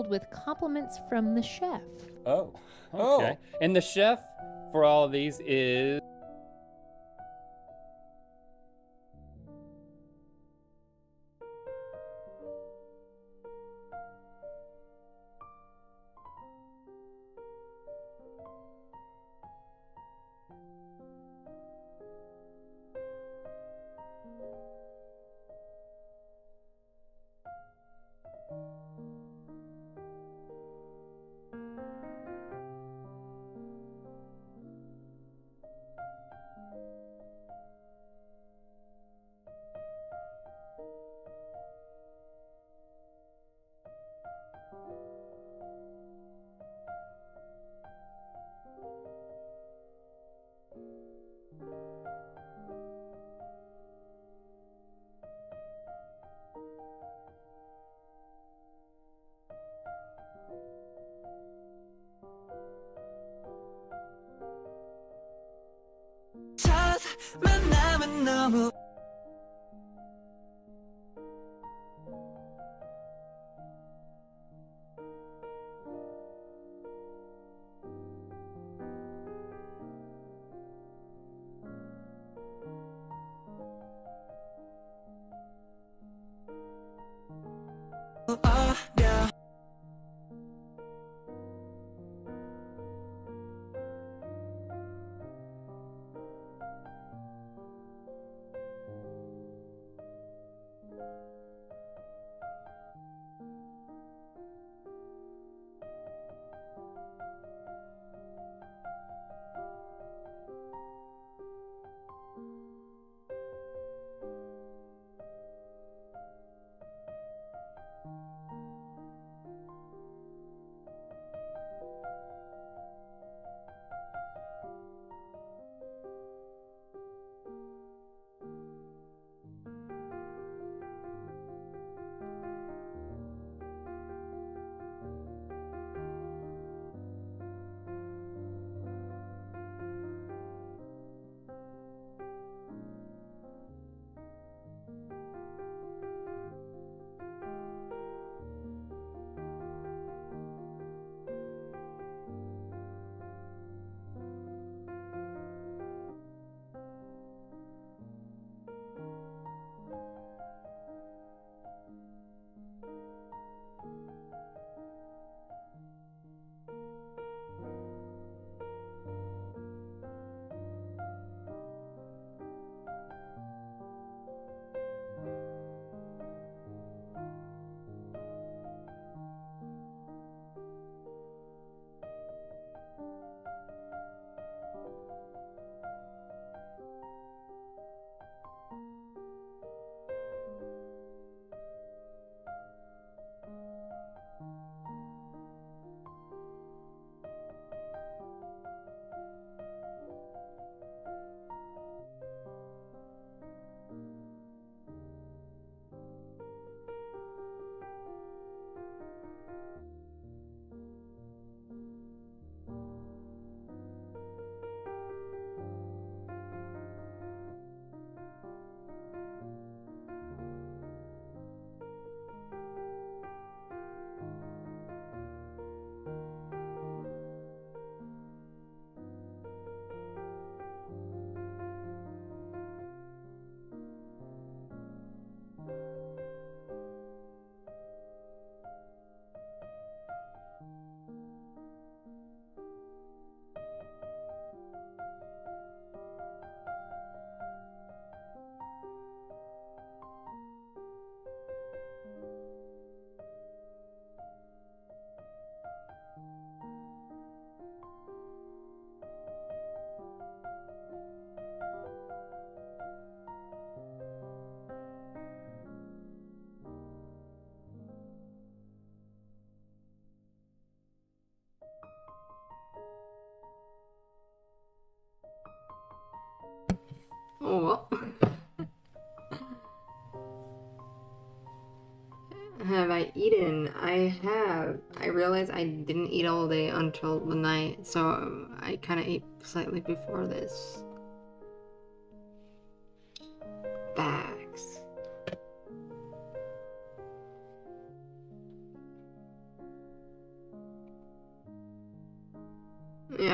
with compliments from the chef. Oh, okay. And the chef for all of these is... 만남은 너무 어려 Oh. Have I eaten? I have. I realized I didn't eat all day until the night, so I kind of ate slightly before this. Facts.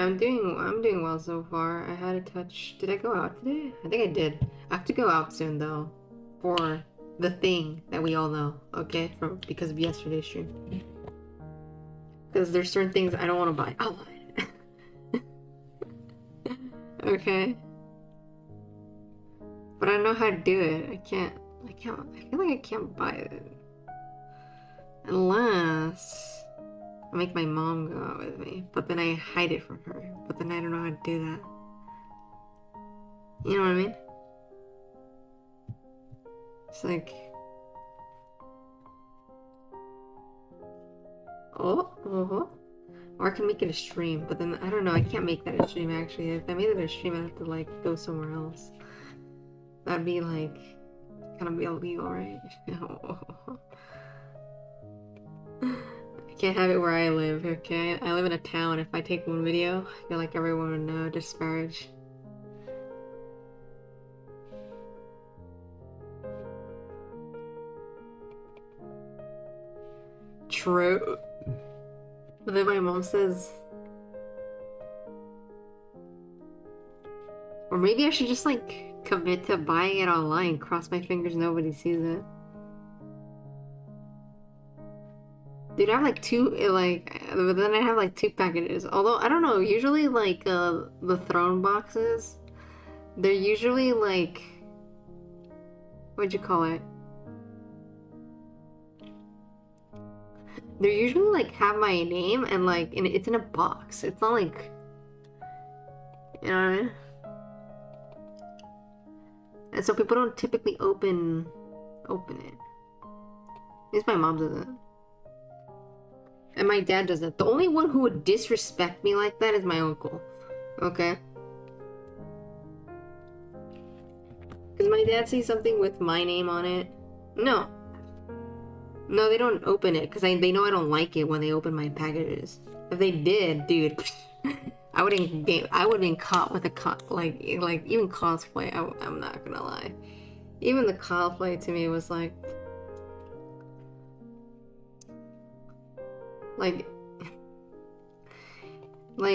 I'm doing well so far. I had a touch. Did I go out today? I think I did. I have to go out soon though, for the thing that we all know. Okay, from because of yesterday's stream. Because there's certain things I don't want to buy. Oh. Okay. But I don't know how to do it. I can't. I feel like I can't buy it unless I make my mom go out with me, but then I hide it from her. But then I don't know how to do that. You know what I mean? It's like, or I can make it a stream, but then I don't know. I can't make that a stream actually. If I made it a stream, I'd have to like go somewhere else. That'd be like kind of be illegal, right? I can't have it where I live, okay? I live in a town. If I take one video, I feel like everyone would know. Disparage. True. But then my mom says... Or maybe I should just like commit to buying it online. Cross my fingers nobody sees it. Dude, I have like but then I have like 2 packages. Although, I don't know, usually like, the throne boxes, they're usually like, what'd you call it? They're usually like have my name and like, and it's in a box. It's not like, you know what I mean? And so people don't typically open it. At least my mom doesn't. And my dad doesn't. The only one who would disrespect me like that is my uncle. Okay? Because my dad sees something with my name on it. No. No, they don't open it. Because they know I don't like it when they open my packages. If they did, dude, I would have been caught with like even cosplay. I'm not gonna lie. Even the cosplay to me was like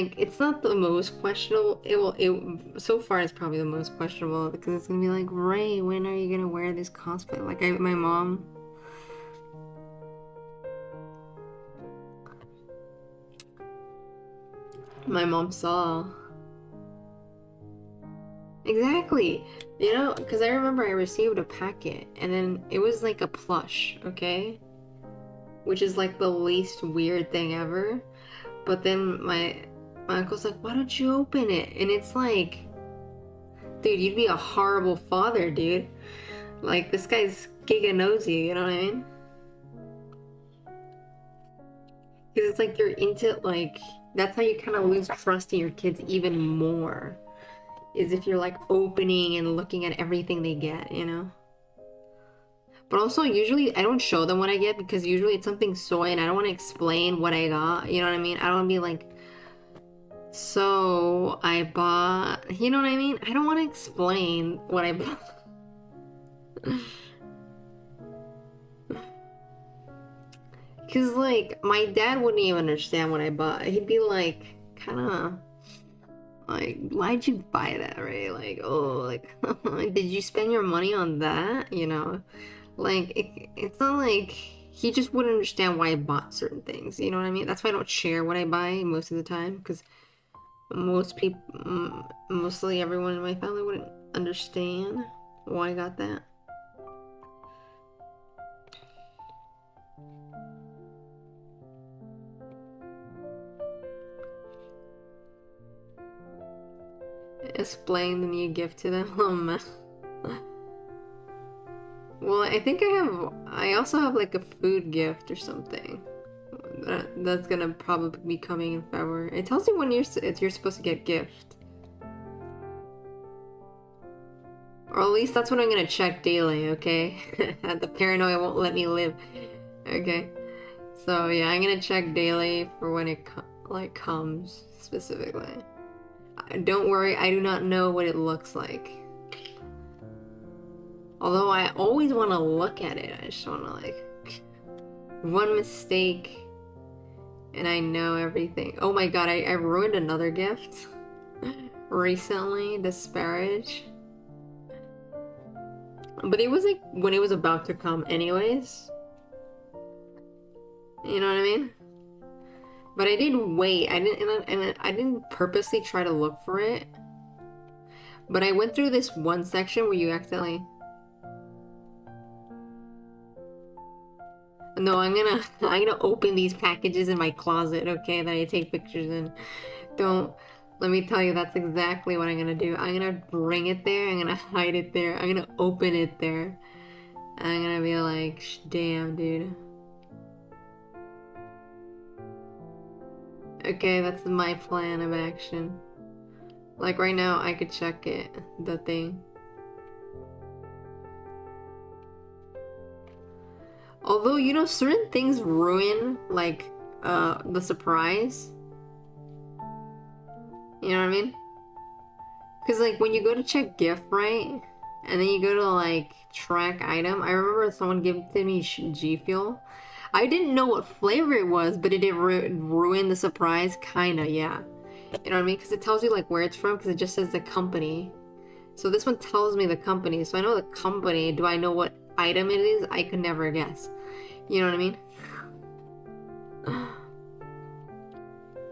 it's not the most questionable. So far it's probably the most questionable because it's gonna be like, Ray, when are you gonna wear this cosplay? Like my mom. My mom saw. Exactly. You know, because I remember I received a packet and then it was like a plush, okay? Which is like the least weird thing ever. But then my uncle's like, why don't you open it? And it's like, dude, you'd be a horrible father, dude. Like, this guy's giga nosy, you know what I mean? Because it's like you're into, like, that's how you kind of lose trust in your kids even more. Is if you're like opening and looking at everything they get, you know? But also, usually I don't show them what I get because usually it's something soy and I don't want to explain what I got, you know what I mean? I don't want to be like, so I bought, you know what I mean? I don't want to explain what I bought. Because, like, my dad wouldn't even understand what I bought. He'd be like, kind of, like, why'd you buy that, right? Like, oh, like, did you spend your money on that? You know? Like, it's not like, he just wouldn't understand why I bought certain things, you know what I mean? That's why I don't share what I buy most of the time, because mostly everyone in my family wouldn't understand why I got that. Explain the new gift to them. Oh man. Well, I think I also have like a food gift or something. That's gonna probably be coming in February. It tells you when you're supposed to get gift. Or at least that's what I'm gonna check daily, okay? The paranoia won't let me live. Okay. So yeah, I'm gonna check daily for when it comes specifically. Don't worry, I do not know what it looks like. Although I always want to look at it, I just want to like, one mistake and I know everything. Oh my god, I ruined another gift recently. Disparage. But it was like when it was about to come anyways. You know what I mean? But I did wait. I didn't purposely try to look for it. But I went through this one section where you accidentally. No, I'm gonna open these packages in my closet, okay, that I take pictures in. Don't let me tell you that's exactly what I'm gonna do. I'm gonna bring it there, I'm gonna hide it there, I'm gonna open it there. I'm gonna be like, damn, dude. Okay, that's my plan of action. Like right now, I could check it, the thing. Although, you know, certain things ruin, like, the surprise. You know what I mean? Because, like, when you go to check gift, right? And then you go to, like, track item. I remember someone gifted me G Fuel. I didn't know what flavor it was, but it did ruin the surprise. Kinda, yeah. You know what I mean? Because it tells you, like, where it's from, because it just says the company. So this one tells me the company. So I know the company. Do I know what item it is? I could never guess. You know what I mean?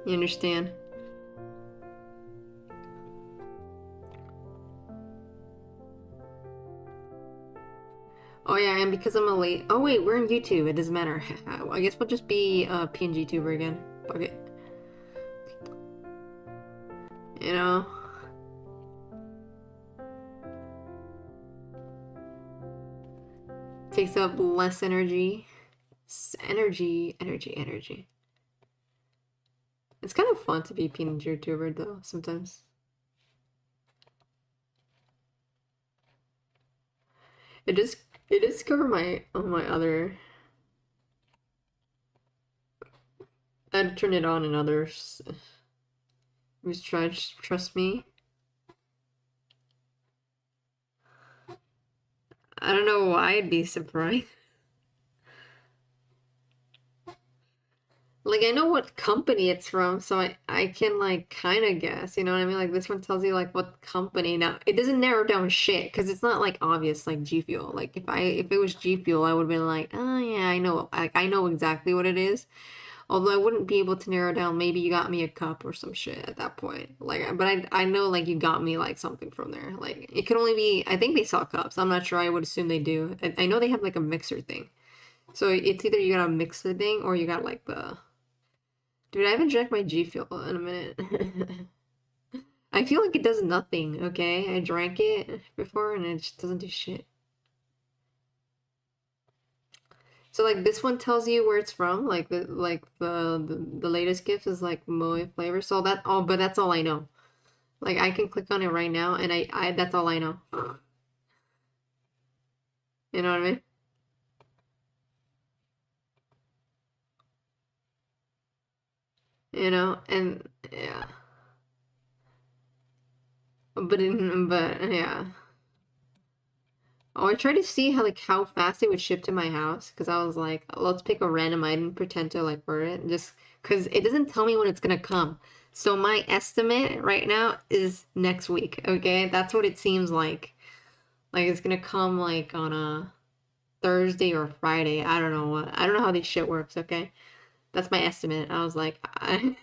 You understand? Oh yeah, and because I'm a late. Oh wait, we're in YouTube. It doesn't matter. I guess we'll just be a PNG tuber again. Fuck it. You know. Takes up less energy. Energy. It's kind of fun to be PNG tuber though sometimes. It just it does cover my on my other. I'd turn it on in others. Just try trust me. I don't know why I'd be surprised. Like I know what company it's from, so I can like kind of guess, you know what I mean? Like this one tells you like what company. Now it doesn't narrow down shit because it's not like obvious like G Fuel. Like if it was G Fuel, I would have been like, oh yeah, I know exactly what it is. Although I wouldn't be able to narrow down. Maybe you got me a cup or some shit at that point. Like, but I know like you got me like something from there. Like it could only be. I think they sell cups. I'm not sure. I would assume they do. I know they have like a mixer thing. So it's either you got a mixer thing or you got like the. Dude, I haven't drank my G Fuel in a minute. I feel like it does nothing, okay? I drank it before and it just doesn't do shit. So like this one tells you where it's from, like the latest gift is like Moe flavor. So that oh, but that's all I know. Like I can click on it right now and I that's all I know. You know what I mean? You know, and yeah. But yeah. Oh, I tried to see how fast it would ship to my house because I was like, let's pick a random item, pretend to like order it, just because it doesn't tell me when it's gonna come. So my estimate right now is next week. Okay, that's what it seems like. Like it's gonna come like on a Thursday or Friday. I don't know what. I don't know how this shit works. Okay, that's my estimate. I was like, I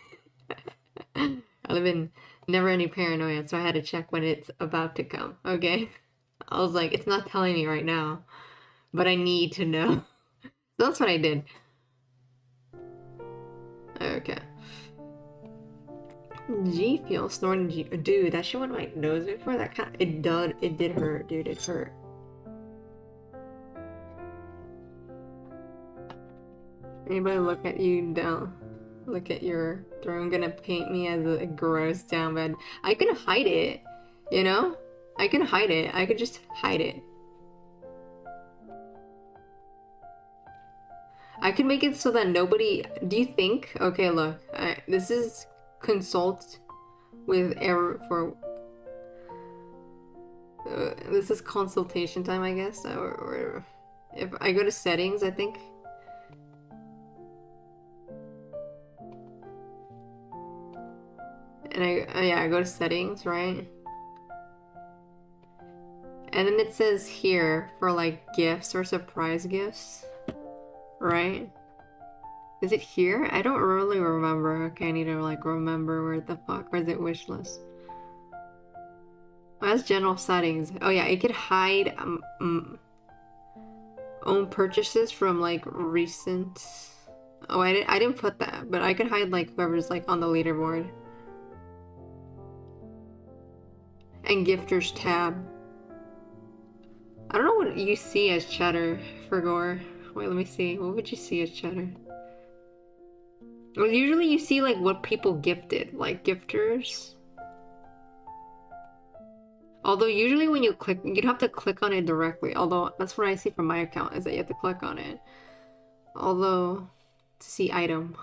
live in never any paranoia, so I had to check when it's about to come. Okay. I was like, it's not telling me right now, but I need to know. So that's what I did. Okay. G Fuel snorting G. Dude, that shit went my nose before. That kind. It did hurt, dude. It hurt. Anybody look at you down? Look at your throne. Gonna paint me as a gross down bed. I can hide it. You know? I can hide it. I could just hide it. I can make it so that nobody. Do you think? Okay, look. This is consult with error for. This is consultation time, I guess. Or if I go to settings, I think. And I go to settings, right? And then it says here for like gifts or surprise gifts, right? Is it here? I don't really remember. Okay, I need to like remember where the fuck. Where's it wish list? Oh, that's general settings. Oh yeah, it could hide own purchases from like recent. Oh, I didn't put that, but I could hide like whoever's like on the leaderboard. And gifters tab. I don't know what you see as cheddar for gore. Wait, let me see. What would you see as cheddar? Well, usually you see like what people gifted, like gifters. Although usually when you click, you'd have to click on it directly. Although that's what I see from my account is that you have to click on it. Although to see item,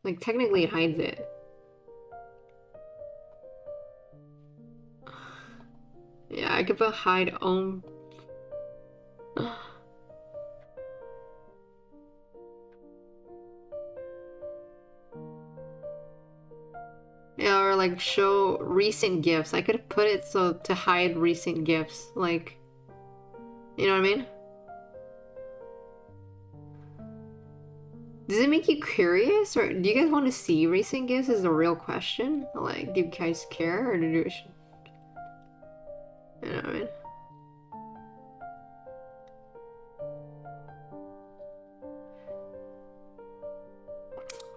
like technically it hides it. Yeah, I could put hide own. Yeah, or like show recent gifts. I could put it so to hide recent gifts. Like, you know what I mean? Does it make you curious, or do you guys want to see recent gifts? Is the real question. Like, do you guys care, or do you? You know what I mean?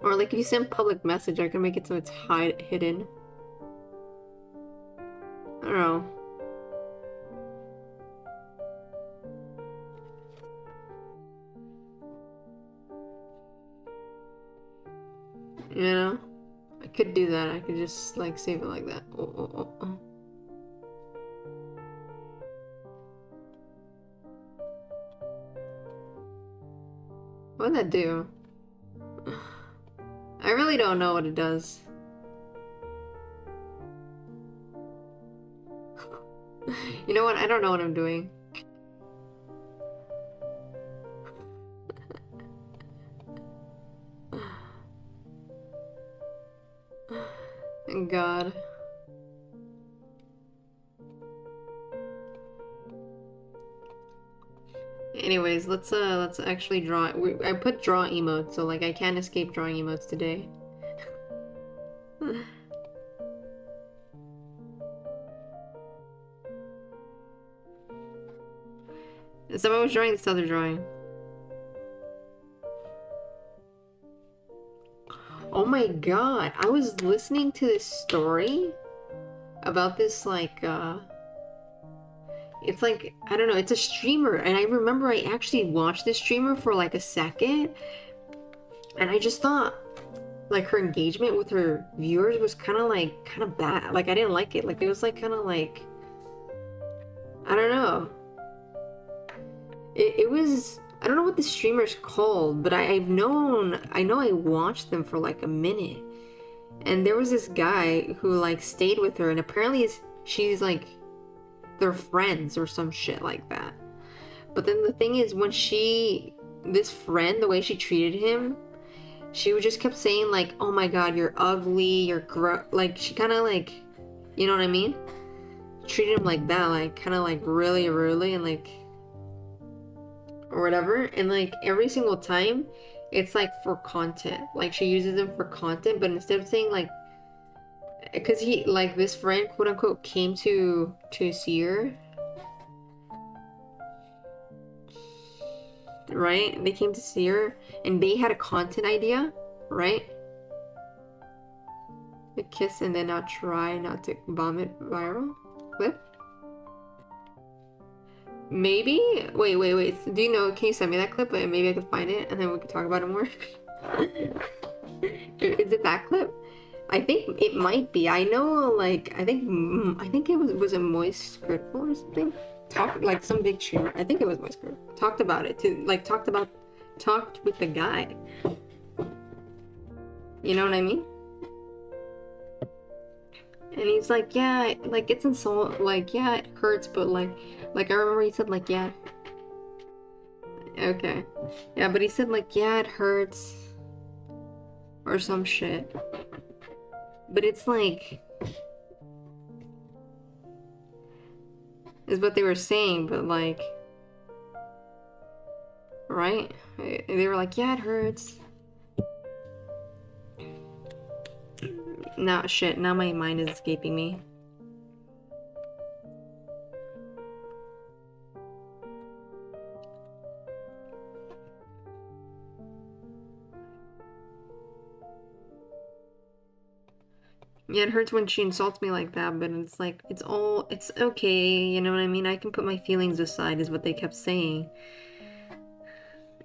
Or like if you send public message, I can make it so it's hidden. I don't know. You know? I could do that. I could just like save it like that. Oh. What would that do? I really don't know what it does. You know what? I don't know what I'm doing. Thank God. Anyways, let's actually draw. I put draw emotes, so like I can't escape drawing emotes today. Someone was drawing this other drawing. Oh my God, I was listening to this story about this like it's like, I don't know, it's a streamer, and I remember I actually watched this streamer for like a second, and I just thought like her engagement with her viewers was kind of bad. Like I didn't like it. Like it was like kind of like, I don't know. It was, I don't know what the streamer's called, but I know I watched them for like a minute, and there was this guy who like stayed with her, and apparently she's like, they're friends or some shit like that. But then the thing is, when this friend, the way she treated him, she would just kept saying like, oh my God, you're ugly, you're like she kind of like, you know what I mean? Treated him like that, like kind of like really rudely and like, or whatever. And like every single time it's like for content, like she uses them for content, but instead of saying like, because he like this friend quote unquote came to see her, right? They came to see her and they had a content idea, right? A kiss and then not try not to bomb it viral clip. Maybe? Wait. Do you know? Can you send me that clip? And maybe I could find it and then we could talk about it more. Is it that clip? I think it might be. I know, like, I think it was a Moist Critical or something. Like some big streamer. I think it was Moist Critical. Talked about it too. Like talked with the guy. You know what I mean? And he's like, yeah, like it's insult, like yeah, it hurts, but like I remember he said like yeah. Okay. Yeah, but he said like yeah, it hurts. Or some shit. But it's like, is what they were saying, but like, right? They were like, yeah, it hurts. Now, shit, now my mind is escaping me. Yeah, it hurts when she insults me like that, but it's like, it's okay, you know what I mean? I can put my feelings aside, is what they kept saying.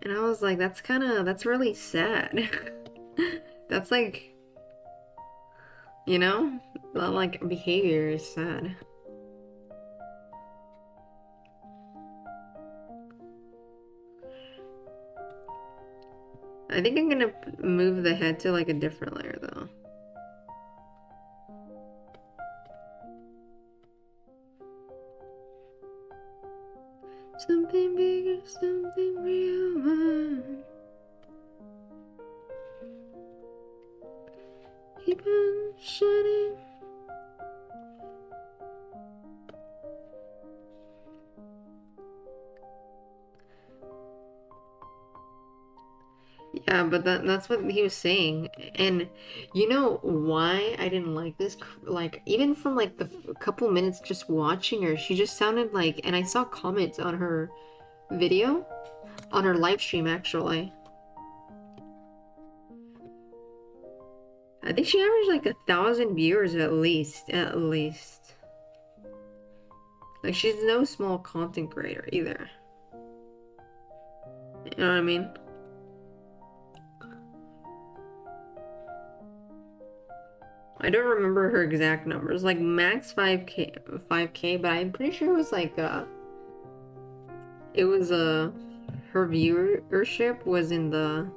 And I was like, that's really sad. That's like, you know? That like behavior is sad. I think I'm gonna move the head to like a different layer though. Something bigger, something real. Keep on shining. Yeah, but that's what he was saying. And you know why I didn't like this? Like, even from like the couple minutes just watching her, she just sounded like, and I saw comments on her video, on her live stream actually. I think she averaged like 1,000 viewers at least. At least. Like, she's no small content creator either. You know what I mean? I don't remember her exact numbers. Like max 5K, but I'm pretty sure it was like it was her viewership was in the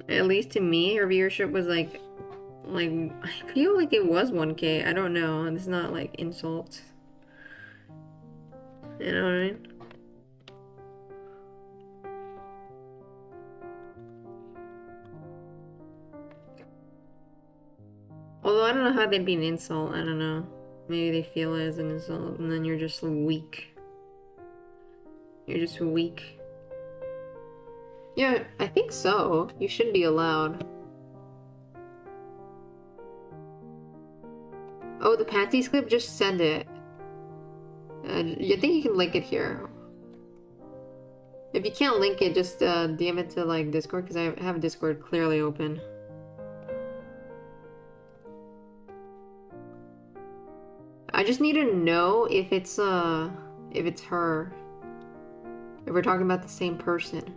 at least to me, her viewership was like I feel like it was 1K. I don't know. It's not like insult. You know what I mean? Although I don't know how they'd be an insult. I don't know. Maybe they feel it as an insult, and then you're just weak. You're just weak. Yeah, I think so. You should be allowed. Oh, the panties clip? Just send it. I think you can link it here. If you can't link it, just DM it to like Discord, because I have Discord clearly open. I just need to know if it's her. If we're talking about the same person.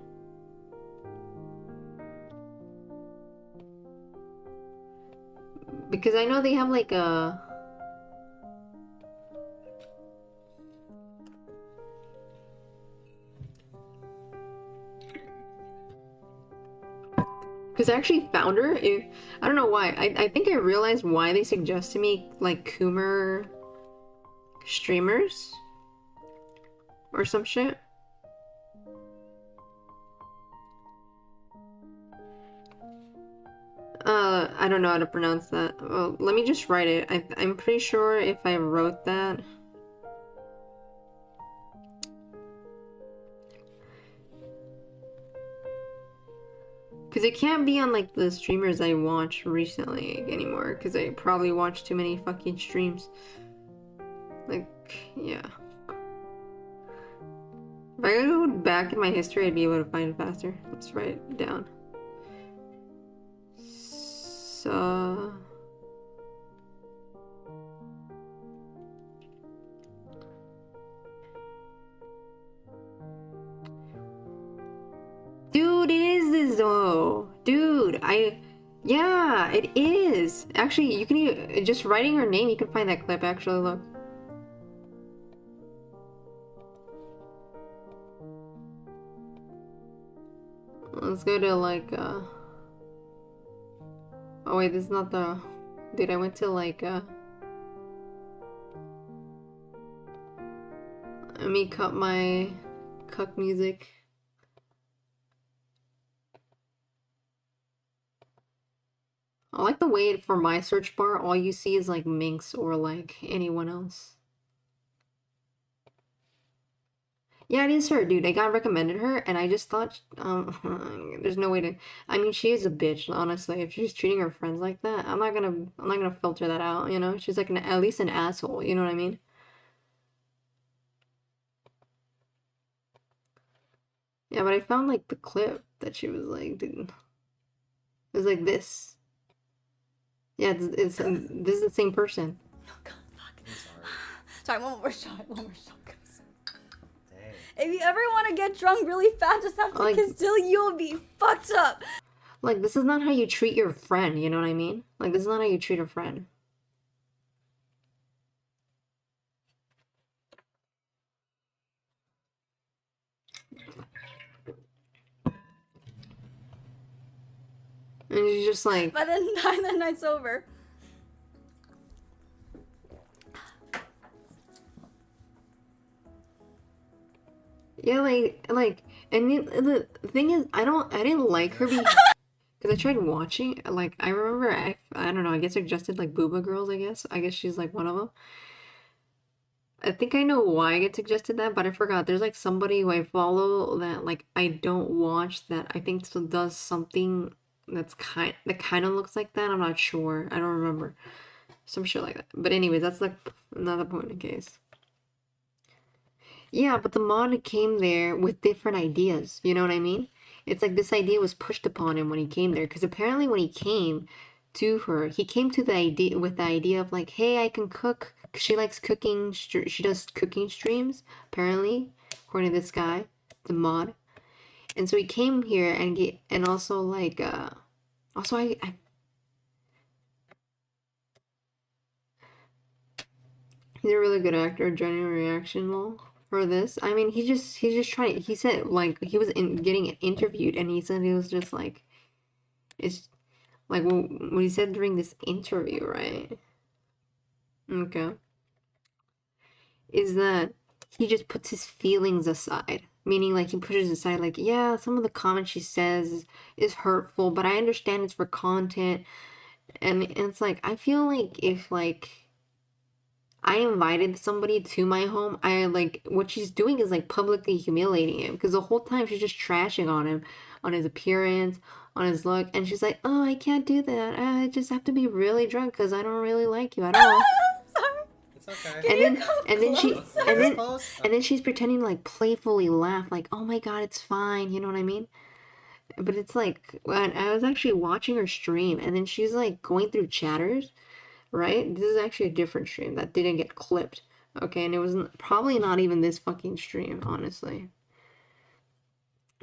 Because I know they have like a because I actually found her. I don't know why. I think I realized why they suggest to me like Coomer streamers or some shit. I don't know how to pronounce that. Well, let me just write it. I'm pretty sure if I wrote that. Because it can't be on like the streamers I watched recently anymore. Because I probably watched too many fucking streams. Like, yeah. If I go back in my history, I'd be able to find it faster. Let's write it down. So... Dude, it is this though. Dude, yeah, it is. Actually, you can just writing her name, you can find that clip. Actually, look. Let's go to like oh wait, this is not the... Dude, I went to like let me cut my cuck music. I like the way for my search bar, all you see is like Minx or like anyone else. Yeah, it is her, dude. I got recommended her, and I just thought, there's no way to. I mean, she is a bitch, honestly. If she's treating her friends like that, I'm not gonna filter that out. You know, she's like at least an asshole. You know what I mean? Yeah, but I found like the clip that she was like, dude, it was like this. Yeah, this is the same person. Oh god, fuck. I'm sorry. Sorry, one more shot, guys. Dang. If you ever want to get drunk really fast, just after Like- Castile, you'll be fucked up. Like, this is not how you treat your friend. You know what I mean? Like, this is not how you treat a friend. And she's just like, By the time the night's over. yeah, and the thing is, I didn't like her because I tried watching, like, I remember, I don't know, I get suggested, like, Booba Girls, I guess she's, like, one of them. I think I know why I get suggested that, but I forgot. There's, like, somebody who I follow that, like, I don't watch that I think still does something that kind of looks like that. I'm not sure. I don't remember. Some shit like that. But anyways, that's, like, another point in case. Yeah, but the mod came there with different ideas. You know what I mean? It's like this idea was pushed upon him when he came there. Because apparently when he came to her, he came to the idea with the idea of like, hey, I can cook. 'Cause she likes cooking. She does cooking streams, apparently, according to this guy, the mod. And so he came here and also like, also I he's a really good actor. Genuine reaction lol for this. I mean, he's just trying. He said like he was getting interviewed, and he said he was just like, it's like what he said during this interview, right? Okay, is that he just puts his feelings aside, meaning like he pushes aside like, yeah, some of the comments she says is hurtful, but I understand it's for content, and it's like I feel like if like I invited somebody to my home, I like what she's doing is like publicly humiliating him because the whole time she's just trashing on him, on his appearance, on his look, and she's like, "Oh, I can't do that. I just have to be really drunk because I don't really like you at all." Sorry. It's okay. Can you come closer? and then Close? and then she's pretending to, like playfully laugh, like, "Oh my God, it's fine." You know what I mean? But it's like when I was actually watching her stream, and then she's like going through chatters. Right? This is actually a different stream that didn't get clipped. Okay, and it was probably not even this fucking stream, honestly.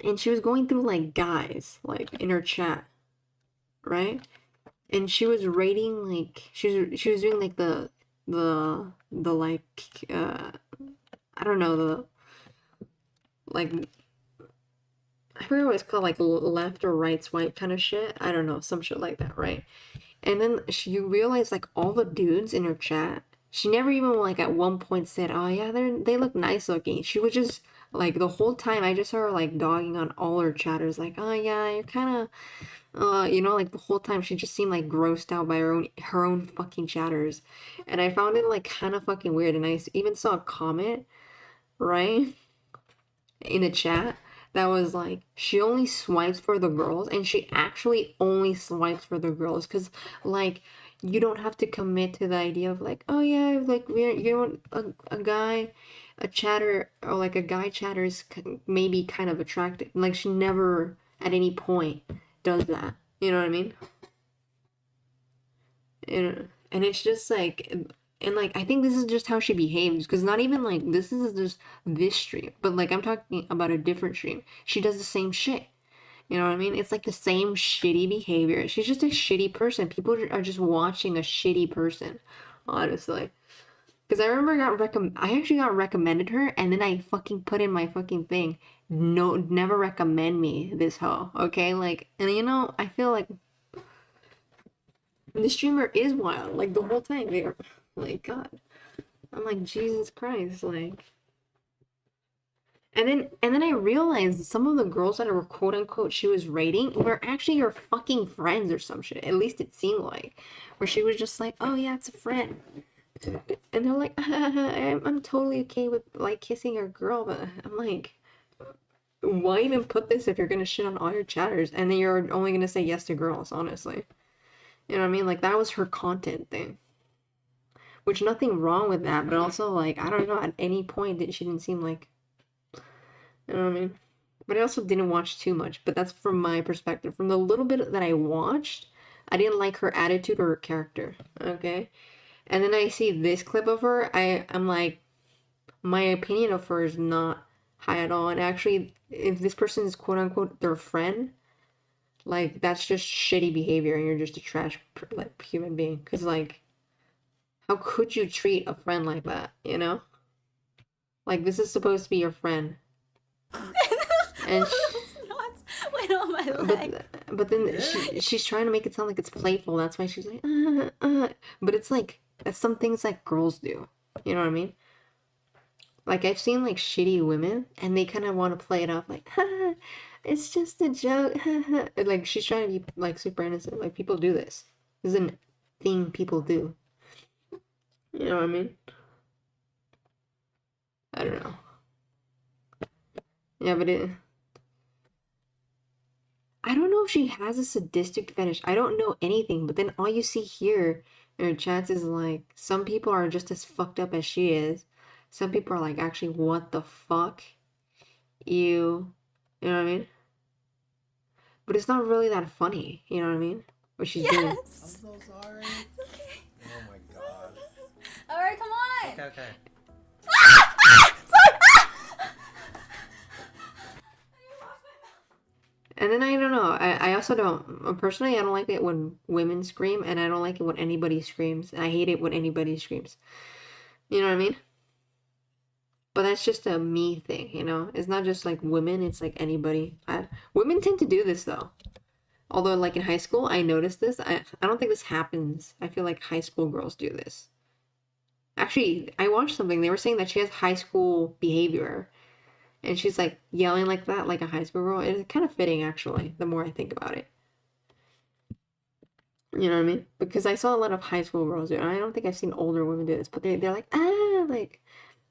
And she was going through like guys, like in her chat, right? And she was rating like she was doing like the like I don't know the like I forget what it's called, like left or right swipe kind of shit. I don't know, some shit like that, right? And then you realize like all the dudes in her chat, she never even like at one point said, "Oh yeah, they look nice looking." She was just like the whole time I just saw her like dogging on all her chatters, like, "Oh yeah, you're kind of, you know," like the whole time she just seemed like grossed out by her own fucking chatters, and I found it like kind of fucking weird. And I even saw a comment, right, in the chat that was like she only swipes for the girls, and she actually only swipes for the girls because like you don't have to commit to the idea of like, oh yeah, like you want a guy, a chatter, or like a guy chatter is maybe kind of attractive. Like she never at any point does that, you know what I mean? And it's just like, and like I think this is just how she behaves because not even like this is just this stream, but like I'm talking about a different stream. She does the same shit. You know what I mean? It's like the same shitty behavior. She's just a shitty person. People are just watching a shitty person, honestly. Because I remember I actually got recommended her, and then I fucking put in my fucking thing. No, never recommend me this hoe. Okay, like, and you know, I feel like the streamer is wild. Like the whole time they are, like, God. I'm like, Jesus Christ, like. And then I realized some of the girls that were quote unquote she was rating were actually her fucking friends or some shit. At least it seemed like. Where she was just like, oh yeah, it's a friend. And they're like, I'm totally okay with like kissing your girl, but I'm like, why even put this if you're gonna shit on all your chatters and then you're only gonna say yes to girls, honestly. You know what I mean? Like that was her content thing. Which nothing wrong with that, but also like I don't know, at any point that she didn't seem like, you know what I mean? But I also didn't watch too much, but that's from my perspective. From the little bit that I watched, I didn't like her attitude or her character. Okay? And then I see this clip of her, I'm like, my opinion of her is not high at all. And actually, if this person is quote unquote their friend, like that's just shitty behavior and you're just a trash like human being. Cause like, how could you treat a friend like that, you know? Like this is supposed to be your friend. And Wait on my leg. but then she's trying to make it sound like it's playful. That's why she's like, but it's like that's some things that girls do. You know what I mean? Like I've seen like shitty women, and they kind of want to play it off like, it's just a joke. Like she's trying to be like super innocent. Like people do this. This is a thing people do. You know what I mean? I don't know. Yeah, but I don't know if she has a sadistic fetish. I don't know anything, but then all you see here in her chats is like some people are just as fucked up as she is. Some people are like, actually, what the fuck? You know what I mean? But it's not really that funny, you know what I mean? What she's doing. I'm Yes. so sorry. Okay. Oh my god. All right, come on. Okay, okay. And then I don't know. I also don't, personally, I don't like it when women scream, and I don't like it when anybody screams. I hate it when anybody screams. You know what I mean? But that's just a me thing, you know? It's not just like women, it's like anybody. Women tend to do this though. Although, like in high school, I noticed this. I don't think this happens. I feel like high school girls do this. Actually, I watched something. They were saying that she has high school behavior. And she's like yelling like that, like a high school girl. It's kind of fitting, actually, the more I think about it. You know what I mean? Because I saw a lot of high school girls do it. And I don't think I've seen older women do this, but they're like,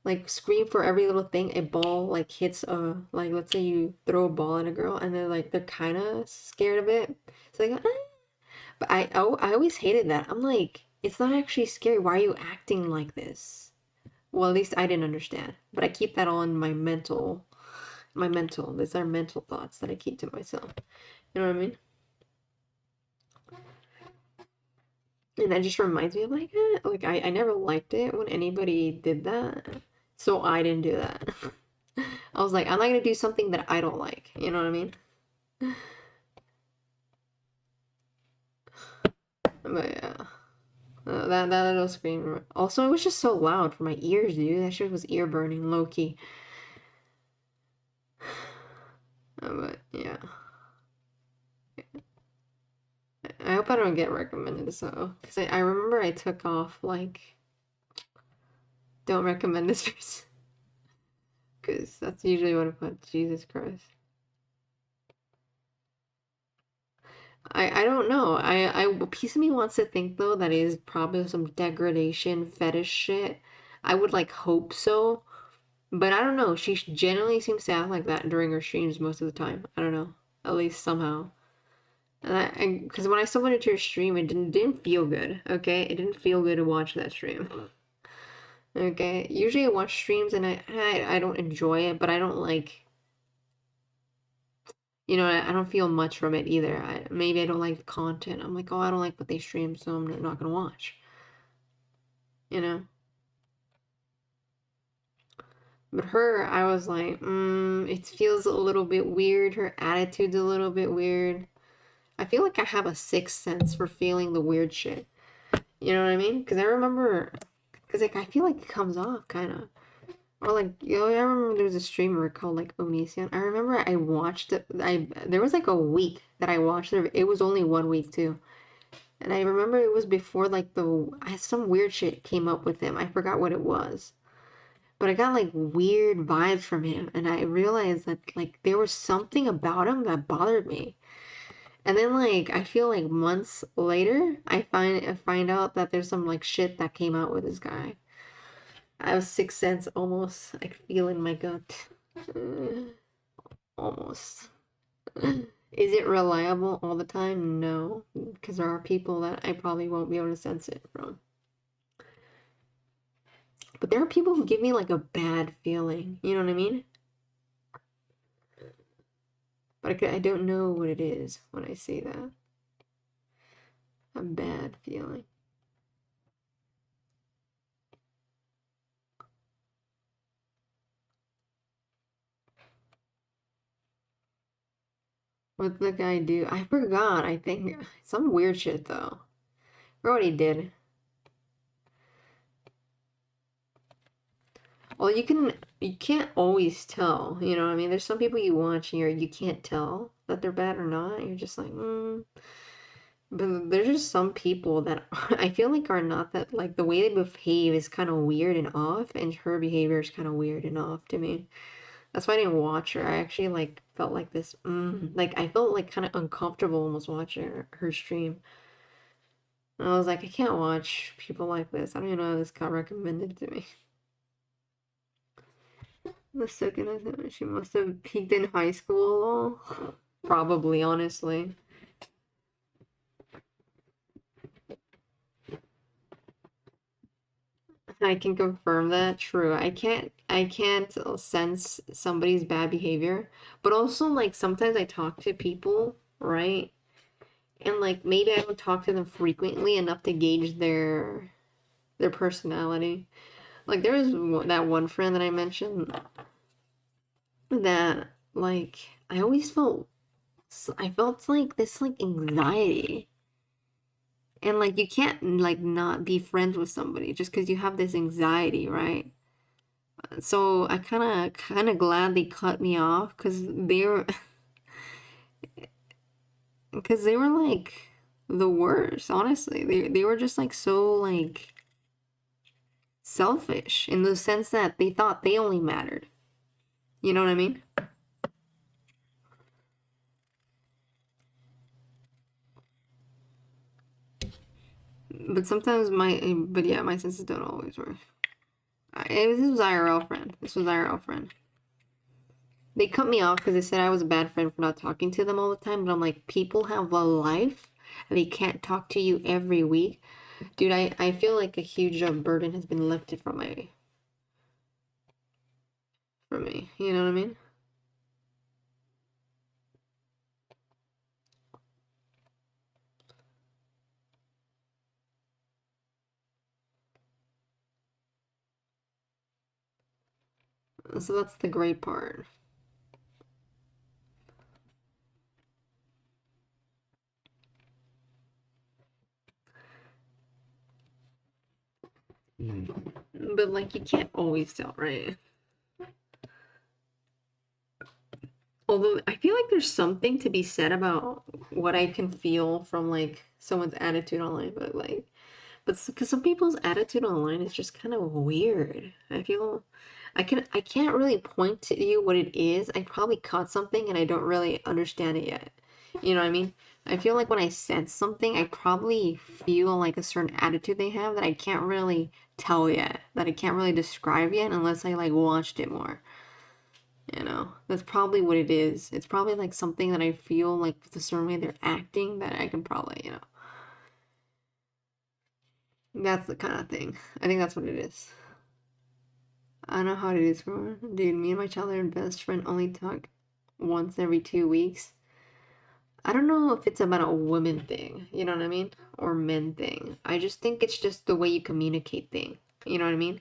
like scream for every little thing. A ball like hits like let's say you throw a ball at a girl and they're kind of scared of it. So they go, ah. But I always hated that. I'm like, it's not actually scary. Why are you acting like this? Well, at least I didn't understand. But I keep that all in my mental. These are mental thoughts that I keep to myself. You know what I mean? And that just reminds me of like, I never liked it when anybody did that. So I didn't do that. I was like, I'm not gonna do something that I don't like. You know what I mean? But yeah. That little scream. Also, it was just so loud for my ears, dude. That shit was ear burning, low key. But yeah. I hope I don't get recommended, so. Because I remember I took off, like, don't recommend this person. Because that's usually what I put. Jesus Christ. I don't know. A piece of me wants to think, though, that is probably some degradation fetish shit. I would, like, hope so. But I don't know. She generally seems to act like that during her streams most of the time. I don't know. At least somehow. And because when I saw it into your stream, it didn't feel good. Okay, it didn't feel good to watch that stream. Okay, usually I watch streams and I don't enjoy it, but I don't like. You know, I don't feel much from it either. Maybe I don't like the content. I'm like, oh, I don't like what they stream, so I'm not gonna watch. You know. But her, I was like, it feels a little bit weird. Her attitude's a little bit weird. I feel like I have a sixth sense for feeling the weird shit. You know what I mean? Because I remember, because like I feel like it comes off kind of, or like I remember there was a streamer called like Onision. I remember I watched it. There was like a week that I watched it. It was only 1 week too, and I remember it was before like some weird shit came up with him. I forgot what it was, but I got like weird vibes from him, and I realized that like there was something about him that bothered me. And then like I feel like months later, I find out that there's some like shit that came out with this guy. I have sixth sense almost. I could feel in my gut. Almost. Is it reliable all the time? No, because there are people that I probably won't be able to sense it from. But there are people who give me like a bad feeling. You know what I mean? But I don't know what it is when I say that. A bad feeling. What did the guy do? I forgot. I think some weird shit though. I forgot what he did. Well, you can't always tell. You know what I mean? There's some people you watch and you can't tell that they're bad or not. You're just like, But there's just some people that I feel like are not that, like the way they behave is kind of weird and off, and her behavior is kind of weird and off to me. That's why I didn't watch her. I actually like felt like this, like I felt like kind of uncomfortable almost watching her stream. And I was like, I can't watch people like this. I don't even know how this got recommended to me. The second I thought she must have peaked in high school. Probably, honestly. I can confirm that. True. I can't sense somebody's bad behavior, but also like sometimes I talk to people, right? And like maybe I don't talk to them frequently enough to gauge their personality. Like there was that one friend that I mentioned that like I always felt like this like anxiety. And like you can't like not be friends with somebody just because you have this anxiety, right? So I kind of glad they cut me off because they were like the worst, honestly. They were just like so like selfish in the sense that they thought they only mattered. You know what I mean? But sometimes but yeah, my senses don't always work. This was IRL friend. This was IRL friend. They cut me off because they said I was a bad friend for not talking to them all the time. But I'm like, people have a life and they can't talk to you every week. Dude, I feel like a huge burden has been lifted from me. You know what I mean? So that's the great part. But like you can't always tell, right? Although I feel like there's something to be said about what I can feel from like someone's attitude online, but because some people's attitude online is just kind of weird. I can't really point to you what it is. I probably caught something and I don't really understand it yet. You know what I mean? I feel like when I sense something, I probably feel like a certain attitude they have that I can't really tell yet, that I can't really describe yet unless I like watched it more. You know, that's probably what it is. It's probably like something that I feel like with the certain way they're acting that I can probably, that's the kind of thing. I think that's what it is. I don't know how it is for dude. Me and my childhood best friend only talk once every 2 weeks. I don't know if it's about a woman thing, you know what I mean? Or men thing. I just think it's just the way you communicate thing. You know what I mean?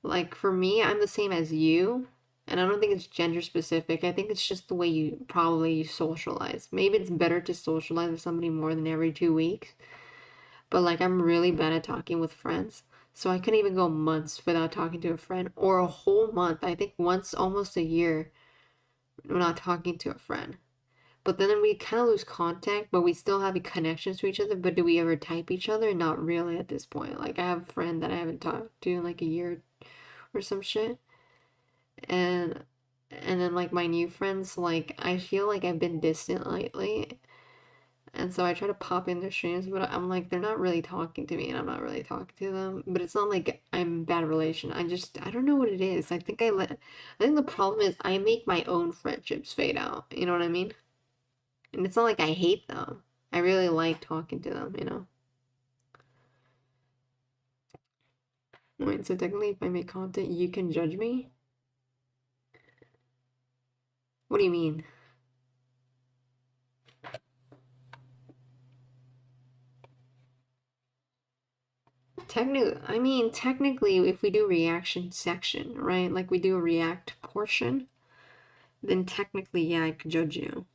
Like for me, I'm the same as you, and I don't think it's gender specific. I think it's just the way you probably socialize. Maybe it's better to socialize with somebody more than every 2 weeks. But like I'm really bad at talking with friends. So I couldn't even go months without talking to a friend or a whole month. I think once almost a year not talking to a friend. But then we kind of lose contact, but we still have connections to each other. But do we ever type each other? Not really at this point. Like I have a friend that I haven't talked to in like a year or some shit. and then like my new friends, like I feel like I've been distant lately, and so I try to pop in their streams, but I'm like they're not really talking to me, and I'm not really talking to them. But it's not like I'm in bad relation. I don't know what it is. I think the problem is I make my own friendships fade out. You know what I mean? And it's not like I hate them. I really like talking to them. You know. Wait, so technically, if I make content, you can judge me? What do you mean? Technically, if we do reaction section, right? Like we do a react portion, then technically, yeah, I could judge you.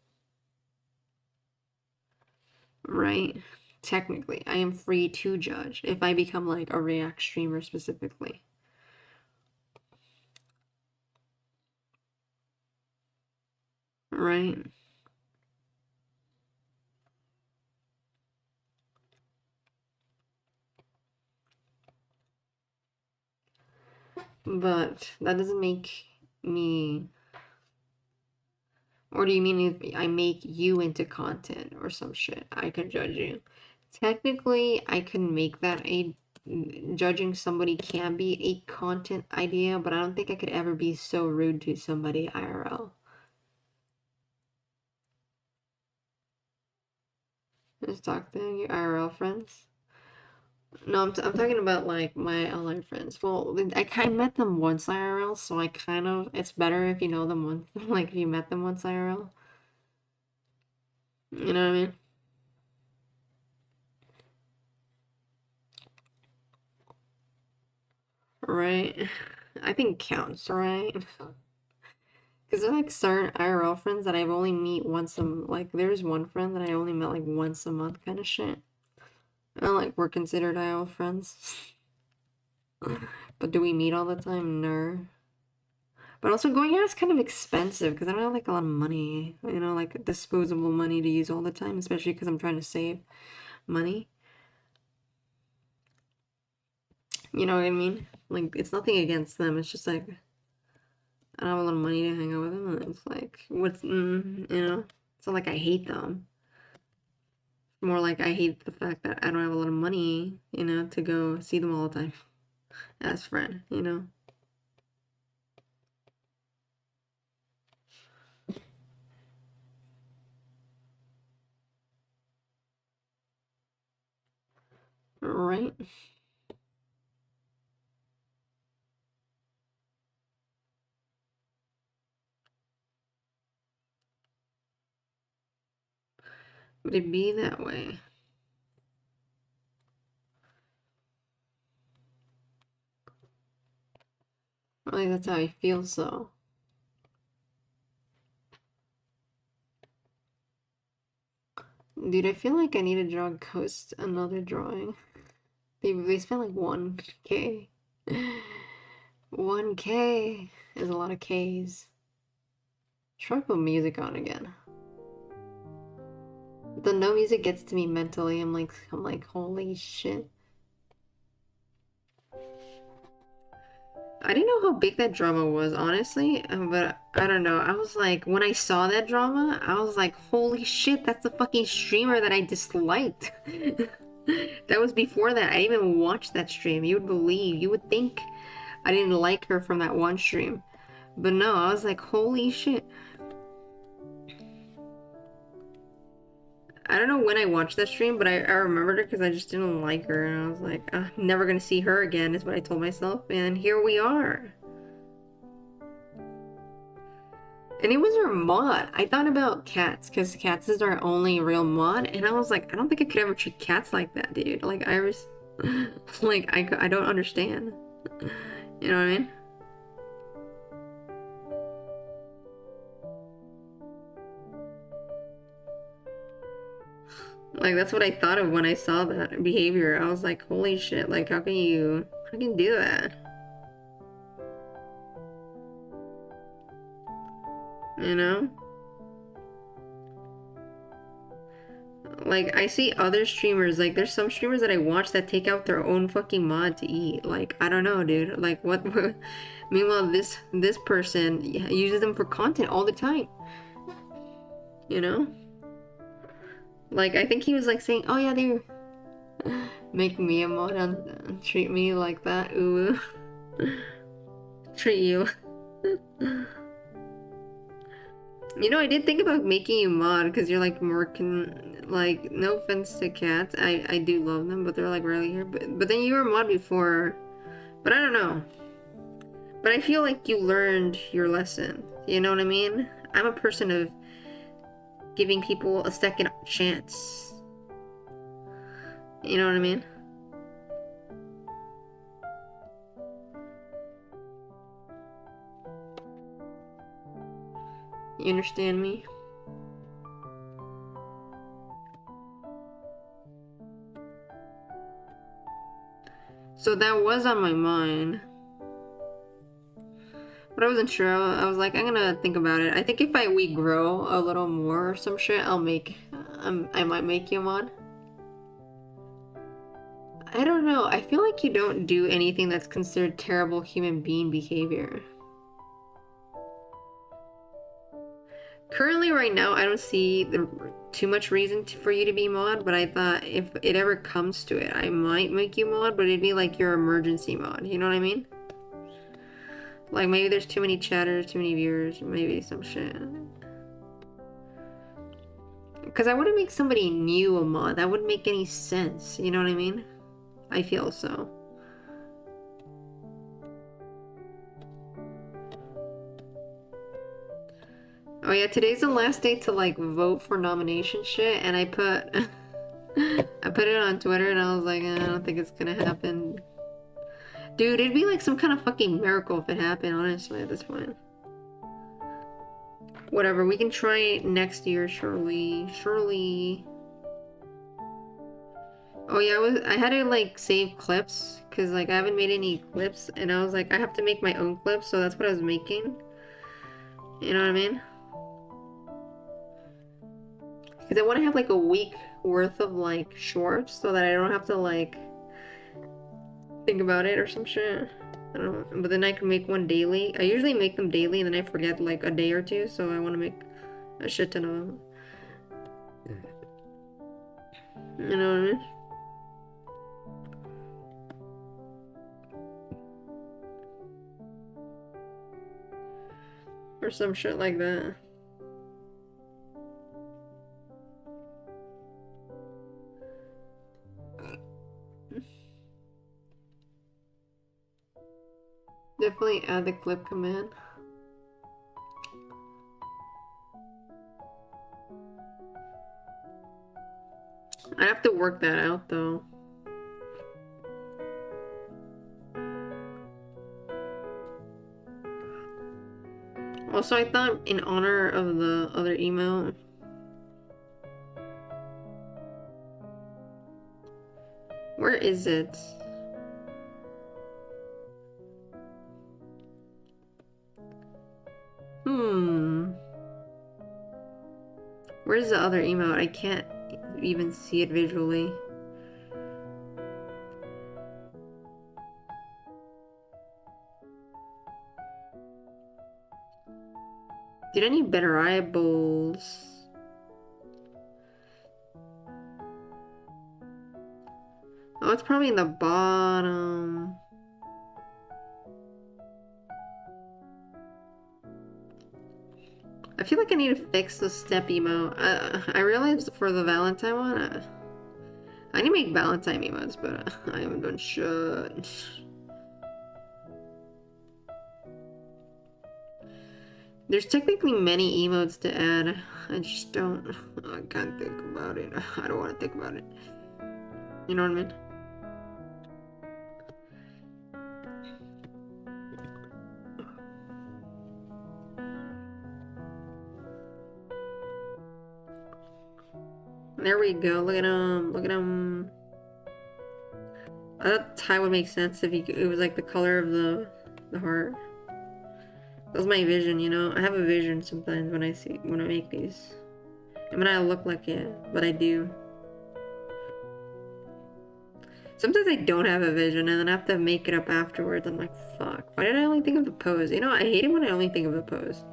Right? Technically, I am free to judge if I become like a react streamer specifically. Right? But that doesn't make me. Or do you mean if I make you into content or some shit, I can judge you? Technically, I can make that a judging somebody can be a content idea, but I don't think I could ever be so rude to somebody IRL. Just talk to your IRL friends. No, I'm talking about like my online friends. Well, I kind of met them once IRL, so I kind of it's better if you know them once, like if you met them once IRL. You know what I mean? Right. I think counts, right? Because there are like certain IRL friends that I've only meet once like there's one friend that I only met like once a month kind of shit. And like we're considered IRL friends. But do we meet all the time? No. But also going out is kind of expensive because I don't have like a lot of money, you know, like disposable money to use all the time, especially because I'm trying to save money. You know what I mean? Like it's nothing against them. It's just like I don't have a lot of money to hang out with them, and it's like you know, it's not like I hate them. More like I hate the fact that I don't have a lot of money, you know, to go see them all the time as friend, you know. Right? Would it be that way? Like that's how I feel. So, dude, I feel like I need to draw Ghost another drawing. They spent like 1K. 1K is a lot of Ks. Try to put music on again. The no music gets to me mentally. I'm like, holy shit. I didn't know how big that drama was, honestly, but I don't know. I was like, when I saw that drama, I was like, holy shit, that's the fucking streamer that I disliked. That was before that. I didn't even watched that stream. You would think I didn't like her from that one stream. But no, I was like, holy shit. I don't know when I watched that stream, but I remembered her because I just didn't like her. And I was like, I'm never gonna see her again, is what I told myself. And here we are. And it was her mod. I thought about cats because cats is our only real mod, and I was like, I don't think I could ever treat cats like that, dude. Like Iris, like I don't understand. You know what I mean? Like that's what I thought of when I saw that behavior. I was like, holy shit! Like how can you do that? You know? Like, I see other streamers, like, there's some streamers that I watch that take out their own fucking mod to eat. Like, I don't know, dude. Like, what? Meanwhile, this person uses them for content all the time. You know? Like, I think he was, like, saying, oh, yeah, they're making me a mod and treat me like that. Ooh. Treat you. You know, I did think about making you mod because you're like more like, no offense to cats, I do love them, but they're like rarely here. But then you were mod before, but I don't know. But I feel like you learned your lesson. You know what I mean? I'm a person of giving people a second chance. You know what I mean? You understand me? So that was on my mind. But I wasn't sure. I was like, I'm gonna think about it. I think if we grow a little more or some shit, I might make you a mod. I don't know. I feel like you don't do anything that's considered terrible human being behavior. Currently, right now, I don't see too much reason for you to be mod, but I thought if it ever comes to it, I might make you mod, but it'd be like your emergency mod. You know what I mean? Like, maybe there's too many chatters, too many viewers, maybe some shit. Because I wouldn't make somebody new a mod. That wouldn't make any sense. You know what I mean? I feel so. Oh yeah, today's the last day to like vote for nomination shit, and I put I put it on Twitter and I was like, I don't think it's gonna happen. Dude, it'd be like some kind of fucking miracle if it happened, honestly, at this point. Whatever, we can try it next year, surely. Surely. Oh yeah, I had to like save clips, because like I haven't made any clips, and I was like, I have to make my own clips, so that's what I was making. You know what I mean? Because I want to have like a week worth of like shorts so that I don't have to like think about it or some shit. I don't know. But then I can make one daily. I usually make them daily and then I forget like a day or two, so I want to make a shit ton of them. You know what I mean? Or some shit like that. Definitely add the clip command. I have to work that out though. Also, I thought in honor of the other email, where is it? Where's the other emote? I can't even see it visually. Did I need better eyeballs? Oh, it's probably in the bottom. I feel like I need to fix the step emote. I realized for the Valentine one, I need to make Valentine emotes, but I haven't done shit. There's technically many emotes to add. I just don't. I can't think about it. I don't want to think about it. You know what I mean? There we go. Look at him. Look at him. I thought tie would make sense if it was like the color of the heart. That was my vision, you know? I have a vision sometimes when I make these. I mean, I look like it, but I do. Sometimes I don't have a vision and then I have to make it up afterwards. I'm like, fuck, why did I only think of the pose? You know, I hate it when I only think of the pose.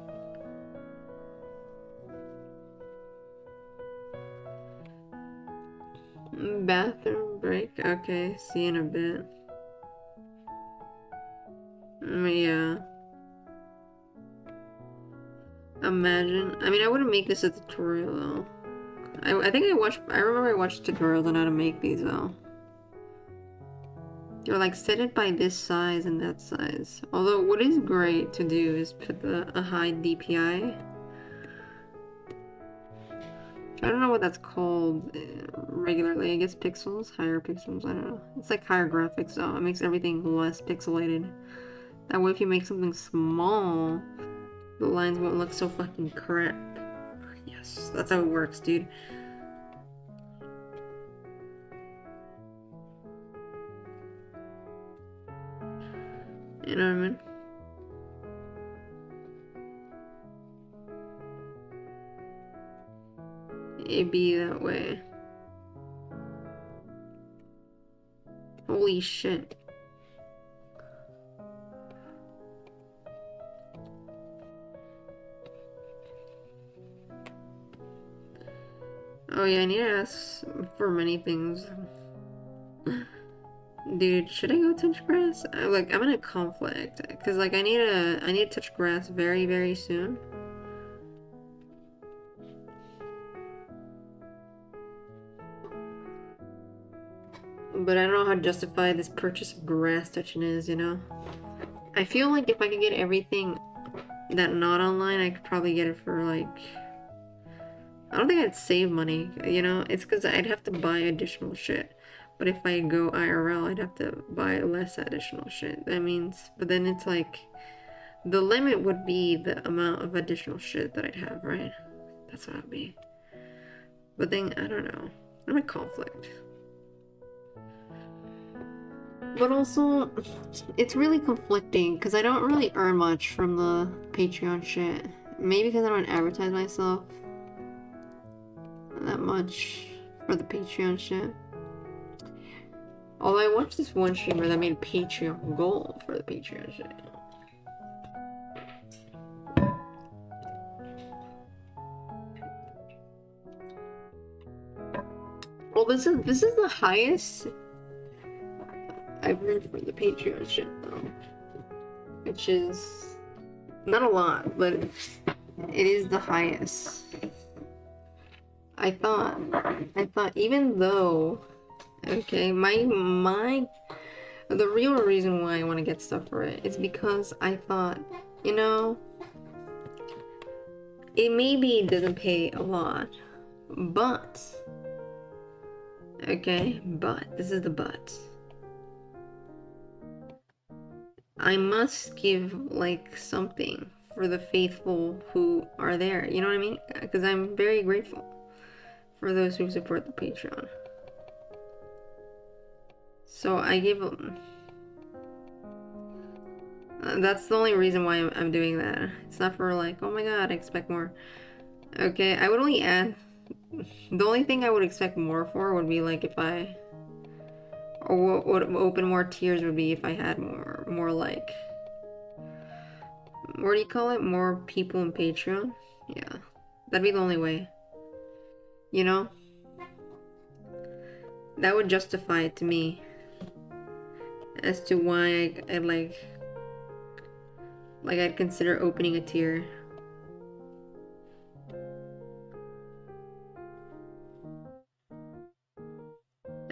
Bathroom break? Okay, see you in a bit. Yeah. Imagine. I mean, I wouldn't make this a tutorial though. I think I remember I watched tutorials on how to make these though. They're like, set it by this size and that size. Although, what is great to do is put a high DPI. I don't know what that's called regularly. I guess pixels, higher pixels, I don't know. It's like higher graphics though. It makes everything less pixelated. That way if you make something small, the lines won't look so fucking crap. Yes, that's how it works, dude. You know what I mean? It be that way. Holy shit. Oh yeah, I need to ask for many things. Dude, should I go touch grass? Like, I'm in a conflict. Cause like I need to touch grass very, very soon. But I don't know how to justify this purchase of grass touching is, you know? I feel like if I could get everything that not online, I could probably get it for like... I don't think I'd save money, you know? It's because I'd have to buy additional shit. But if I go IRL, I'd have to buy less additional shit. That means... But then it's like... The limit would be the amount of additional shit that I'd have, right? That's what it would be. But then, I don't know. I'm in conflict. But also, it's really conflicting because I don't really earn much from the Patreon shit. Maybe because I don't advertise myself that much for the Patreon shit. Although I watched this one streamer that made Patreon gold for the Patreon shit. Well, this is the highest I've heard for the Patreon shit though, which is not a lot, but it is the highest. I thought even though, okay, the real reason why I want to get stuff for it is because I thought, you know, it maybe doesn't pay a lot, but, okay, but, this is the but. I must give, like, something for the faithful who are there, you know what I mean? Because I'm very grateful for those who support the Patreon. So I give them... that's the only reason why I'm doing that. It's not for like, oh my god, I expect more. Okay, I would only add... The only thing I would expect more for would be like if I... Or what would open more tiers would be if I had more like... What do you call it? More people in Patreon? Yeah. That'd be the only way. You know? That would justify it to me. As to why I'd like... Like I'd consider opening a tier.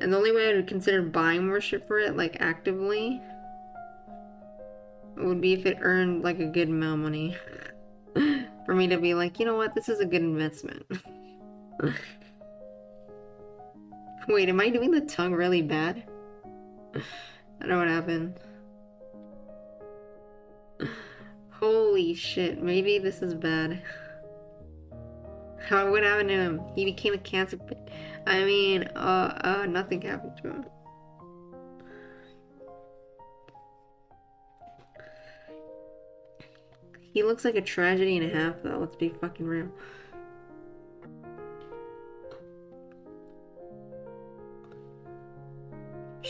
And the only way I would consider buying more shit for it, like actively, would be if it earned like a good amount of money. For me to be like, you know what, this is a good investment. Wait, am I doing the tongue really bad? I don't know what happened. Holy shit, maybe this is bad. What happened to him? He became a cancer. I mean, nothing happened to him. He looks like a tragedy and a half, though. Let's be fucking real.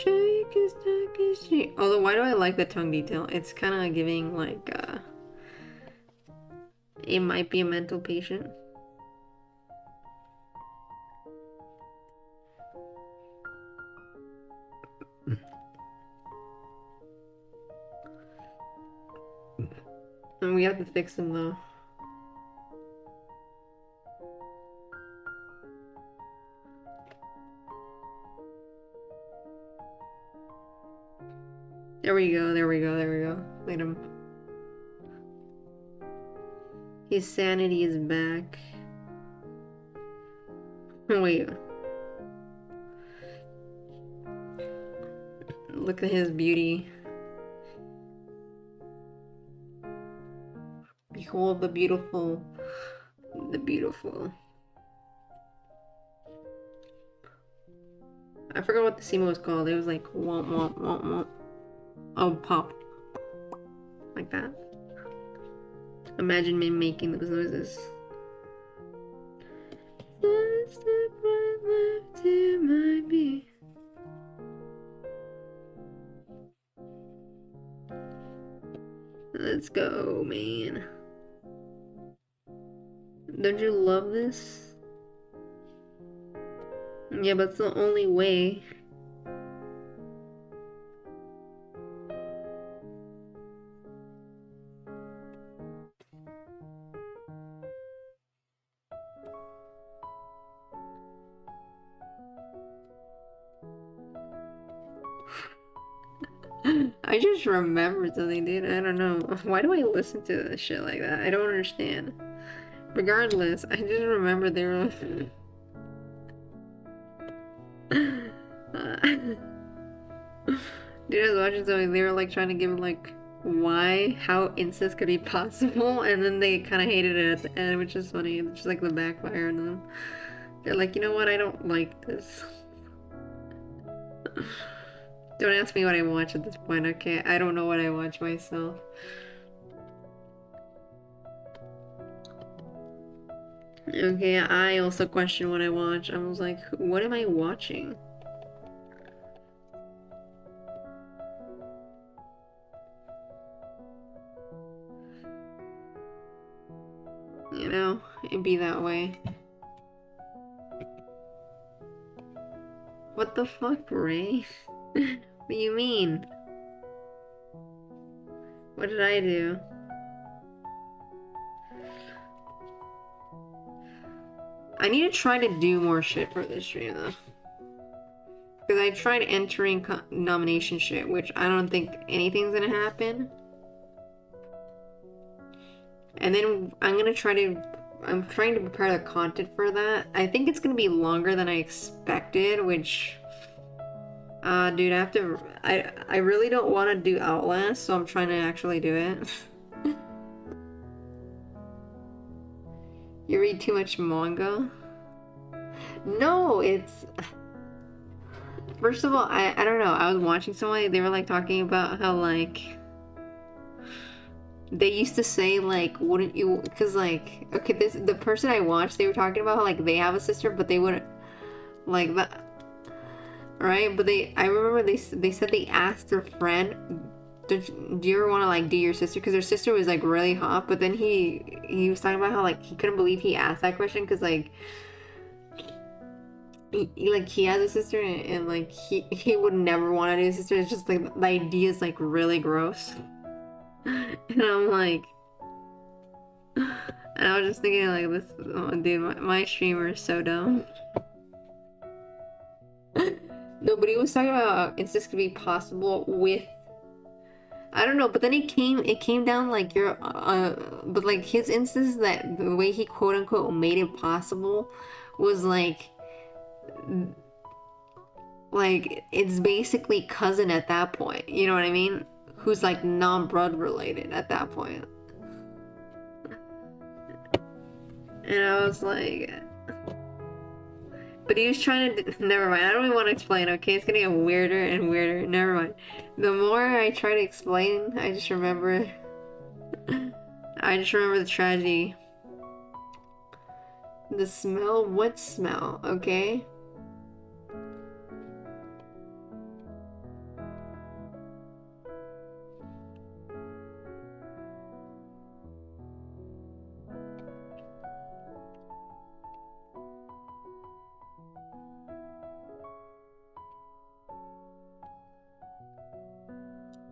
Shake his neck, his cheek. Although, why do I like the tongue detail? It's kind of giving like it might be a mental patient. And we have to fix him though. There we go, there we go, there we go. Look at him. His sanity is back. Wait. Look at his beauty. Behold the beautiful. The beautiful. I forgot what the SEMA was called. It was like womp womp womp womp. Oh, pop. Like that. Imagine me making those noises. Step right left to my beat. Let's go, man. Don't you love this? Yeah, but it's the only way. I just remembered something, dude. I don't know. Why do I listen to this shit like that? I don't understand. Regardless, I just remember they were... Dude, I was watching something, they were like trying to give like how incest could be possible, and then they kind of hated it at the end, which is funny. It's just like the backfire, and then they're like, you know what, I don't like this. Don't ask me what I watch at this point, okay? I don't know what I watch myself. Okay, I also question what I watch. I was like, what am I watching? You know, it'd be that way. What the fuck, Ray? What do you mean? What did I do? I need to try to do more shit for this stream though. Because I tried entering nomination shit, which I don't think anything's gonna happen. And then I'm trying to prepare the content for that. I think it's gonna be longer than I expected, which... dude, I really don't want to do Outlast, so I'm trying to actually do it. You read too much manga? No, it's... First of all, I don't know, I was watching someone, they were like talking about how like... They used to say like, wouldn't you... Because like, okay, the person I watched, they were talking about how like they have a sister, but they wouldn't... Like that... Right? But I remember they said they asked their friend, do you ever want to like do your sister? Because their sister was like really hot, but then he was talking about how like he couldn't believe he asked that question because like he has a sister and like he would never want to do a sister. It's just like the idea is like really gross. And I'm like, and I was just thinking like this, oh, dude, my streamer is so dumb. No, but he was talking about incest could be possible with, I don't know, but then it came down like but like his instance, that the way he quote unquote made it possible was like it's basically cousin at that point, you know what I mean? Who's like non-blood related at that point. And I was like, but he was trying to, never mind, I don't even want to explain, okay? It's gonna get weirder and weirder, never mind. The more I try to explain, I just remember the tragedy. The smell, what smell, okay?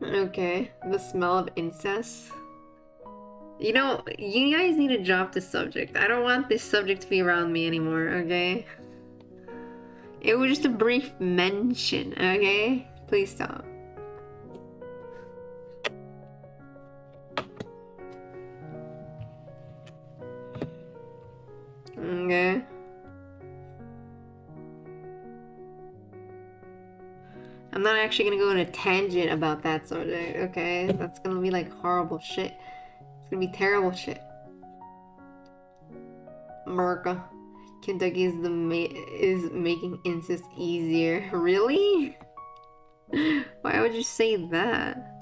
Okay, the smell of incest. You know, you guys need to drop this subject. I don't want this subject to be around me anymore, okay? It was just a brief mention, okay? Please stop. Okay. I'm not actually gonna go on a tangent about that subject, okay? That's gonna be like horrible shit. It's gonna be terrible shit. America. Kentucky is making incest easier. Really? Why would you say that?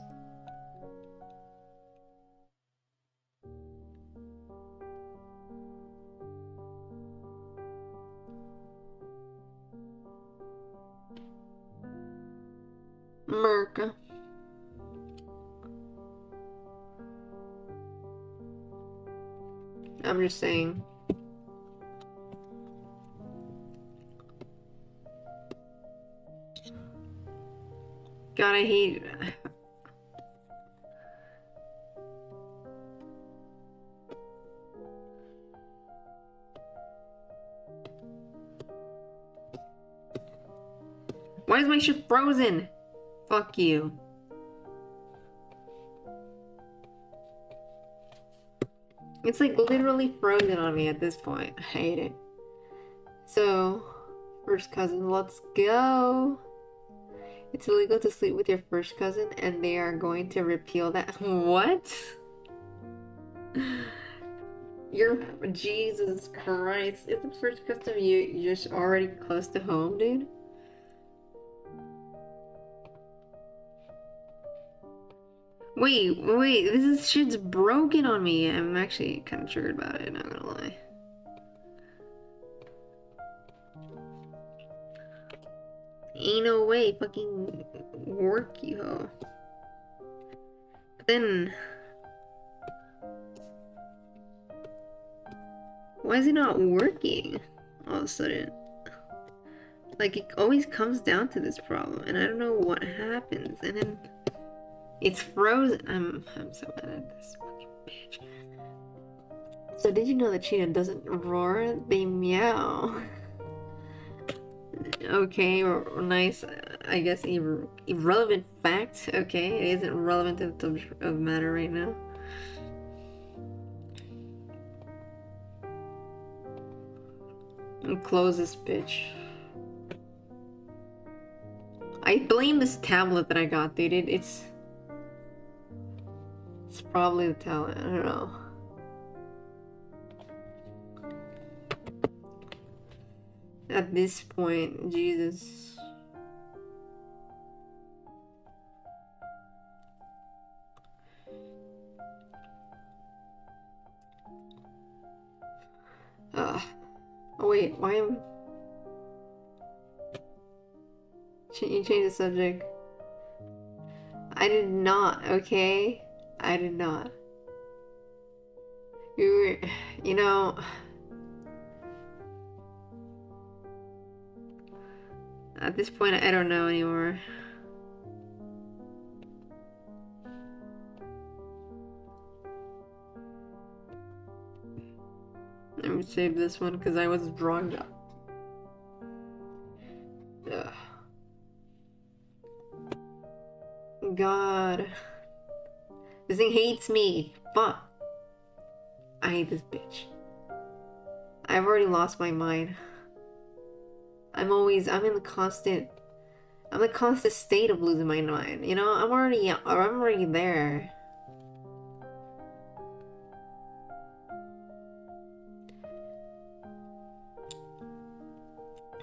America. I'm just saying. God, I hate. Why is my shit frozen? Fuck you. It's like literally frozen on me at this point. I hate it. So, first cousin, let's go. It's illegal to sleep with your first cousin, and they are going to repeal that. What? You're Jesus Christ! Isn't first cousin you're just already close to home, dude? Wait, this shit's broken on me. I'm actually kind of triggered about it, not gonna lie. Ain't no way, fucking work, you hoe. But then... why is it not working all of a sudden? Like, it always comes down to this problem, and I don't know what happens, and then... it's frozen. I'm so mad at this fucking bitch. So did you know that cheetah doesn't roar? They meow. Okay, or nice, I guess irrelevant fact. Okay, it isn't relevant to the subject of matter right now. And close this bitch. I blame this tablet that I got, dude. It's probably the tablet. I don't know. At this point, Jesus. Oh wait, why am... you change the subject. I did not, okay? I did not. You know... at this point, I don't know anymore. Let me save this one because I was drugged up. Ugh. God. This thing hates me. Fuck. I hate this bitch. I've already lost my mind. I'm in the constant state of losing my mind. You know, I'm already there.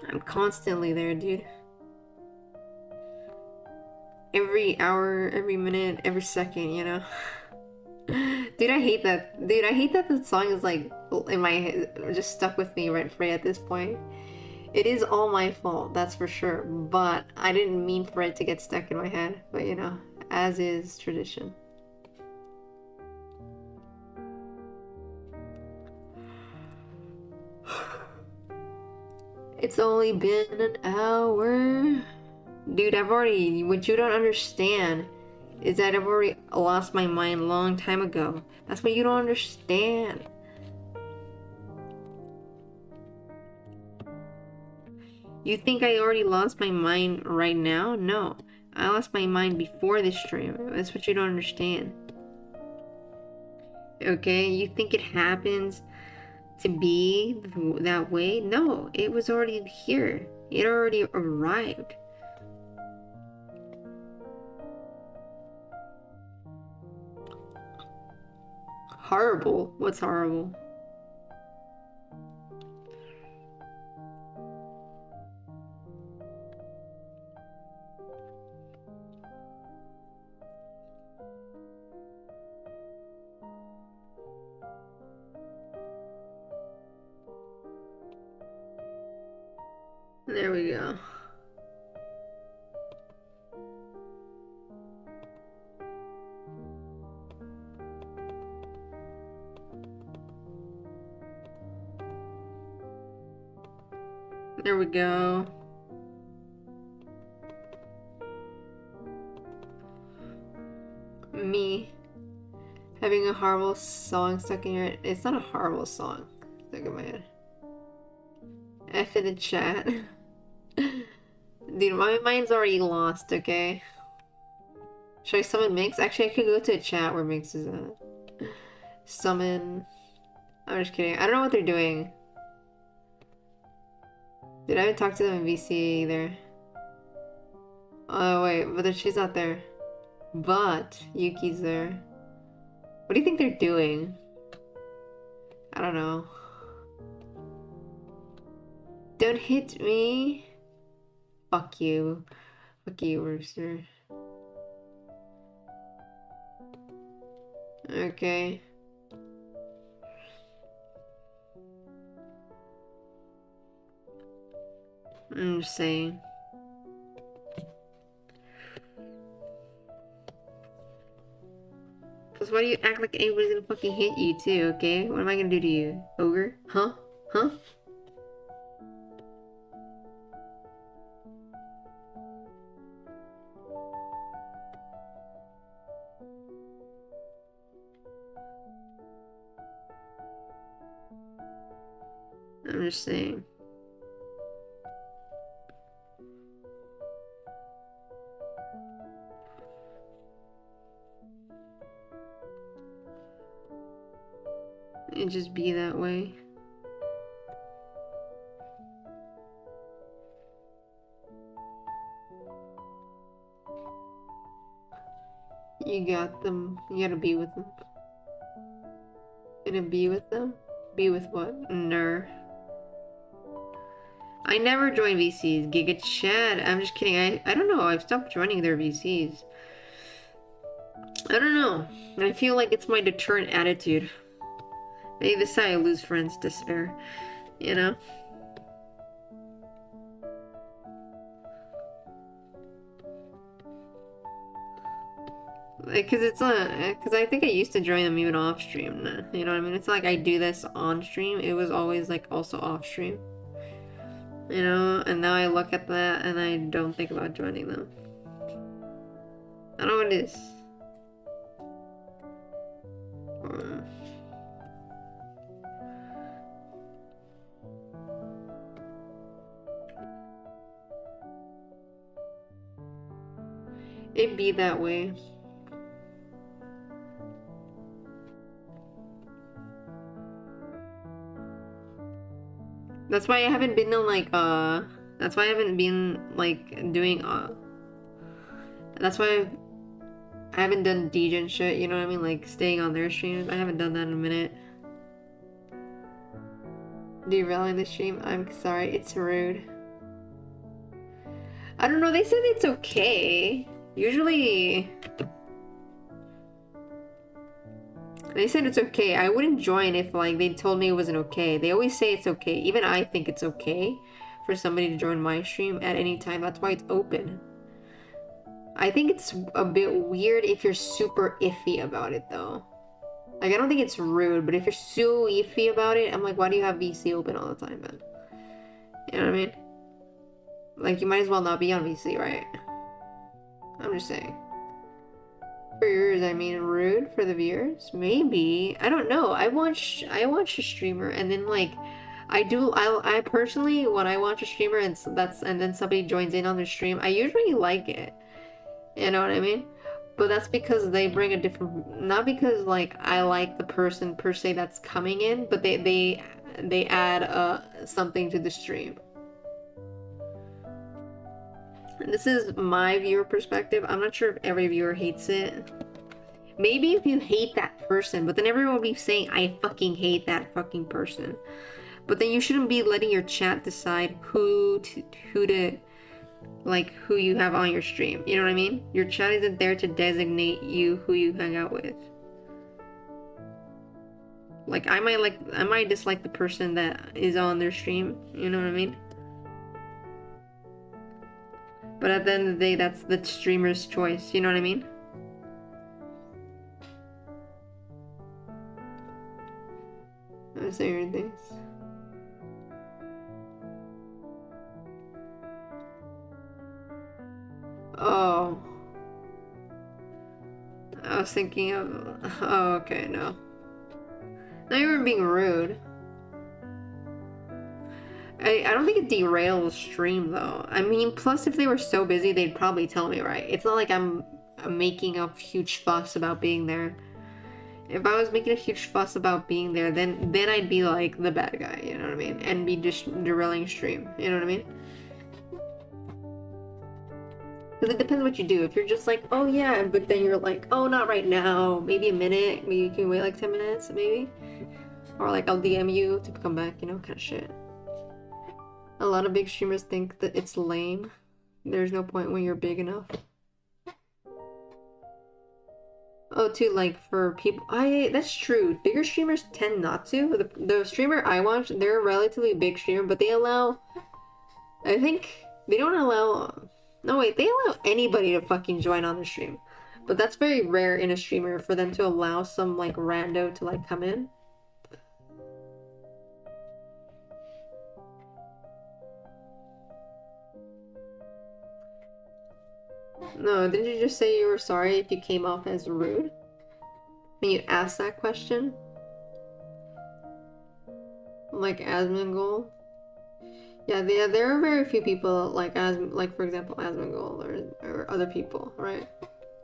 I'm constantly there, dude. Every hour, every minute, every second, you know? Dude, I hate that. Dude, I hate that the song is like in my head, just stuck with me rent free at this point. It is all my fault, that's for sure. But I didn't mean for it to get stuck in my head. But you know, as is tradition. It's only been an hour. Dude, what you don't understand is that I've already lost my mind a long time ago. That's what you don't understand. You think I already lost my mind right now? No. I lost my mind before this stream. That's what you don't understand. Okay? You think it happens to be that way? No, it was already here. It already arrived. Horrible? What's horrible? There we go. There we go. Me having a horrible song stuck in your head. It's not a horrible song stuck in my head. F in the chat. Dude, my mind's already lost, okay? Should I summon Mix? Actually, I could go to a chat where Mix is at. Summon. I'm just kidding. I don't know what they're doing. Dude, I haven't talked to them in VC either. Oh, wait, but she's not there. But Yuki's there. What do you think they're doing? I don't know. Don't hit me. Fuck you. Fuck you, Rooster. Okay. I'm just saying. Plus, why do you act like anybody's gonna fucking hit you too, okay? What am I gonna do to you? Ogre? Huh? Huh? I'm just saying. It just be that way. You got them. You gotta be with them. Gonna be with them? Be with what? Ner. I never join VCs. Giga Chad. I'm just kidding. I don't know. I've stopped joining their VCs. I don't know. I feel like it's my deterrent attitude. Maybe this is how I lose friends to spare. You know? Like, cause it's not, cause I think I used to join them even off stream. You know what I mean? It's not like I do this on stream. It was always like also off stream. You know? And now I look at that and I don't think about joining them. I don't know what it is. It be that way. That's why I haven't been on like that's why I haven't been like doing that's why I haven't done DJ and shit, you know what I mean? Like staying on their streams. I haven't done that in a minute. Derailing the stream. I'm sorry, it's rude. I don't know, they said it's okay. Usually they said it's okay. I wouldn't join if like they told me it wasn't okay. They always say it's okay. Even I think it's okay for somebody to join my stream at any time. That's why it's open. I think it's a bit weird if you're super iffy about it though. Like I don't think it's rude, but if you're so iffy about it, I'm like, why do you have VC open all the time then? You know what I mean? Like you might as well not be on VC, right? I'm just saying. For yours, I mean rude for the viewers? Maybe. I don't know. I watch a streamer and then like I personally when I watch a streamer and then somebody joins in on their stream, I usually like it. You know what I mean? But that's because they bring a different, not because like I like the person per se that's coming in, but they add something to the stream. This is my viewer perspective. I'm not sure if every viewer hates it. Maybe if you hate that person, but then everyone will be saying, I fucking hate that fucking person. But then you shouldn't be letting your chat decide who you have on your stream. You know what I mean? Your chat isn't there to designate you who you hang out with. Like I might dislike the person that is on their stream. You know what I mean? But at the end of the day, that's the streamer's choice. You know what I mean? I'm saying things. Oh. I was thinking of... Oh, okay, no. Now you were being rude. I don't think it derails the stream, though. I mean, plus if they were so busy, they'd probably tell me, right? It's not like I'm making a huge fuss about being there. If I was making a huge fuss about being there, then I'd be like the bad guy, you know what I mean? And be just derailing stream, you know what I mean? Because it depends what you do. If you're just like, oh yeah, but then you're like, oh, not right now. Maybe a minute. Maybe you can wait like 10 minutes, maybe. Or like I'll DM you to come back, you know, kind of shit. A lot of big streamers think that it's lame. There's no point when you're big enough. Oh, too, like for people, that's true. Bigger streamers tend not to. The streamer I watch, they're a relatively big streamer, but they allow, I think, they don't allow, no wait, they allow anybody to fucking join on the stream. But that's very rare in a streamer for them to allow some like rando to like come in. No, didn't you just say you were sorry if you came off as rude? When you asked that question? Like Asmongold? Yeah, there are very few people like for example Asmongold or other people, right?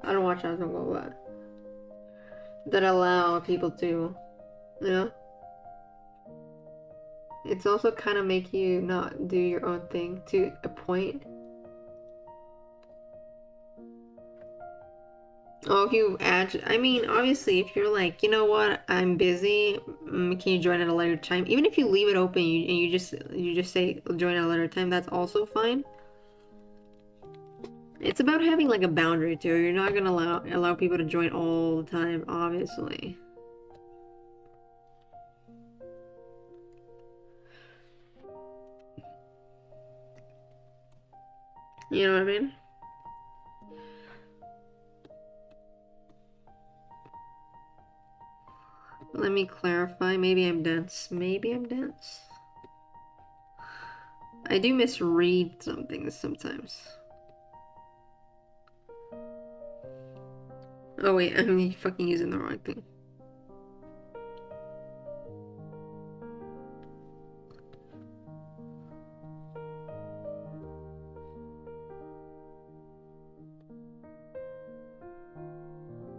I don't watch Asmongold, but that allow people to, you know? It's also kind of make you not do your own thing to a point. Oh, if you add, I mean, obviously, if you're like, you know what, I'm busy, can you join at a later time? Even if you leave it open and you just say join at a later time, that's also fine. It's about having like a boundary too. You're not gonna allow people to join all the time, obviously. You know what I mean? Let me clarify. Maybe I'm dense. Maybe I'm dense. I do misread some things sometimes. Oh wait, I'm fucking using the wrong thing.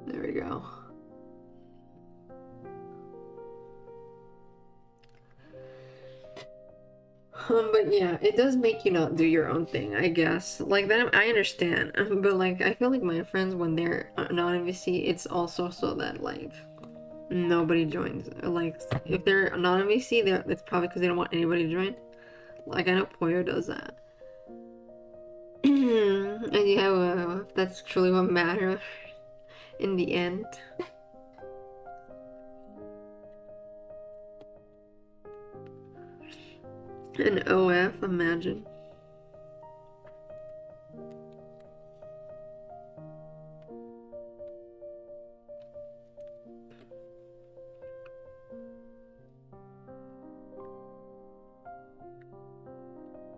There we go. But yeah, it does make you not do your own thing, I guess. Like that, I understand. But like, I feel like my friends, when they're non-MVC, it's also so that like nobody joins. Like, if they're non-MVC, it's probably because they don't want anybody to join. Like, I know Poyo does that. And yeah, that's truly what matters in the end. An OF, imagine.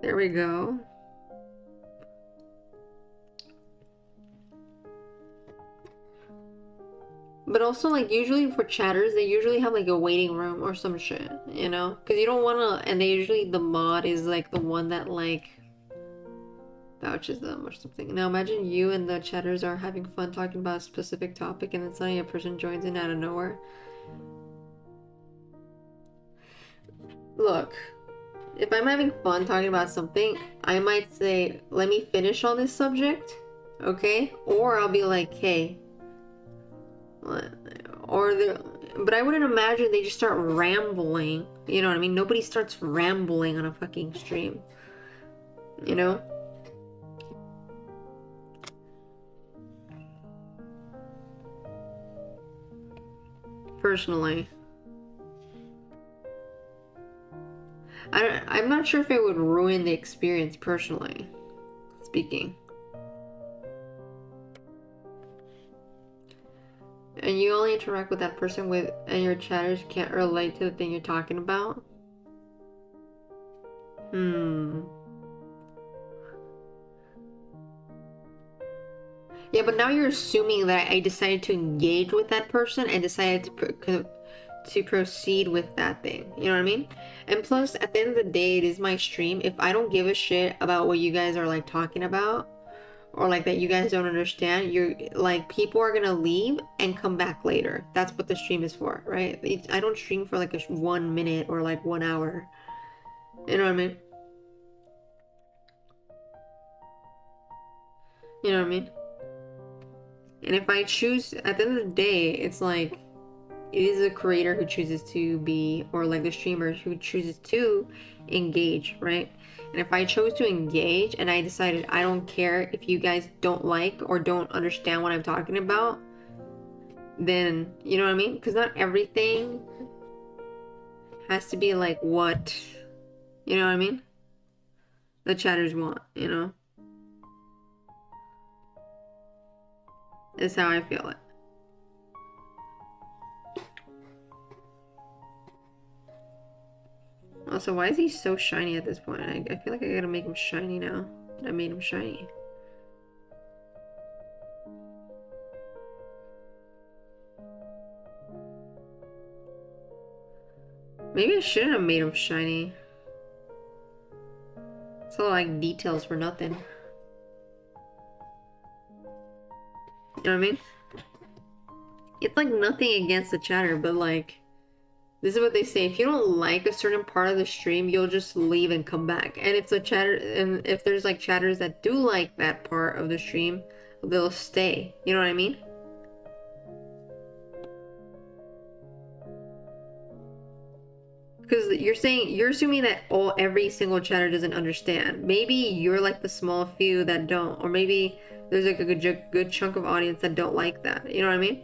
There we go. But also, like, usually for chatters, they usually have like a waiting room or some shit, you know? Because you don't want to, and they usually, the mod is like the one that like vouches them or something. Now imagine you and the chatters are having fun talking about a specific topic, and then suddenly a person joins in out of nowhere. Look, if I'm having fun talking about something, I might say, let me finish on this subject, okay? Or I'll be like, hey, or the, but I wouldn't imagine they just start rambling. You know what I mean? Nobody starts rambling on a fucking stream. You know? Personally, I'm not sure if it would ruin the experience personally speaking. And you only interact with that person with, and your chatters can't relate to the thing you're talking about? Yeah, but now you're assuming that I decided to engage with that person and decided to proceed with that thing. You know what I mean? And plus, at the end of the day, it is my stream. If I don't give a shit about what you guys are like talking about, or like that you guys don't understand, you're like, people are gonna leave and come back later. That's what the stream is for, right? I don't stream for like 1 minute or like 1 hour. You know what I mean? You know what I mean? And if I choose, at the end of the day, it's like, it is the creator who chooses to be, or like the streamer who chooses to engage, right? And if I chose to engage and I decided I don't care if you guys don't like or don't understand what I'm talking about, then, you know what I mean? Because not everything has to be like what, you know what I mean? The chatters want, you know? Is how I feel it. Also, why is he so shiny at this point? I feel like I gotta make him shiny now. I made him shiny. Maybe I shouldn't have made him shiny. It's all like details for nothing. You know what I mean? It's like nothing against the chatter, but like, this is what they say: if you don't like a certain part of the stream, you'll just leave and come back. And if the chatter, and if there's like chatters that do like that part of the stream, they'll stay. You know what I mean? Because you're assuming that every single chatter doesn't understand. Maybe you're like the small few that don't, or maybe there's like a good chunk of audience that don't like that. You know what I mean?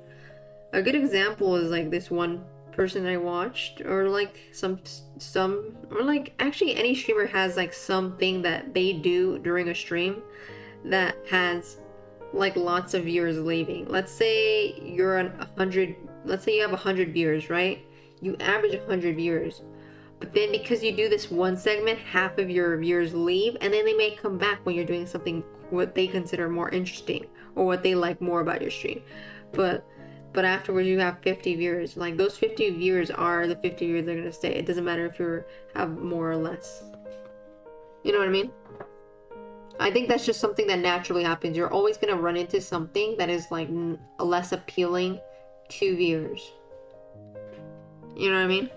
A good example is like this one person I watched, or like some, or like actually any streamer has like something that they do during a stream that has like lots of viewers leaving. Let's say you're on 100, let's say you have 100 viewers, right? You average 100 viewers. But then because you do this one segment, half of your viewers leave, and then they may come back when you're doing something what they consider more interesting or what they like more about your stream. But afterwards you have 50 viewers. Like those 50 viewers are the 50 viewers that are gonna stay. It doesn't matter if you have more or less. You know what I mean? I think that's just something that naturally happens. You're always gonna run into something that is like less appealing to viewers. You know what I mean?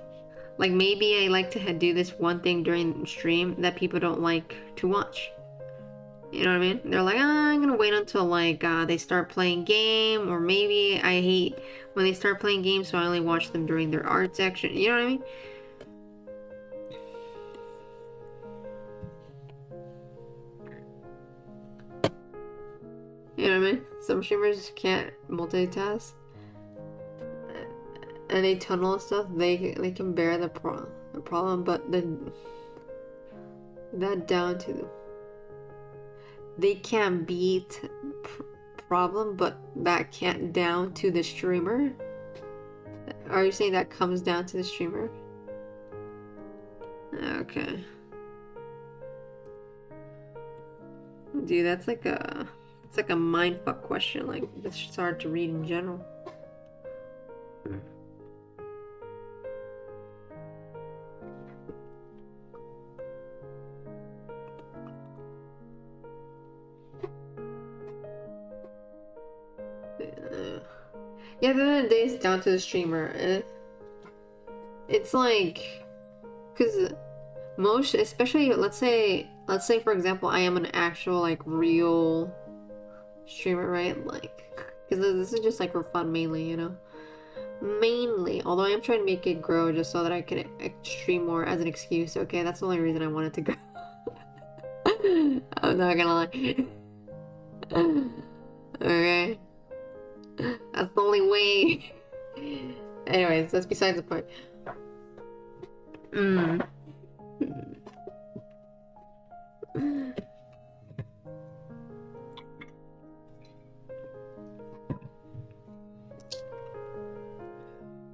Like maybe I like to do this one thing during stream that people don't like to watch. You know what I mean? They're like, I'm gonna wait until like they start playing game, or maybe I hate when they start playing games, so I only watch them during their art section. You know what I mean? You know what I mean? Some streamers can't multitask, and they tunnel and stuff. They can bear the problem, but that down to they can't beat problem, but that can't down to the streamer. Are you saying that comes down to the streamer? Okay, dude, that's like a, it's like a mindfuck question. Like, it's just hard to read in general. Yeah, at the end of the day, it's down to the streamer. And it's like, because most, especially let's say for example, I am an actual like real streamer, right? Like, because this is just like for fun mainly, you know. Mainly, although I am trying to make it grow just so that I can stream more as an excuse. Okay, that's the only reason I want it to grow. I'm not gonna lie. Okay, that's the only way. Anyways, that's besides the point. Mm.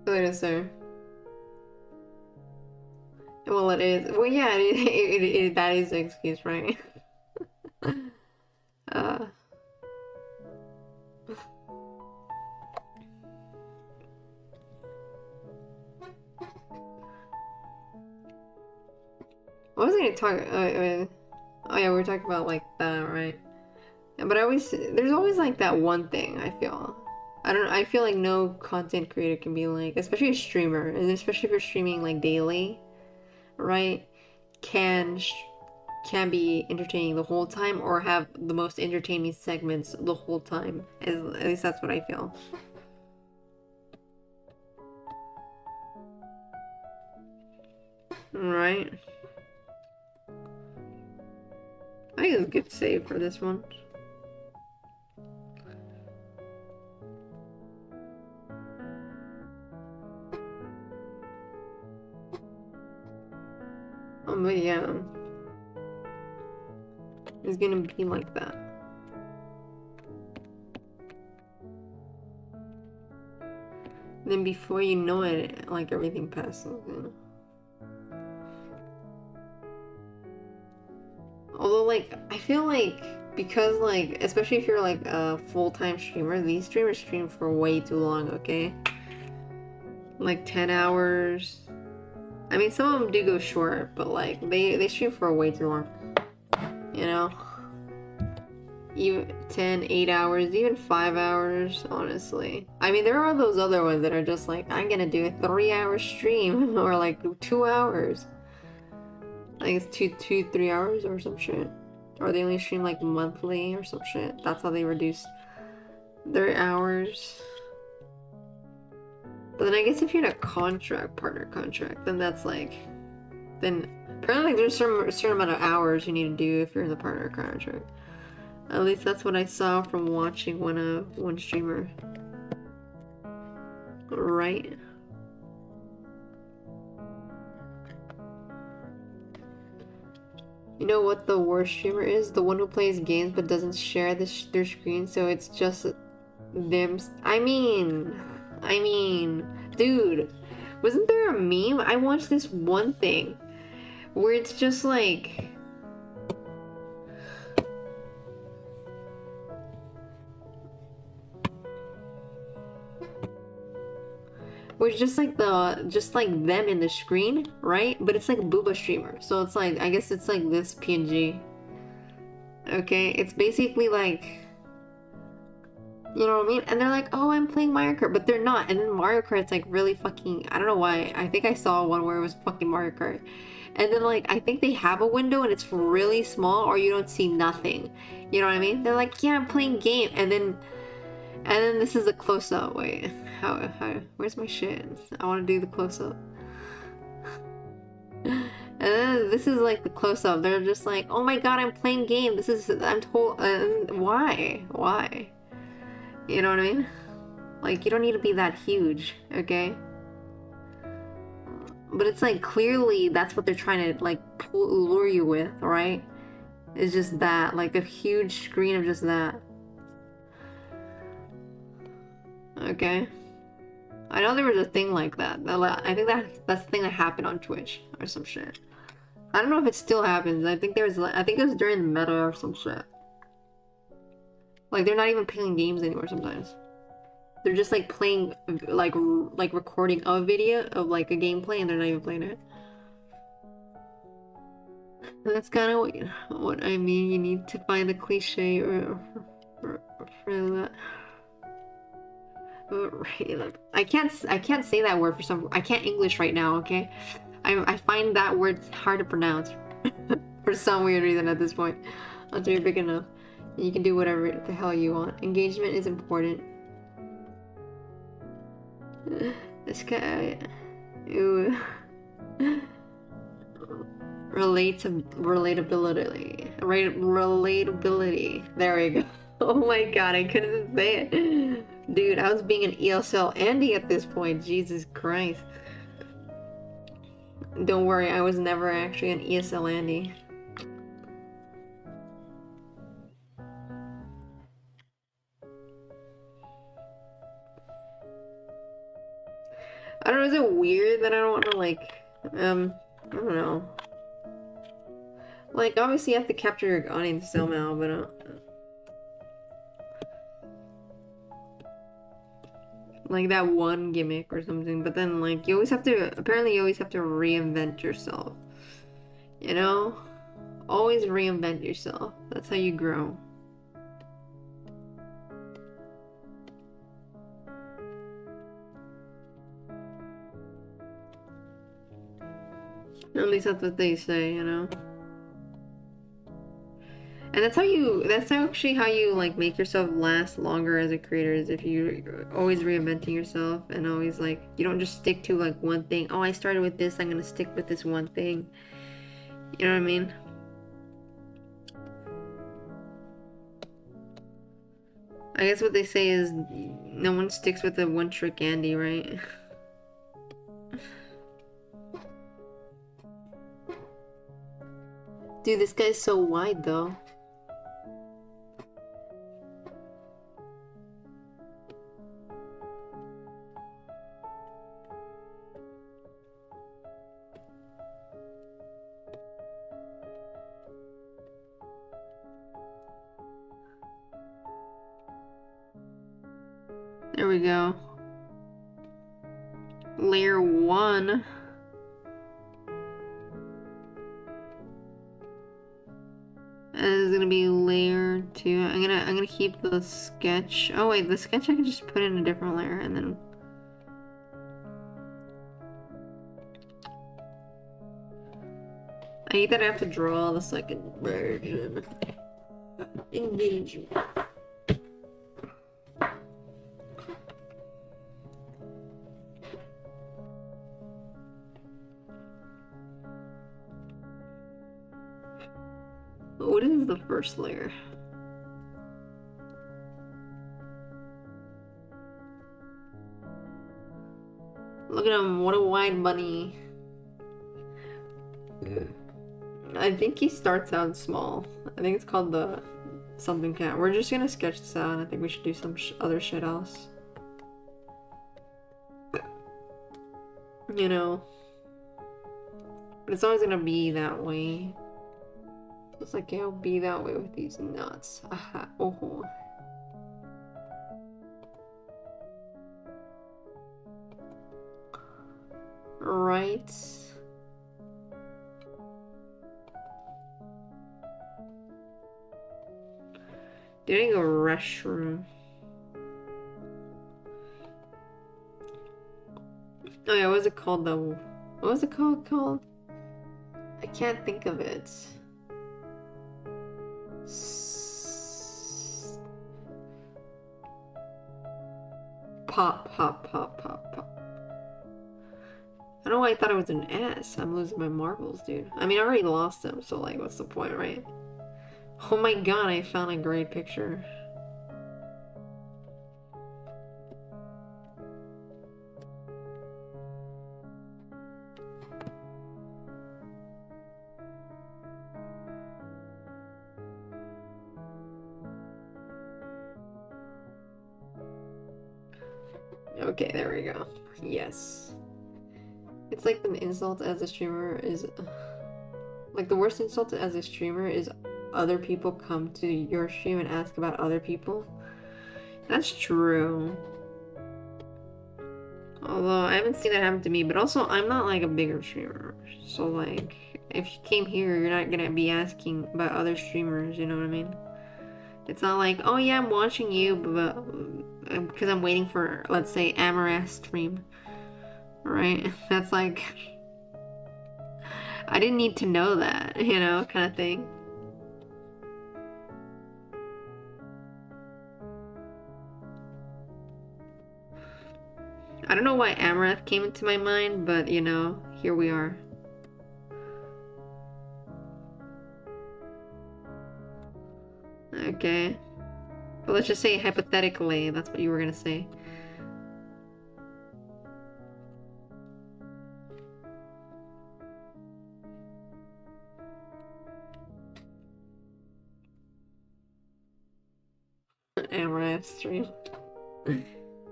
Later, sir. Well, it is. Well, yeah, that is the excuse, right? uh. What was I gonna talk? Oh yeah, we were talking about like that, right? Yeah, but there's always like that one thing I feel. I don't know. I feel like no content creator can be like, especially a streamer, and especially if you're streaming like daily, right? Can be entertaining the whole time or have the most entertaining segments the whole time. At least that's what I feel. Right. I think it's a good save for this one. Oh, but yeah. It's gonna be like that. Then before you know it, like everything passes, you know? Although, like, I feel like because, like, especially if you're like a full-time streamer, these streamers stream for way too long, okay? Like 10 hours. I mean, some of them do go short, but like they stream for way too long. You know? Even 10, 8 hours, even 5 hours, honestly. I mean, there are those other ones that are just like, I'm gonna do a 3-hour stream, or like 2 hours. I think it's 3 hours or some shit. Or they only stream like monthly or some shit. That's how they reduce their hours. But then I guess if you're in a partner contract, then that's like, then apparently like, there's a certain amount of hours you need to do if you're in the partner contract. At least that's what I saw from watching one streamer. Right. You know what the worst streamer is? The one who plays games but doesn't share their screen, so it's just them. I mean, dude, wasn't there a meme? I watched this one thing where it's just like, where it's just like them in the screen, right? But it's like Booba streamer, so it's like, I guess it's like this PNG. Okay, it's basically like, you know what I mean? And they're like, oh, I'm playing Mario Kart, but they're not. And then Mario Kart's like really fucking, I don't know why. I think I saw one where it was fucking Mario Kart. And then like, I think they have a window and it's really small or you don't see nothing. You know what I mean? They're like, yeah, I'm playing game. And then this is a close-up. Wait, how, where's my shit? I want to do the close-up. And then this is like the close-up. They're just like, oh my god, I'm playing game. I'm told, why? You know what I mean? Like, you don't need to be that huge, okay? But it's like, clearly that's what they're trying to like lure you with, right? It's just that, like a huge screen of just that. Okay. I know there was a thing like that. I think that's the thing that happened on Twitch or some shit. I don't know if it still happens. I think it was during the meta or some shit. Like, they're not even playing games anymore sometimes. They're just like playing, like recording a video of like a gameplay and they're not even playing it. That's kind of what I mean. You need to find the cliche or that. I can't say that word for some. I can't English right now. Okay, I find that word hard to pronounce for some weird reason at this point. Until you're big enough, you can do whatever the hell you want. Engagement is important. This guy, ooh. Relatability. There we go. Oh my god, I couldn't say it. Dude, I was being an ESL Andy at this point. Jesus Christ. Don't worry, I was never actually an ESL Andy. I don't know, is it weird that I don't want to like, I don't know. Like, obviously you have to capture your audience somehow, but like that one gimmick or something, but then like you always have to, apparently you always have to reinvent yourself. You know? Always reinvent yourself. That's how you grow. At least that's what they say, you know? And that's actually how you like make yourself last longer as a creator, is if you're always reinventing yourself and always like, you don't just stick to like one thing. Oh, I started with this, I'm gonna stick with this one thing. You know what I mean? I guess what they say is no one sticks with a one-trick Andy, right? Dude, this guy's so wide though. There we go. Layer 1. And this is gonna be layer 2. I'm gonna keep the sketch. Oh wait, the sketch I can just put in a different layer and then I hate that I have to draw the second version. Engagement. What is the first layer? Look at him, what a wide bunny. I think he starts out small. I think it's called the something cat. We're just gonna sketch this out, and I think we should do some other shit else. You know. But it's always gonna be that way. It's like it'll be that way with these nuts. Aha. Oh. Right. Doing a restroom. Oh yeah, what was it called though? What was it called? I can't think of it. Pop. I don't know why I thought it was an S. I'm losing my marbles, dude. I mean, I already lost them, so like, what's the point, right? Oh my god, I found a great picture. Okay, there we go. Yes. It's like an insult as a streamer is... Like, the worst insult as a streamer is other people come to your stream and ask about other people. That's true. Although, I haven't seen that happen to me, but also, I'm not, like, a bigger streamer. So, like, if you came here, you're not gonna be asking about other streamers, you know what I mean? It's not like, oh yeah, I'm watching you, but because I'm waiting for, let's say, Amaranth stream, right? That's like, I didn't need to know that, you know, kind of thing. I don't know why Amaranth came into my mind, but you know, here we are. Okay. But let's just say hypothetically, that's what you were gonna say. Amaranth stream.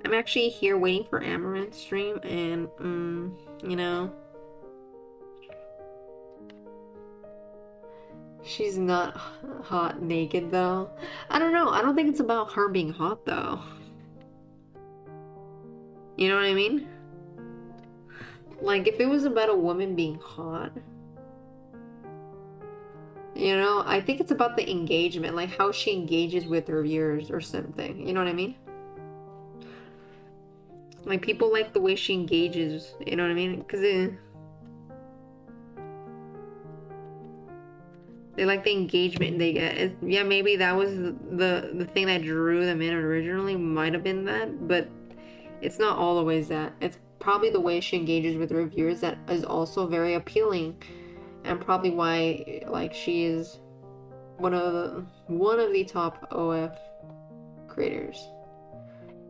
I'm actually here waiting for Amaranth stream, and you know, she's not hot naked though. I don't know. I don't think it's about her being hot though. You know what I mean? Like if it was about a woman being hot, you know, I think it's about the engagement, like how she engages with her viewers or something. You know what I mean? Like people like the way she engages. You know what I mean? Because they like the engagement they get. Yeah, maybe that was the thing that drew them in originally. Might have been that, but it's not always that. It's probably the way she engages with her viewers that is also very appealing, and probably why like she is one of the top OF creators,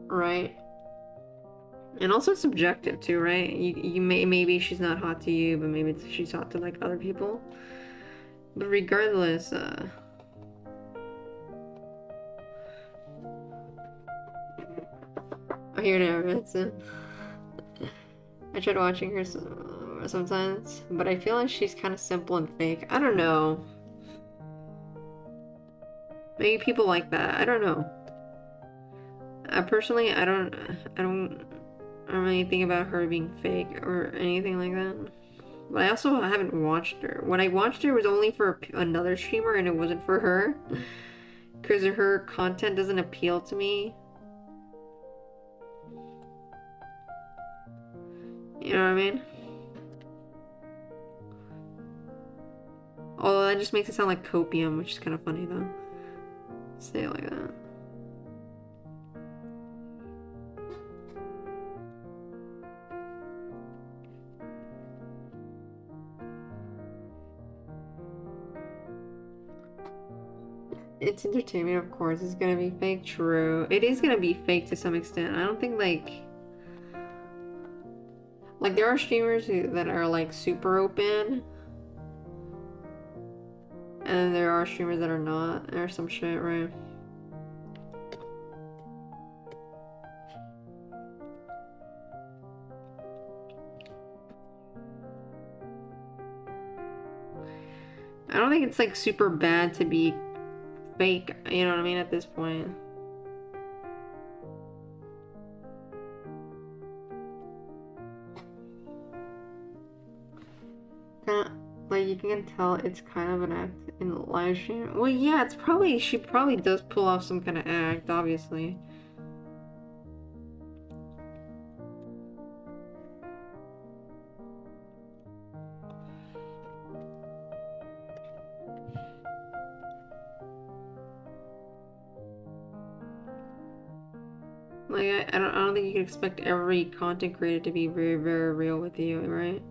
right? And also subjective too, right? Maybe she's not hot to you, but maybe she's hot to like other people. But regardless, oh, here it is. I tried watching her sometimes, but I feel like she's kind of simple and fake. I don't know. Maybe people like that. I don't know. Personally, I don't really think about her being fake or anything like that. But I also haven't watched her. When I watched her, it was only for another streamer, and it wasn't for her. Because her content doesn't appeal to me. You know what I mean? Although that just makes it sound like copium, which is kind of funny though. Say it like that. It's entertainment, of course. It's gonna be fake. True. It is gonna be fake to some extent. I don't think like there are streamers that are like super open, and then there are streamers that are not, or some shit, right? I don't think it's like super bad to be fake, you know what I mean, at this point. Kinda, like you can tell it's kind of an act in the live stream. Well, yeah, it's probably, she probably does pull off some kind of act, obviously. Like, I don't think you can expect every content creator to be very, very real with you, right?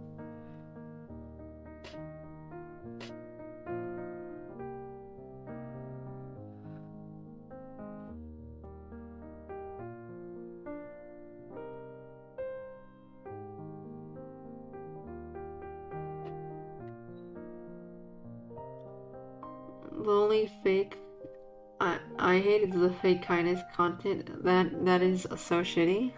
The only fake I hate is the fake kindness content that is so shitty.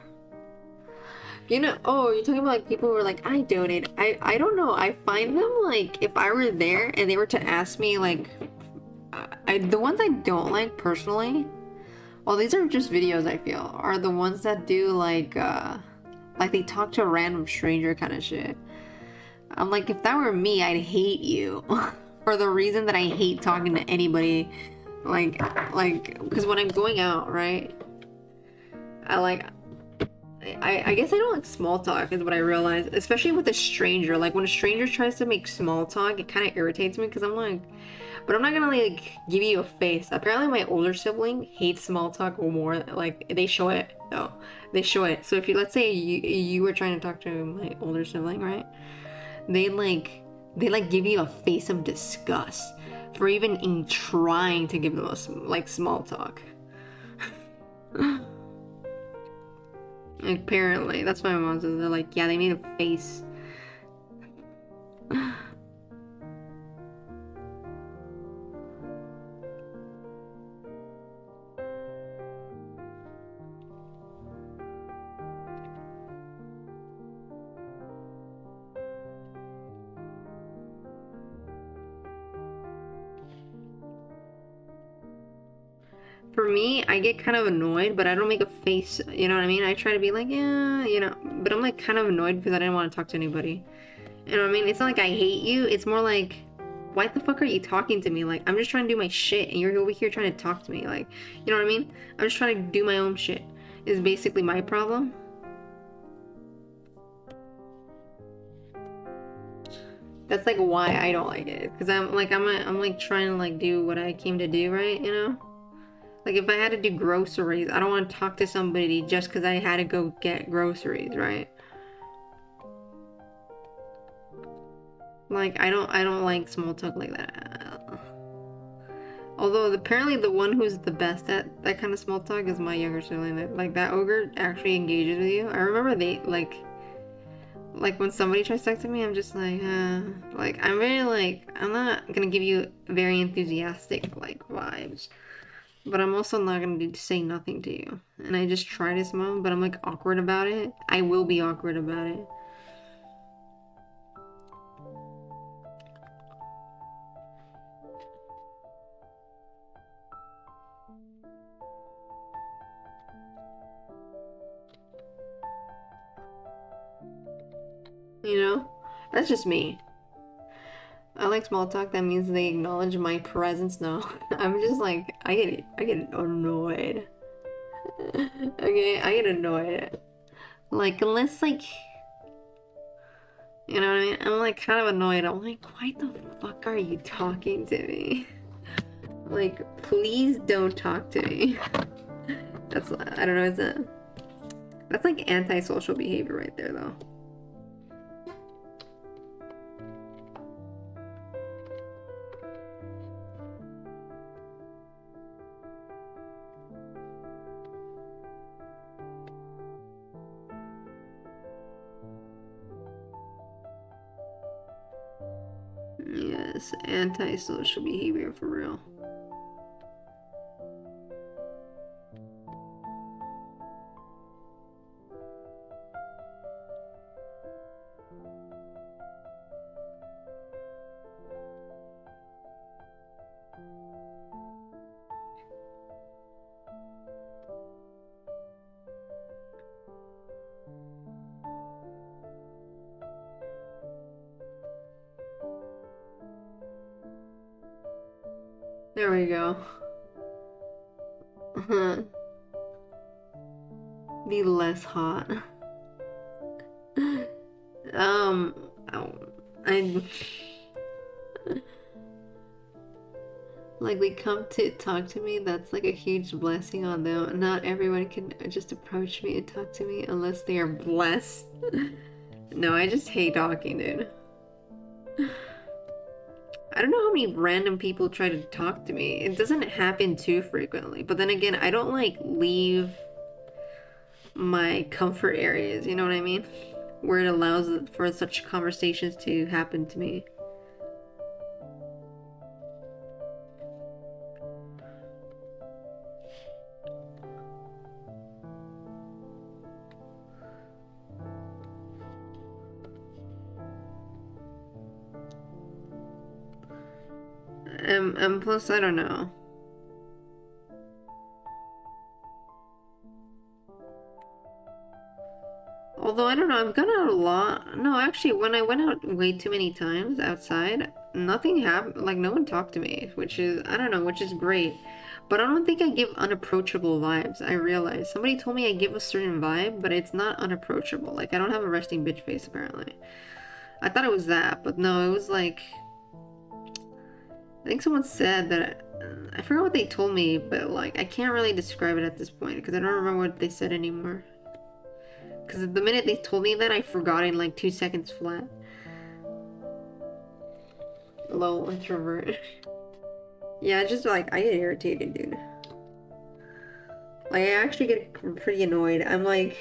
You know, oh, you're talking about like people who are like, I donate. I don't know. I find them like, if I were there and they were to ask me like, the ones I don't like personally, well, these are just videos I feel, are the ones that do like they talk to a random stranger kind of shit. I'm like, if that were me, I'd hate you. For the reason that I hate talking to anybody Because when I'm going out, right? I guess I don't like small talk is what I realized, especially with a stranger. Like when a stranger tries to make small talk, it kind of irritates me because I'm like, but I'm not gonna like give you a face. Apparently, my older sibling hates small talk more. Like they show it though, they show it. So if you let's say you were trying to talk to my older sibling, right? They like give you a face of disgust for even in trying to give them a like small talk. Apparently, that's what my mom says. They're like, yeah, they made a face. For me, I get kind of annoyed, but I don't make a face, you know what I mean? I try to be like, yeah, you know, but I'm like kind of annoyed because I didn't want to talk to anybody. You know what I mean? It's not like I hate you, it's more like, why the fuck are you talking to me? Like, I'm just trying to do my shit and you're over here trying to talk to me. Like, you know what I mean? I'm just trying to do my own shit. Is basically my problem. That's like why I don't like it. Because I'm like trying to like do what I came to do, right? You know? Like if I had to do groceries, I don't want to talk to somebody just because I had to go get groceries, right? Like I don't like small talk like that. Although apparently the one who's the best at that kind of small talk is my younger sibling. Like that ogre actually engages with you. I remember they like when somebody tries to talk to me, I'm just like I'm very like I'm not gonna give you very enthusiastic like vibes. But I'm also not gonna say nothing to you. And I just try to smile, but I'm like awkward about it. I will be awkward about it. You know? That's just me. I like small talk that means they acknowledge my presence. No. I'm just like I get annoyed. Okay, I get annoyed. Like unless like you know what I mean? I'm like kind of annoyed. I'm like, why the fuck are you talking to me? Like, please don't talk to me. That's I don't know, that's like antisocial behavior right there though. Yes, antisocial behavior for real. There we go. Be less hot. Um, I like they come to talk to me. That's like a huge blessing on them. Not everyone can just approach me and talk to me unless they are blessed. No, I just hate talking, dude. I don't know how many random people try to talk to me. It doesn't happen too frequently. But then again, I don't like leave my comfort areas, you know what I mean? Where it allows for such conversations to happen to me. And plus, I don't know. Although, I don't know, I've gone out a lot. No, actually, when I went out way too many times outside, nothing happened. Like, no one talked to me, which is, I don't know, which is great. But I don't think I give unapproachable vibes. I realize somebody told me I give a certain vibe, but it's not unapproachable. Like, I don't have a resting bitch face, apparently. I thought it was that, but no, it was like, I think someone said that, I forgot what they told me, but like, I can't really describe it at this point because I don't remember what they said anymore. Because the minute they told me that, I forgot in like 2 seconds flat. Low introvert. Yeah, just like, I get irritated, dude. Like, I actually get pretty annoyed. I'm like,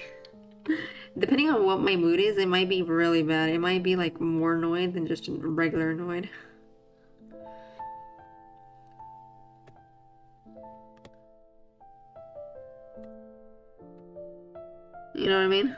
depending on what my mood is, it might be really bad. It might be like more annoyed than just regular annoyed. You know what I mean?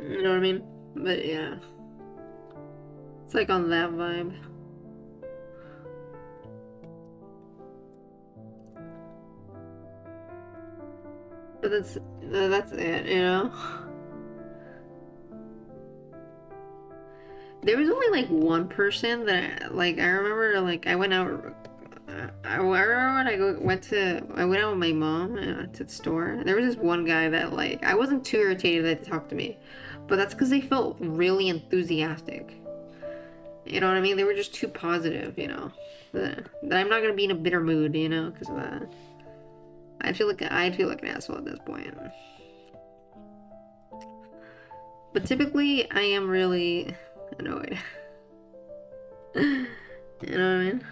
You know what I mean? But yeah. It's like on that vibe. But that's it, you know? There was only like one person that like I remember like I went out I remember when I went out with my mom to the store. There was this one guy that like I wasn't too irritated that they talked to me, but that's because they felt really enthusiastic. You know what I mean? They were just too positive, you know. That I'm not gonna be in a bitter mood, you know, because of that. I feel like an asshole at this point. But typically, I am really annoyed. You know what I mean?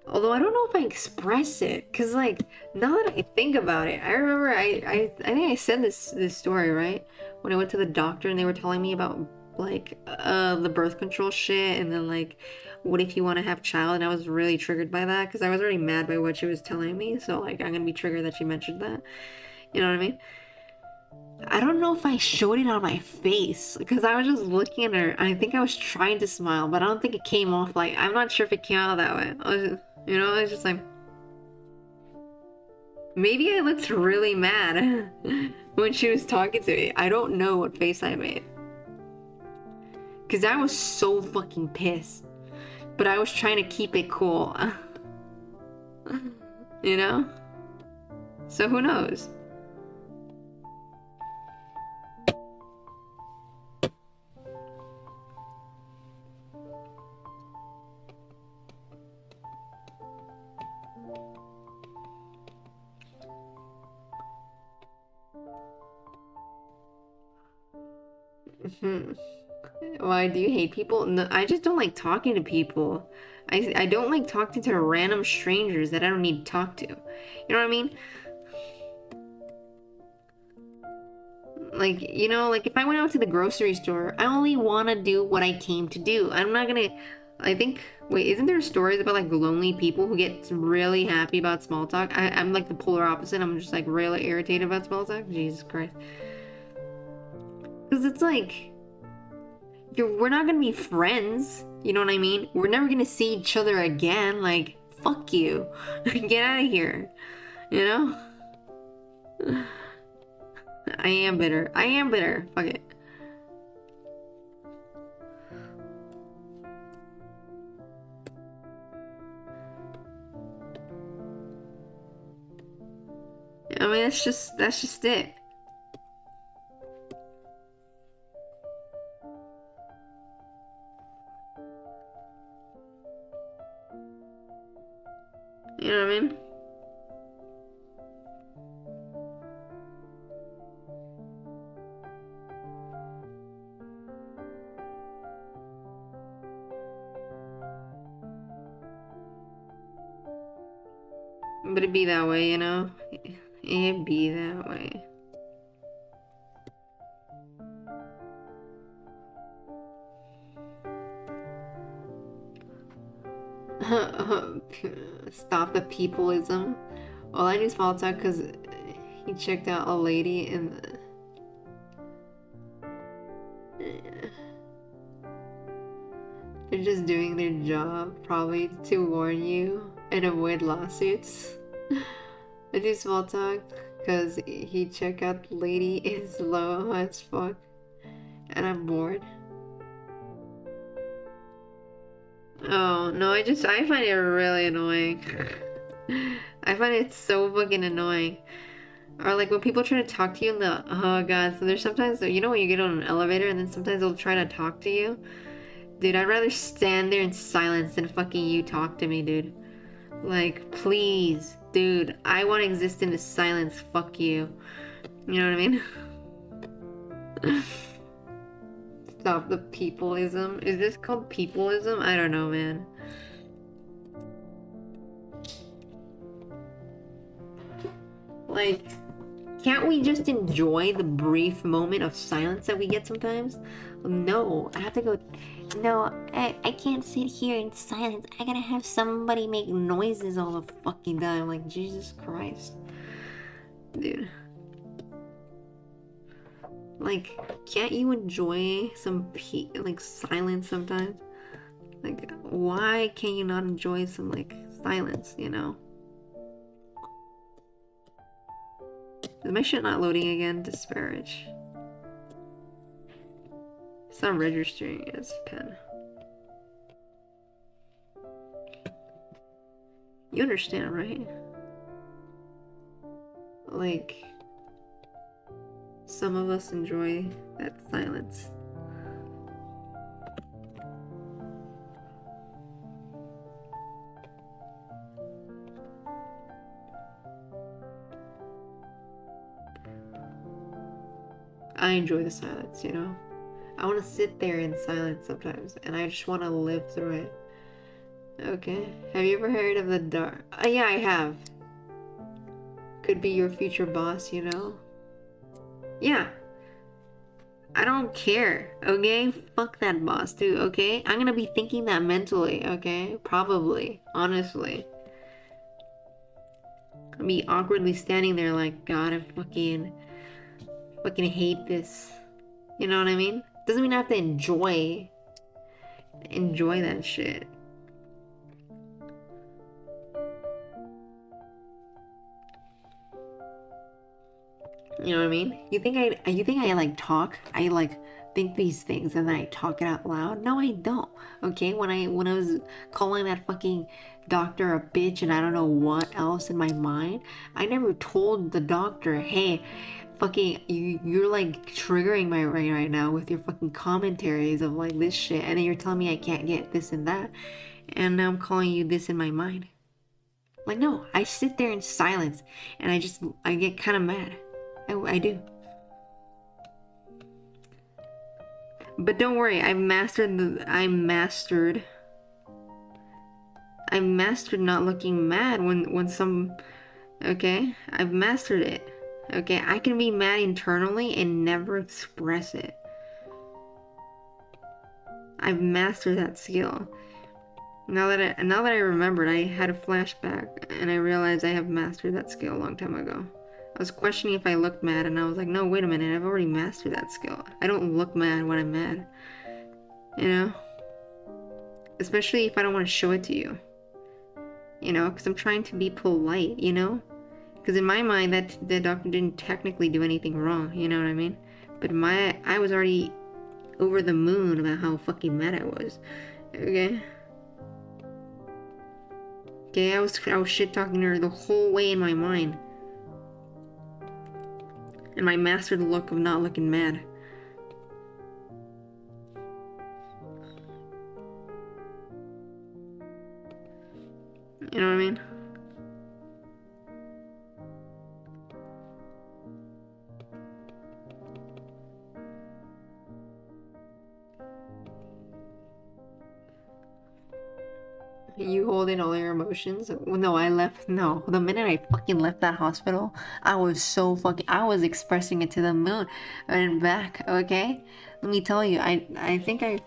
Although I don't know if I express it, cause like now that I think about it, I remember I think I said this story, right? When I went to the doctor and they were telling me about like the birth control shit, and then like what if you want to have child, and I was really triggered by that because I was already mad by what she was telling me, so like I'm gonna be triggered that she mentioned that. You know what I mean? I don't know if I showed it on my face because I was just looking at her and I think I was trying to smile, but I don't think it came off like, I'm not sure if it came out that way. I was just, you know, I was just like, maybe I looked really mad when she was talking to me. I don't know what face I made. Because I was so fucking pissed. But I was trying to keep it cool. You know? So who knows? Why do you hate people? No, I just don't like talking to people. I don't like talking to random strangers that I don't need to talk to. You know what I mean? Like, you know, like if I went out to the grocery store, I only want to do what I came to do. I'm not gonna, I think, wait, isn't there stories about like lonely people who get really happy about small talk? I'm like the polar opposite. I'm just like really irritated about small talk. Jesus Christ. Because it's like, we're not gonna be friends. You know what I mean? We're never gonna see each other again. Like, fuck you. Get out of here. You know? I am bitter. I am bitter. Fuck it. I mean, that's just it. You know what I mean? But it'd be that way, you know? It'd be that way. Stop the peopleism. Well, I do small talk because he checked out a lady in the... They're just doing their job, probably to warn you and avoid lawsuits. I do small talk because he checked out the lady is low as fuck and I'm bored. Oh, no, I find it really annoying. I find it so fucking annoying. Or like when people try to talk to you and the, oh god, so there's sometimes, you know when you get on an elevator and then sometimes they'll try to talk to you? Dude, I'd rather stand there in silence than fucking you talk to me, dude. Like, please, dude, I want to exist in the silence, fuck you. You know what I mean? Stop the peopleism. Is this called peopleism? I don't know, man. Like, can't we just enjoy the brief moment of silence that we get sometimes? No, I have to go. No, I can't sit here in silence. I gotta have somebody make noises all the fucking time. Like, Jesus Christ. Dude. Like, can't you enjoy some like silence sometimes? Like, why can you not enjoy some like silence, you know? Is my shit not loading again? Disparage. It's not registering as pen. You understand, right? Like, some of us enjoy that silence. I enjoy the silence, you know? I want to sit there in silence sometimes, and I just want to live through it. Okay. Have you ever heard of the dark? Yeah, I have. Could be your future boss, you know? Yeah. I don't care, okay? Fuck that boss, dude, okay? I'm gonna be thinking that mentally, okay? Probably. Honestly. I'll be awkwardly standing there like, God, I fucking hate this. You know what I mean? Doesn't mean I have to enjoy that shit. You know what I mean? You think I like talk? I like think these things and then I talk it out loud? No, I don't. Okay? When I was calling that fucking doctor a bitch and I don't know what else in my mind, I never told the doctor, hey, fucking you're like triggering my brain right now with your fucking commentaries of like this shit, and then you're telling me I can't get this and that, and now I'm calling you this in my mind. Like, no, I sit there in silence and I get kind of mad. I do. But don't worry, I mastered not looking mad when some, okay? I've mastered it. Okay, I can be mad internally and never express it. I've mastered that skill. Now that I remembered, I had a flashback and I realized I have mastered that skill a long time ago. I was questioning if I looked mad and I was like, no, wait a minute, I've already mastered that skill. I don't look mad when I'm mad. You know? Especially if I don't want to show it to you. You know, because I'm trying to be polite, you know? Because in my mind, that the doctor didn't technically do anything wrong, you know what I mean? But I was already over the moon about how fucking mad I was. Okay? Okay, I was shit talking her the whole way in my mind. And I mastered the look of not looking mad. You know what I mean? You holding all your emotions? No, no. The minute I fucking left that hospital, I was expressing it to the moon and back, okay? Let me tell you, I think I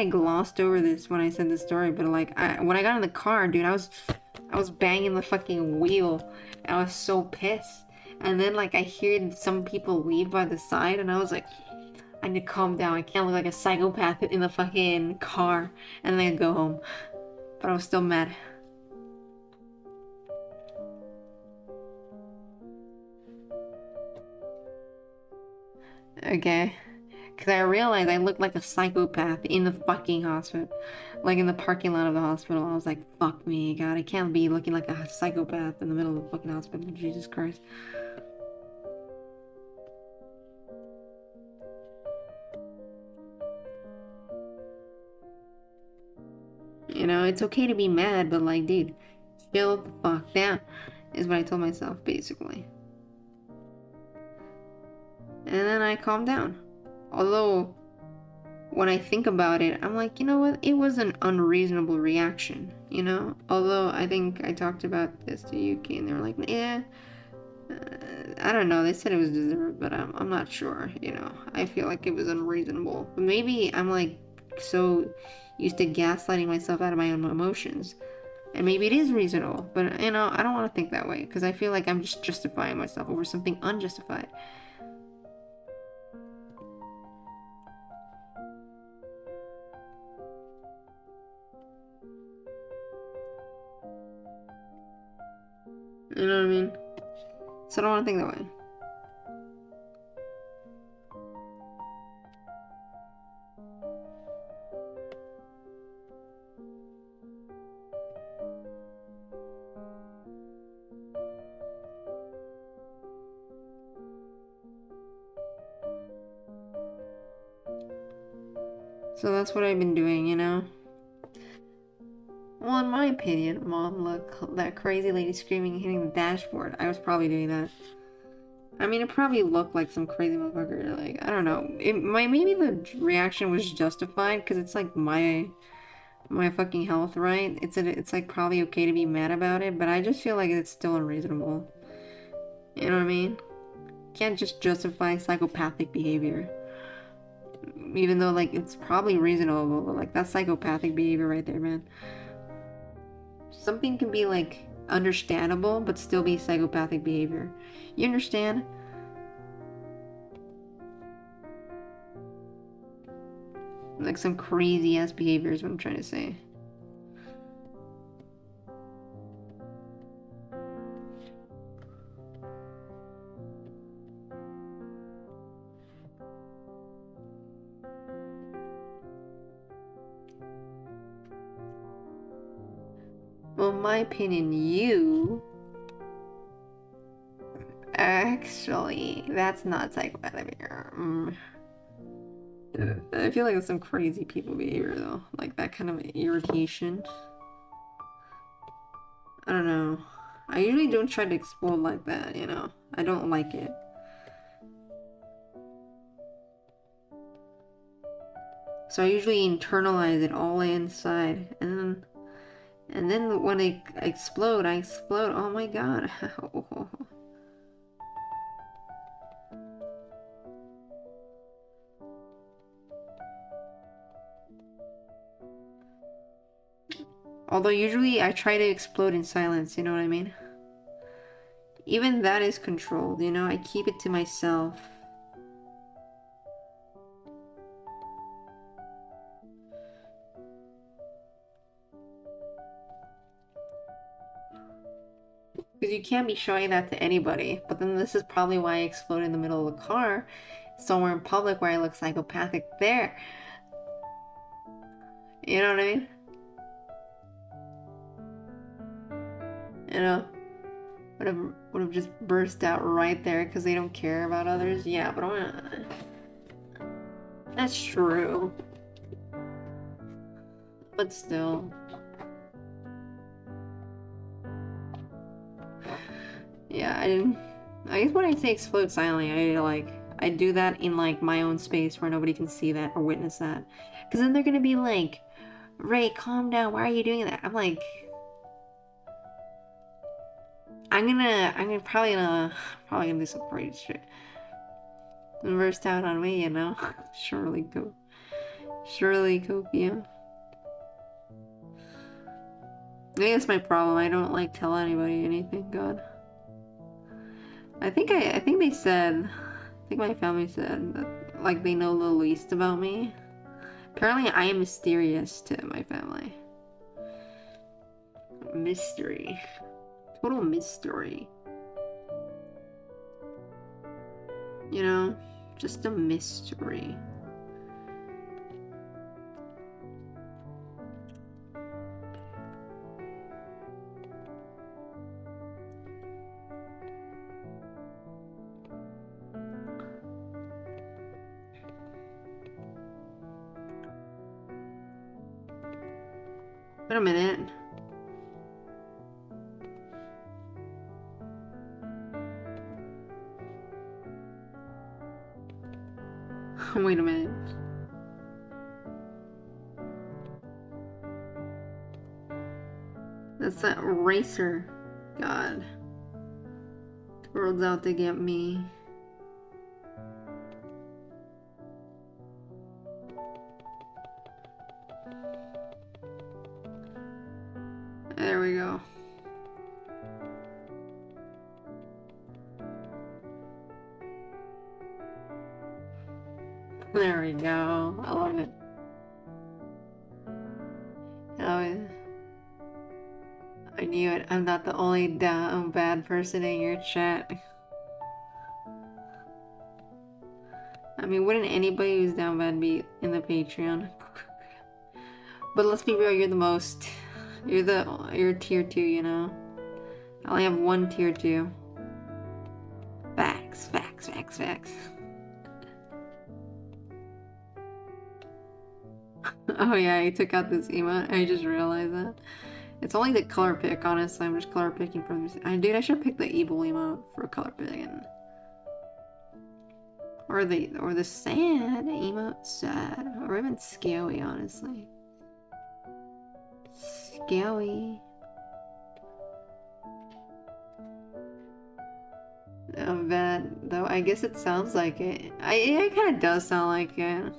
glossed over this when I said the story, but like, when I got in the car, dude, I I was banging the fucking wheel. And I was so pissed. And then like I heard some people leave by the side, and I was like, I need to calm down. I can't look like a psychopath in the fucking car. And then I go home. But I was still mad. Okay. Because I realized I looked like a psychopath in the fucking hospital. Like in the parking lot of the hospital. I was like, fuck me, God. I can't be looking like a psychopath in the middle of the fucking hospital. Jesus Christ. You know, it's okay to be mad, but like, dude, chill the fuck down. Is what I told myself, basically. And then I calmed down. Although, when I think about it, I'm like, you know what? It was an unreasonable reaction, you know? Although, I think I talked about this to Yuki, and they were like, yeah, I don't know. They said it was deserved, but I'm not sure, you know? I feel like it was unreasonable. But maybe I'm like so used to gaslighting myself out of my own emotions. And maybe it is reasonable, but you know, I don't want to think that way because I feel like I'm just justifying myself over something unjustified. You know what I mean? So I don't want to think that way. So that's what I've been doing, you know? Well, in my opinion, Mom, look, that crazy lady screaming and hitting the dashboard. I was probably doing that. I mean, it probably looked like some crazy motherfucker. Like, I don't know. Maybe the reaction was justified because it's like my fucking health, right? It's like probably okay to be mad about it, but I just feel like it's still unreasonable. You know what I mean? Can't just justify psychopathic behavior. Even though, like, it's probably reasonable, but, like, that's psychopathic behavior right there, man. Something can be, like, understandable, but still be psychopathic behavior. You understand? Like, some crazy-ass behavior is what I'm trying to say. Well, in my opinion, you... Actually, that's not psychopathic behavior. I feel like it's some crazy people behavior, though. Like, that kind of irritation. I don't know. I usually don't try to explode like that, you know? I don't like it. So I usually internalize it all inside, and then when I explode, Oh my god. Although usually I try to explode in silence, you know what I mean? Even that is controlled, you know? I keep it to myself. Because you can't be showing that to anybody. But then this is probably why I explode in the middle of the car. Somewhere in public where I look psychopathic there. You know what I mean? You know? Would have just burst out right there because they don't care about others. Yeah, but that's true. But still. Yeah, I guess when I say explode silently, I do that in like my own space where nobody can see that or witness that. Because then they're gonna be like, Ray, calm down, why are you doing that? I'm like, I'm probably gonna do some crazy shit. Burst out on me, you know? Surely Copium. Maybe that's my problem. I don't like tell anybody anything. God. I think they said, I think my family said that like they know the least about me. Apparently I am mysterious to my family. Mystery. Total mystery. You know? Just a mystery. Wait a minute. Wait a minute. That's that racer. God. The world's out to get me. There we go. There we go. I love it. Oh, I knew it. I'm not the only bad person in your chat. I mean, wouldn't anybody who's down bad be in the Patreon? But let's be real, you're the most. You're tier 2, you know? I only have one tier 2. Facts, facts, facts, facts. Oh yeah, I took out this emote. I just realized that. It's only the color pick, honestly. I'm just color picking from this. Dude, I should pick the evil emote for color picking. Or the sad emote, sad. Or even scary, honestly. Scary. Bad, though. I guess it sounds like it. It kind of does sound like it.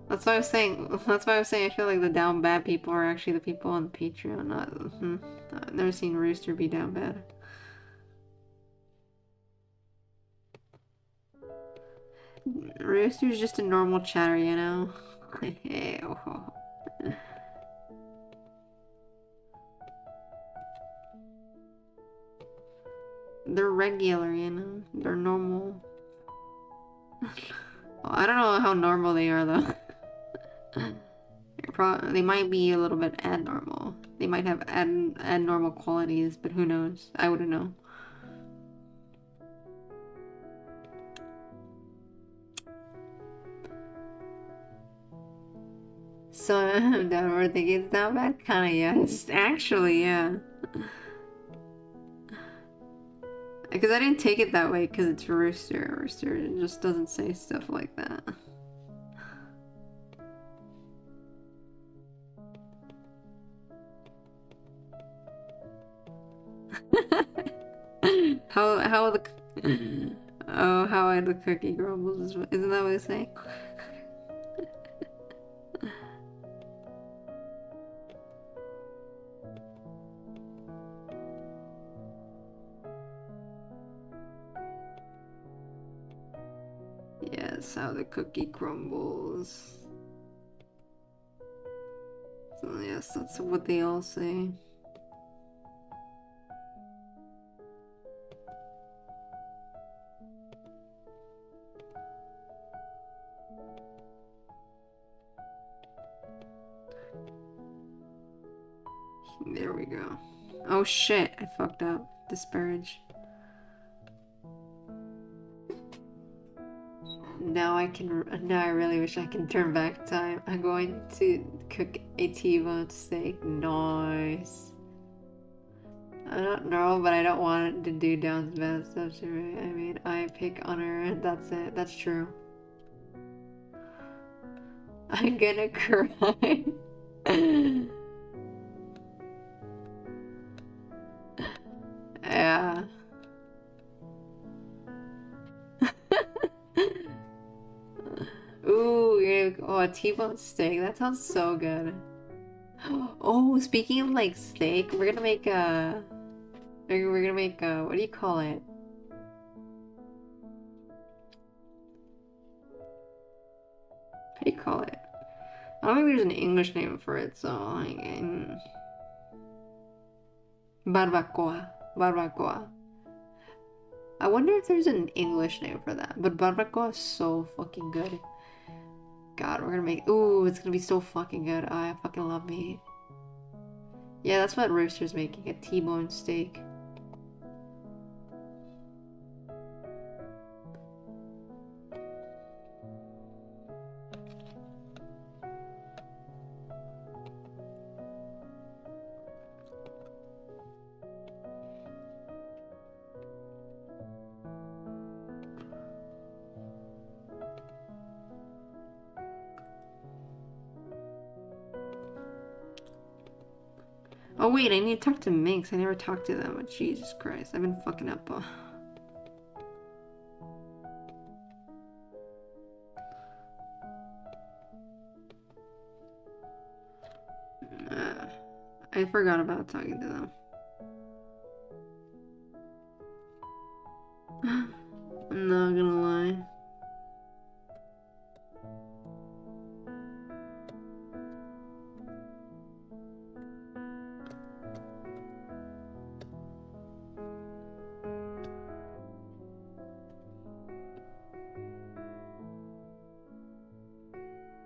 That's why I was saying. That's why I was saying. I feel like the down bad people are actually the people on Patreon. Not. I've never seen Rooster be down bad. Rooster's just a normal chatter, you know. They're regular, you know. They're normal. Well, I don't know how normal they are though. They might be a little bit abnormal. They might have abnormal qualities, but who knows? I wouldn't know. So I'm downward thinking it's not bad. Kinda, yes. Actually, yeah. Because I didn't take it that way because it's Rooster. Rooster just doesn't say stuff like that. how the how I the cookie grumbles, isn't that what they say? Yes, how the cookie crumbles. So yes, that's what they all say. There we go. Oh shit, I fucked up. Disparage. Now I really wish I can turn back time. I'm going to cook a T-bone steak. Nice. I don't know, but I don't want it to do down bad stuff to me. I mean, I pick on her and that's it. That's true. I'm gonna cry. Yeah. Ooh, a T-bone steak. That sounds so good. Oh, speaking of like steak, we're gonna make a. We're gonna make a. What do you call it? What do you call it? I don't think there's an English name for it, so like. Barbacoa. Barbacoa. I wonder if there's an English name for that. But barbacoa is so fucking good. God, we're gonna make. Ooh, it's gonna be so fucking good. I fucking love meat. Yeah, that's what Rooster's making, a T-bone steak. Oh wait, I need to talk to Minx. I never talked to them. Jesus Christ, I've been fucking up. I forgot about talking to them. I'm not gonna lie.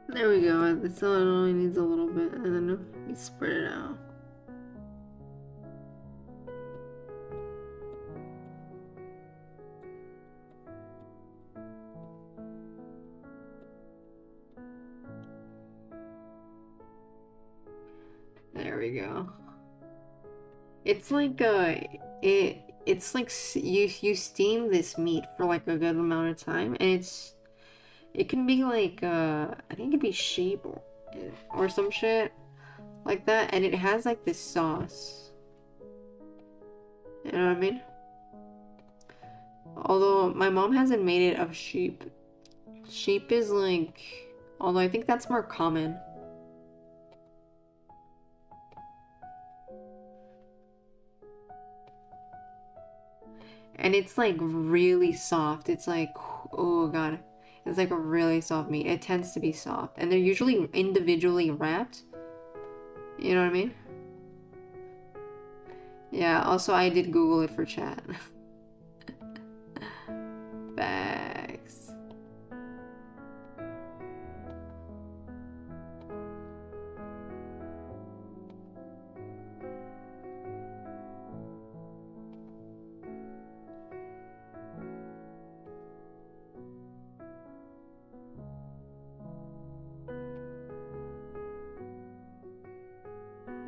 There we go. It still only needs a little bit, and then we spread it out. There we go. It's like it's like you steam this meat for like a good amount of time, and it can be like I think it could be sheep or some shit like that, and it has like this sauce. You know what I mean? Although my mom hasn't made it of sheep. Sheep is like, although I think that's more common. And it's like really soft. It's like, oh god. It's like a really soft meat. It tends to be soft. And they're usually individually wrapped. You know what I mean? Yeah, also I did Google it for chat. Facts.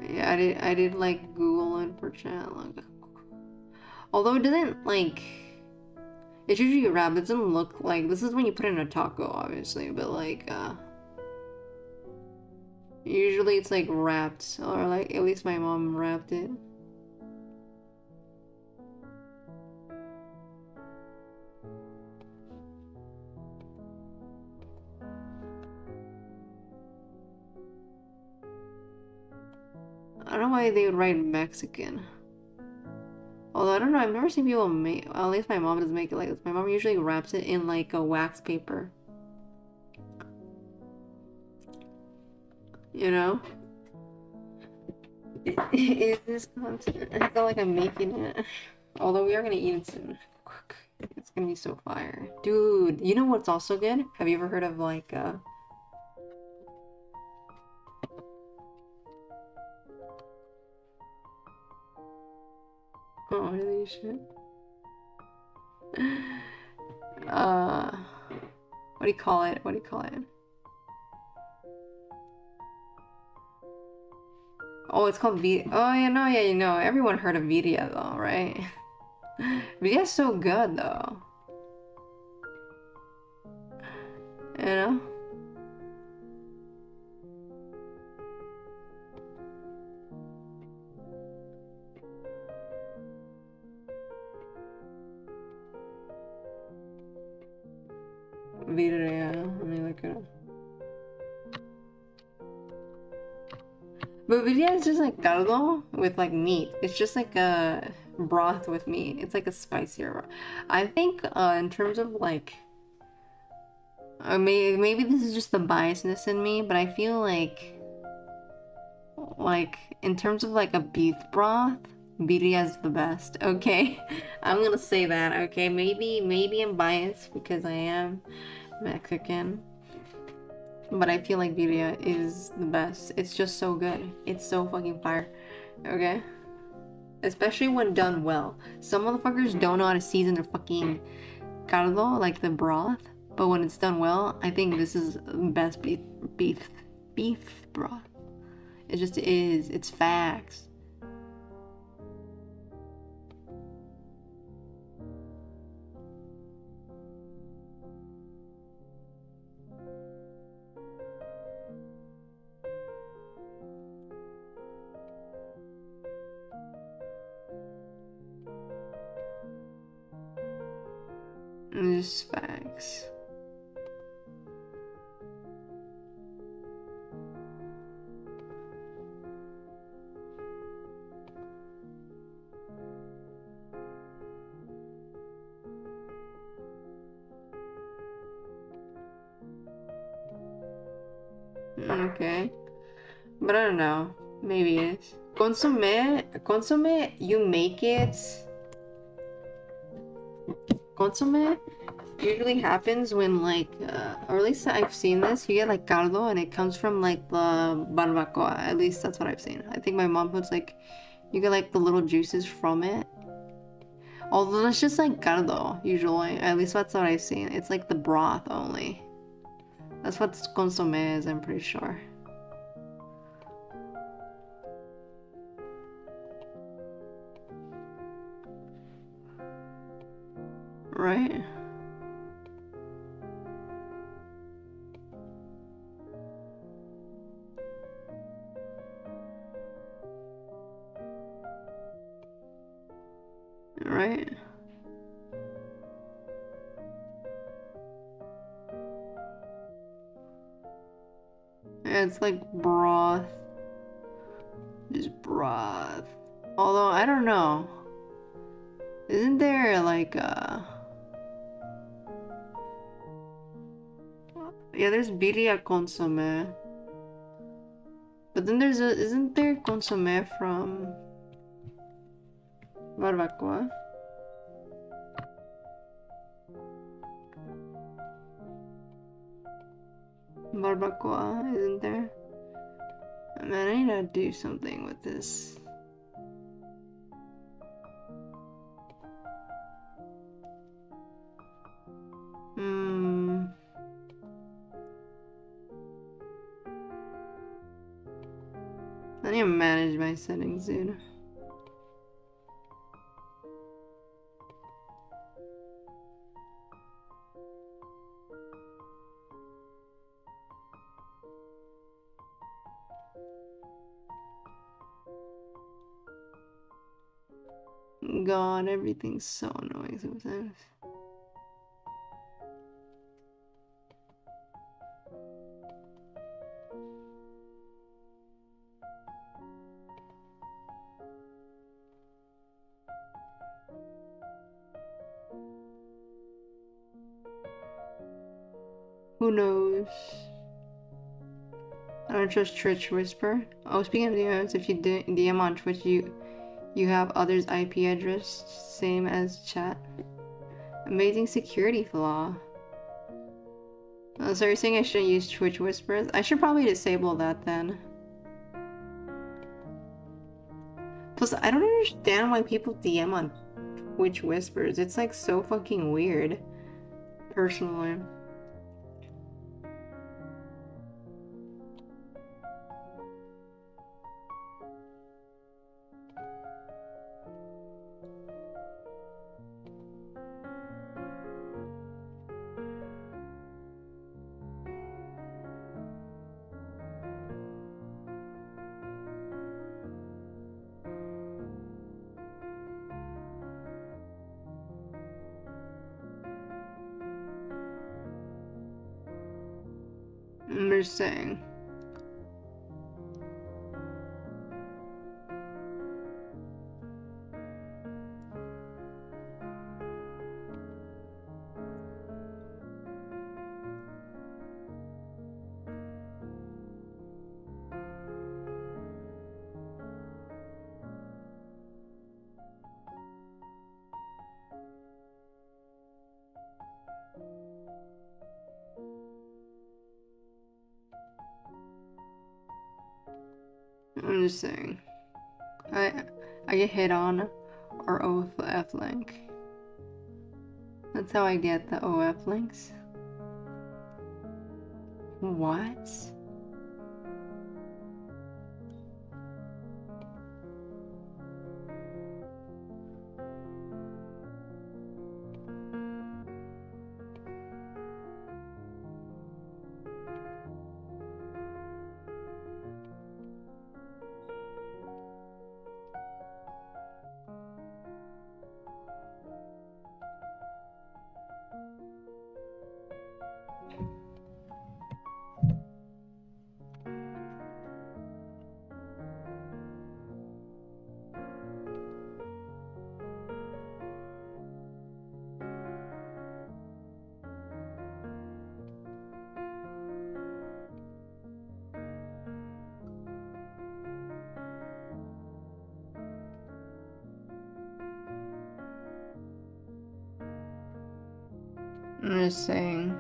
Yeah, I did like Google it for chat. Like, although it doesn't like, it's usually wrapped. It doesn't look like, this is when you put it in a taco, obviously, but like usually it's like wrapped, or like at least my mom wrapped it. I don't know why they would write Mexican. Although I don't know, I've never seen people make. Well, at least my mom doesn't make it like this. My mom usually wraps it in like a wax paper. You know? Is this content? I feel like I'm making it. Although we are gonna eat it soon. It's gonna be so fire. Dude, you know what's also good? Have you ever heard of like oh, really shit. What do you call it? What do you call it? Oh, it's called V. Oh, yeah, no, yeah, you know. Everyone heard of Vidia though, right? Vidia's so good though. You know? Vidia, let me look it up. But birria is just like caldo with like meat. It's just like a broth with meat. It's like a spicier broth. I think in terms of like maybe this is just the biasness in me, but I feel like in terms of like a beef broth, birria is the best. Okay, I'm gonna say that. Okay, maybe I'm biased because I am Mexican, but I feel like birria is the best. It's just so good. It's so fucking fire. Okay, especially when done well. Some motherfuckers don't know how to season their fucking caldo, like the broth. But when it's done well, I think this is the best beef broth. It just is. It's facts. It's facts. Okay. But I don't know. Maybe it is. Consomme, you make it. Consomme usually happens when like, or at least I've seen this. You get like caldo, and it comes from like the barbacoa. At least that's what I've seen. I think my mom puts like, you get like the little juices from it. Although it's just like caldo usually. At least that's what I've seen. It's like the broth only. That's what consomme is. I'm pretty sure. Right? Right? Yeah, it's like broth. Just broth. Although, I don't know. Isn't there like yeah, there's birria consomme. But then isn't there consomme from barbacoa? Barbacoa, isn't there? Man, I need to do something with this. I need to manage my settings, dude. God, everything's so annoying sometimes. Who knows? I don't trust Twitch Whisper. Oh, speaking of DMs, if you DM on Twitch, you have others' IP address, same as chat. Amazing security flaw. So you're saying I shouldn't use Twitch Whispers? I should probably disable that then. Plus, I don't understand why people DM on Twitch Whispers. It's like so fucking weird. Personally. I'm just saying. I'm just saying. I get hit on or OF link. That's how I get the OF links. What? I'm just saying.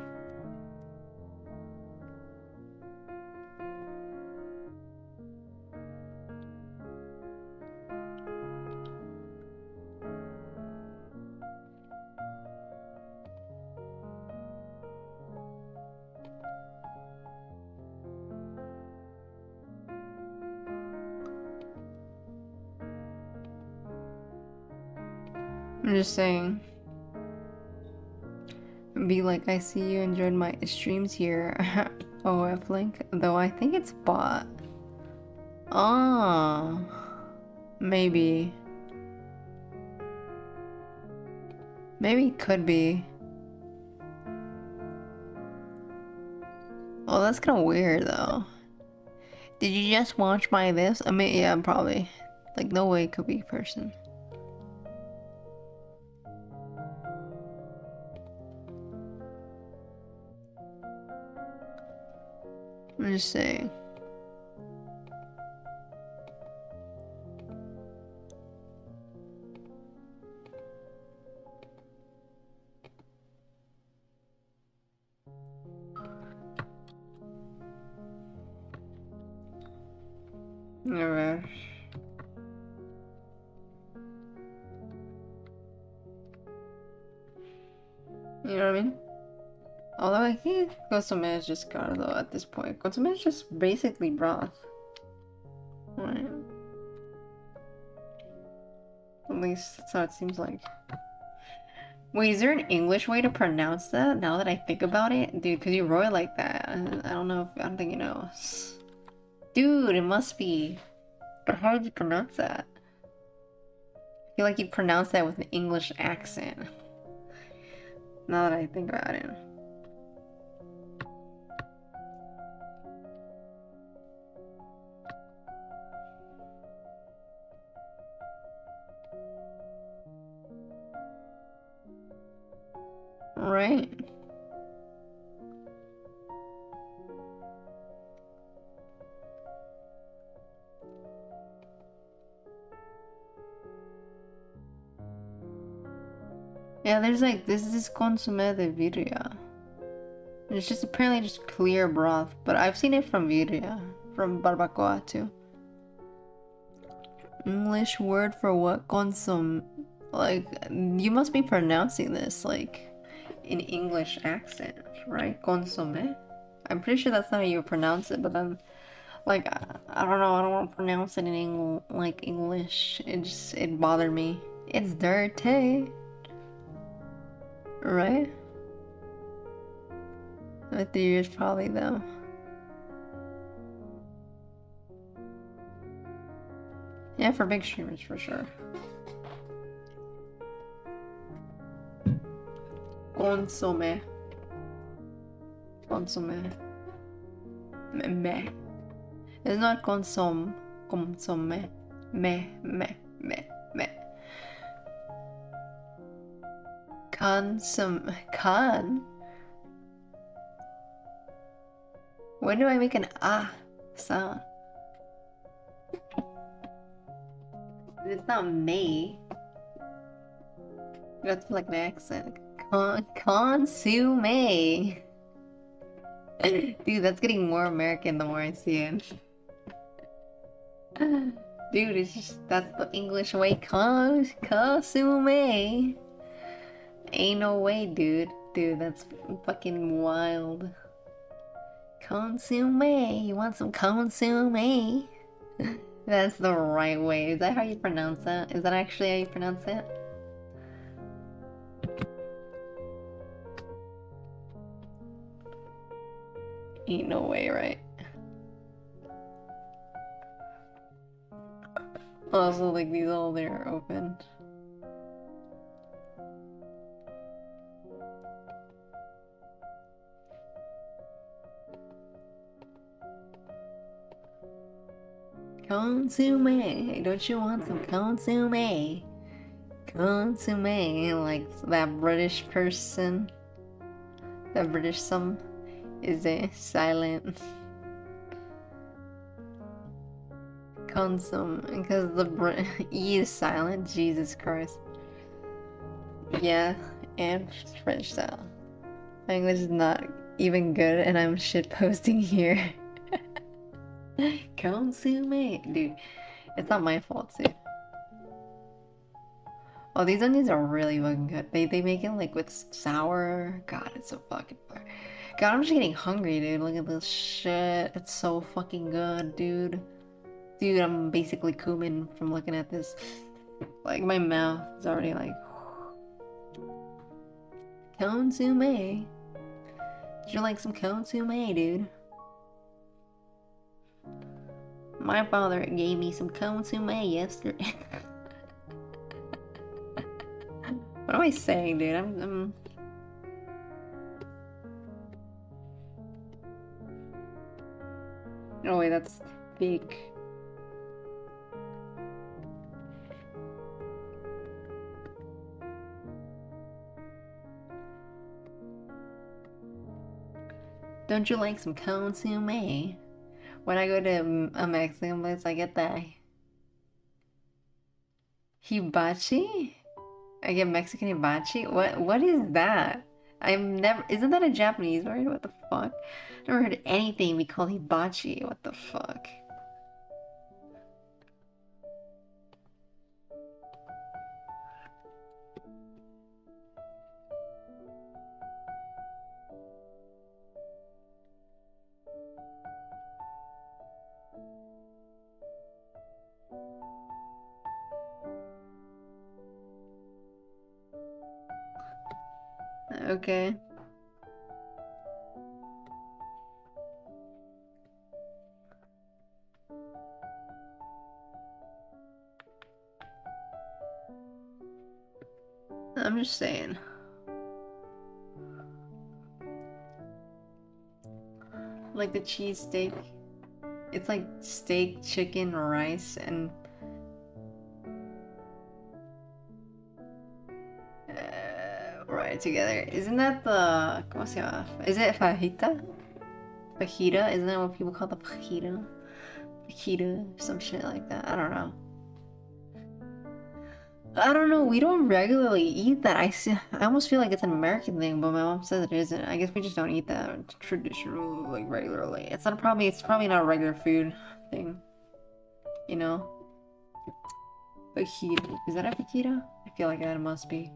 I'm just saying. Be like, I see you enjoyed my streams here. OF link, though I think it's bot. Ah, maybe. Maybe it could be. Oh, that's kind of weird though. Did you just watch my this? I mean, yeah, probably. Like, no way it could be a person. I'm just saying. Alright. You know what I mean? Although I think consomme is just God though at this point. Consomme is just basically broth. Right. At least that's how it seems like. Wait, is there an English way to pronounce that now that I think about it? Dude, cause you roar like that. I don't know if I don't think you know. Dude, it must be. But how did you pronounce that? I feel like you pronounce that with an English accent. Now that I think about it. Right. Yeah, there's like this is consomme de vidria. It's just apparently just clear broth, but I've seen it from vidria, from barbacoa too. English word for what? Consomme. Like, you must be pronouncing this like in English accent, right? Consomme. I'm pretty sure that's not how you pronounce it, but then like I don't know, I don't want to pronounce it in English. It bothered me. It's dirty. Right? My theory is probably though. Yeah, for big streamers for sure. Consomme. Consomme. Me. It's not consomme. Consomme. Me. Con. When do I make an ah sound? It's not me. That's like an accent. Consume. Dude, that's getting more American the more I see it. Dude, it's just that's the English way. Consume. Ain't no way, dude. Dude, that's fucking wild. Consume. You want some consume? That's the right way. Is that how you pronounce that? Is that actually how you pronounce it? Ain't no way, right? Also, like, these all there are open. Consume. Don't you want some consume? Consume. Like that British person. That British some is a silent. Consume. Because the E is silent. Jesus Christ. Yeah. And French style. My English is not even good and I'm shit posting here. Consume. Dude, it's not my fault, dude. Oh, these onions are really fucking good. They make it like with sour. God, it's so fucking fire. God, I'm just getting hungry, dude. Look at this shit. It's so fucking good, dude. Dude, I'm basically cumin from looking at this. Like, my mouth is already like... Consume. Would you like some consomme, dude? My father gave me some consomme yesterday. What am I saying, dude? I'm... Oh wait, that's big. Don't you like some consomme? When I go to a Mexican place, I get that hibachi. I get Mexican hibachi. What is that? I've never. Isn't that a Japanese word? What the fuck? Never heard anything be called hibachi. What the fuck? Okay. I'm just saying. Like the cheesesteak. It's like steak, chicken, rice, and right together. Isn't that the... ¿Cómo se llama? Is it fajita? Fajita? Isn't that what people call the fajita? Fajita, some shit like that. I don't know. I don't know. We don't regularly eat that. I almost feel like it's an American thing, but my mom says it isn't. I guess we just don't eat that traditional, like regularly. It's probably not a regular food thing. You know? Fajita. Is that a fajita? I feel like that must be.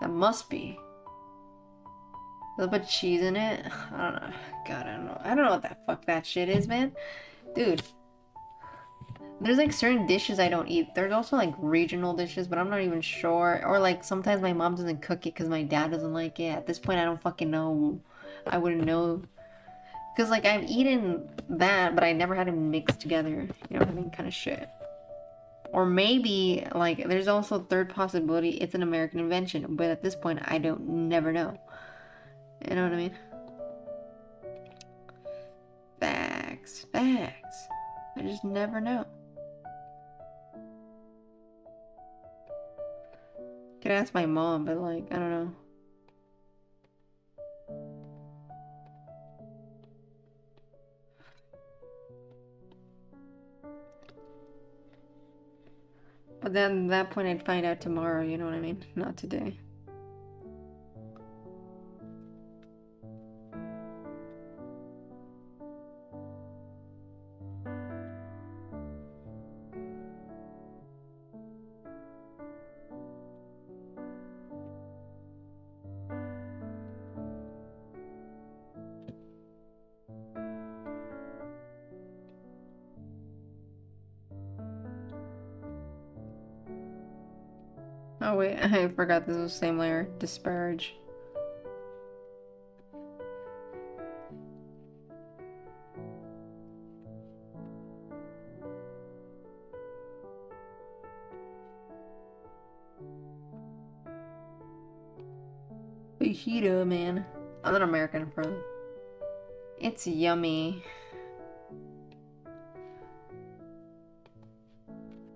That must be. There's a bit of cheese in it. I don't know. God, I don't know. I don't know what the fuck that shit is, man. Dude. There's like certain dishes I don't eat. There's also like regional dishes, but I'm not even sure. Or like sometimes my mom doesn't cook it because my dad doesn't like it. At this point, I don't fucking know. I wouldn't know. Because like I've eaten that, but I never had them mixed together. You know what I mean? Kind of shit. Or maybe like there's also a third possibility. It's an American invention, but at this point, I don't never know. You know what I mean? Facts. Facts. I just never know. Could ask my mom, but like, I don't know. But then at that point I'd find out tomorrow, you know what I mean? Not today. Oh wait, I forgot this was the same layer. Disparage. Fajita, man. I'm an American friend. It's yummy.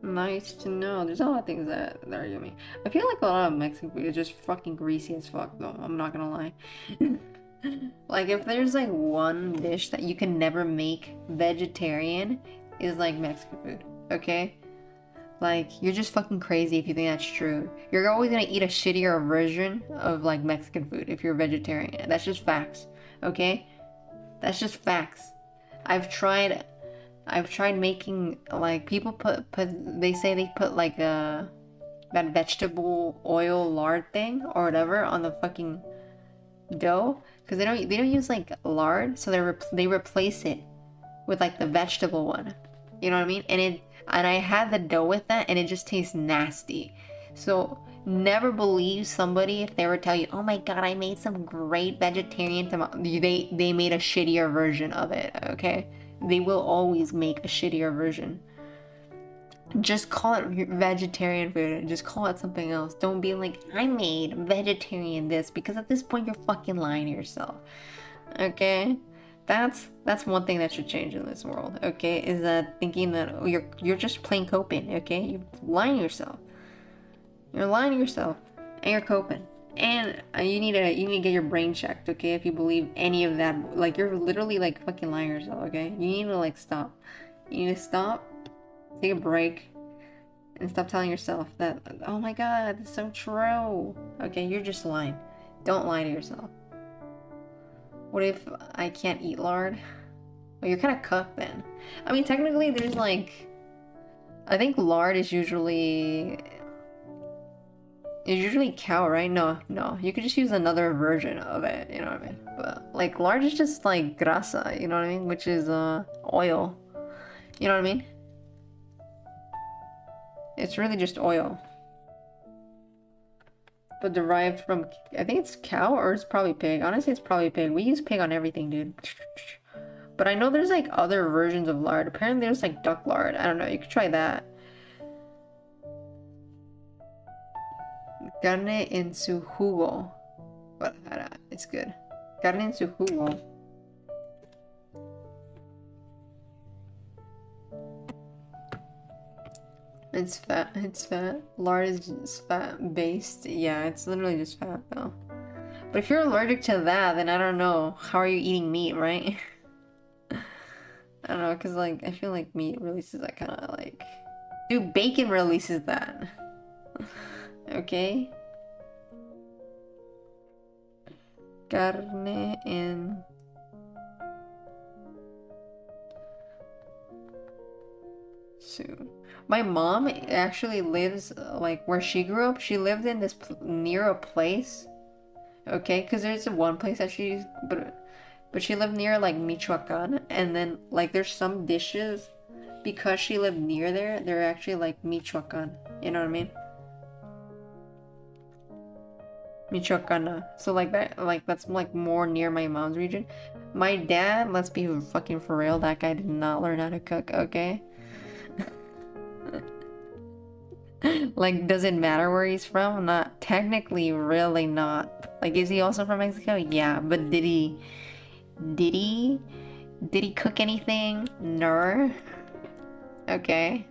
Nice to know. There's a lot of things that are yummy. I feel like a lot of Mexican food is just fucking greasy as fuck, though. I'm not gonna lie. Like, if there's like one dish that you can never make vegetarian, is like Mexican food, okay? Like, you're just fucking crazy if you think that's true. You're always gonna eat a shittier version of like Mexican food if you're a vegetarian. That's just facts, okay? That's just facts. I've tried making, like, people they say they put like that vegetable oil lard thing or whatever on the fucking dough, because they don't use like lard, so they replace it with like the vegetable one. You know what I mean? And I had the dough with that, and it just tastes nasty. So never believe somebody if they ever tell you, "Oh my god, I made some great vegetarian tomato." They made a shittier version of it. Okay, they will always make a shittier version. Just call it vegetarian food. Just call it something else. Don't be like, "I made vegetarian this," because at this point you're fucking lying to yourself. Okay? That's one thing that should change in this world, okay? Is that thinking that you're just plain coping, okay? You're lying to yourself. You're lying to yourself, and you're coping. And you need to get your brain checked, okay? If you believe any of that, like, you're literally like fucking lying to yourself, okay? You need to like stop. You need to stop, take a break, and stop telling yourself that, "Oh my god, it's so true." Okay, you're just lying. Don't lie to yourself. What if I can't eat lard? Well, you're kind of cooked then. I mean, technically, there's like, I think lard is usually cow, right? No, you could just use another version of it, you know what I mean? But like, lard is just like grasa, you know what I mean? Which is oil, you know what I mean? It's really just oil, but derived from, I think it's cow, or it's probably pig. Honestly, it's probably pig. We use pig on everything, dude. But I know there's like other versions of lard. Apparently there's like duck lard. I don't know, you could try that. Carne en su jugo. But it's good. Carne en su jugo. It's fat. Lard is fat based. Yeah, it's literally just fat though. But if you're allergic to that, then I don't know. How are you eating meat, right? I don't know, because like, I feel like meat releases that kind of like... Dude, bacon releases that. Okay? Carne en... su. My mom actually lives, like, where she grew up. She lived in this near a place. Okay? Because there's one place that she... But she lived near, like, Michoacan. And then, like, there's some dishes, because she lived near there, they're actually, like, Michoacan. You know what I mean? Michoacana. So, like, that's, like, more near my mom's region. My dad, let's be fucking for real, that guy did not learn how to cook, okay? Like, does it matter where he's from? Not technically, really not. Like, is he also from Mexico? Yeah, but did he cook anything? No. Okay.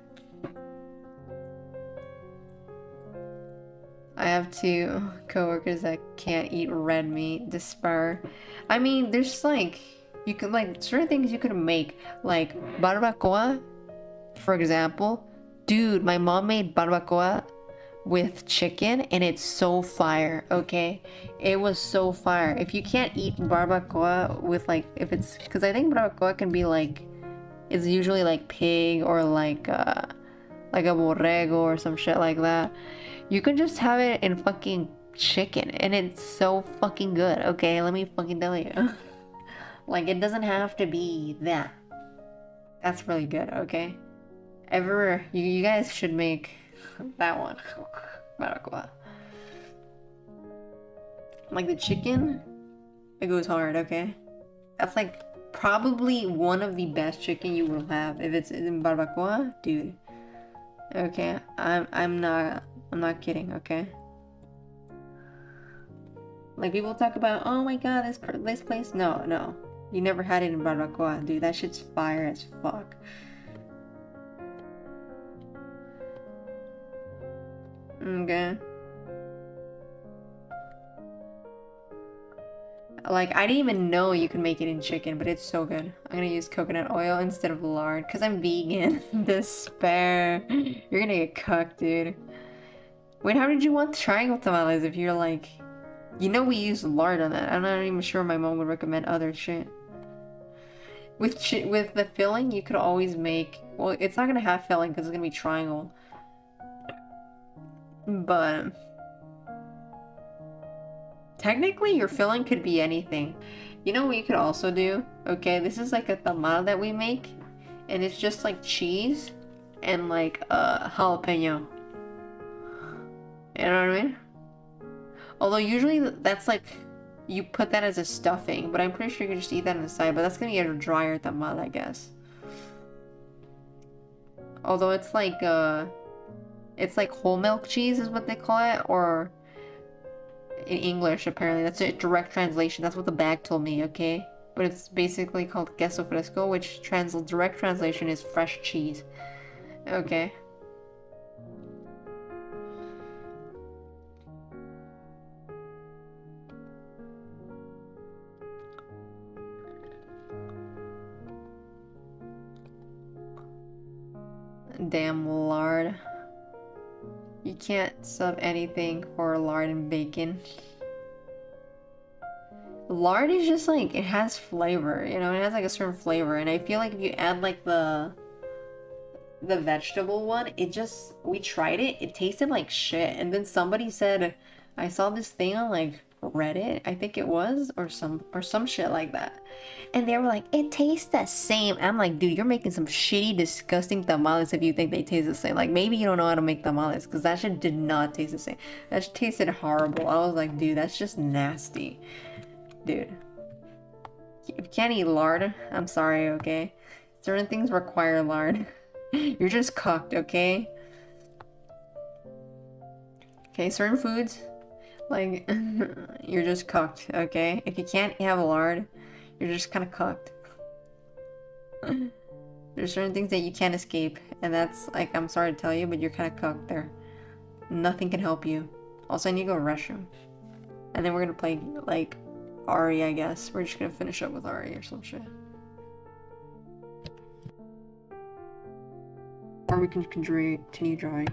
I have two coworkers that can't eat red meat. Despair. I mean, there's like, you could, like, certain things you could make, like barbacoa, for example. Dude, my mom made barbacoa with chicken, and it's so fire, okay? It was so fire. If you can't eat barbacoa with, like, if it's, because I think barbacoa can be like, it's usually like pig or like a borrego or some shit like that. You can just have it in fucking chicken, and it's so fucking good, okay? Let me fucking tell you. Like, it doesn't have to be that. That's really good, okay? You guys should make that one. Barbacoa. Like the chicken, it goes hard, okay? That's like probably one of the best chicken you will have if it's in barbacoa, dude. Okay, I'm not kidding, okay? Like people talk about, oh my god, this place. No, you never had it in barbacoa, dude. That shit's fire as fuck. Okay. Like, I didn't even know you could make it in chicken, but it's so good. I'm gonna use coconut oil instead of lard, because I'm vegan. Despair. You're gonna get cooked, dude. Wait, how did you want triangle tamales if you're like... You know we use lard on that. I'm not even sure my mom would recommend other shit. With the filling, you could always make... Well, it's not gonna have filling because it's gonna be triangle. But... Technically, your filling could be anything. You know what you could also do? Okay, this is like a tamal that we make. And it's just like cheese and like jalapeno. You know what I mean? Although usually that's like... You put that as a stuffing. But I'm pretty sure you can just eat that on the side. But that's gonna be a drier tamal, I guess. Although it's like whole milk cheese is what they call it. Or... in English, apparently. That's a direct translation. That's what the bag told me, okay? But it's basically called queso fresco, which direct translation is fresh cheese. Okay. Damn lard. You can't sub anything for lard and bacon. Lard is just like, it has flavor, you know, it has like a certain flavor, and I feel like if you add like the vegetable one, we tried it, it tasted like shit, and then somebody said, I saw this thing on like Reddit, I think it was, or some shit like that, and they were like, it tastes the same. I'm like, dude, you're making some shitty, disgusting tamales if you think they taste the same. Like, maybe you don't know how to make tamales, because that shit did not taste the same. That shit tasted horrible. I was like, dude, that's just nasty. Dude. If you can't eat lard, I'm sorry, okay? Certain things require lard. You're just cooked, okay? Okay, certain foods, like, you're just cooked, okay? If you can't have lard, you're just kind of cooked. There's certain things that you can't escape, and that's, like, I'm sorry to tell you, but you're kind of cooked there. Nothing can help you. Also, I need to go to the restroom. And then we're gonna play, like, Ari, I guess. We're just gonna finish up with Ari or some shit. Or we can continue drawing.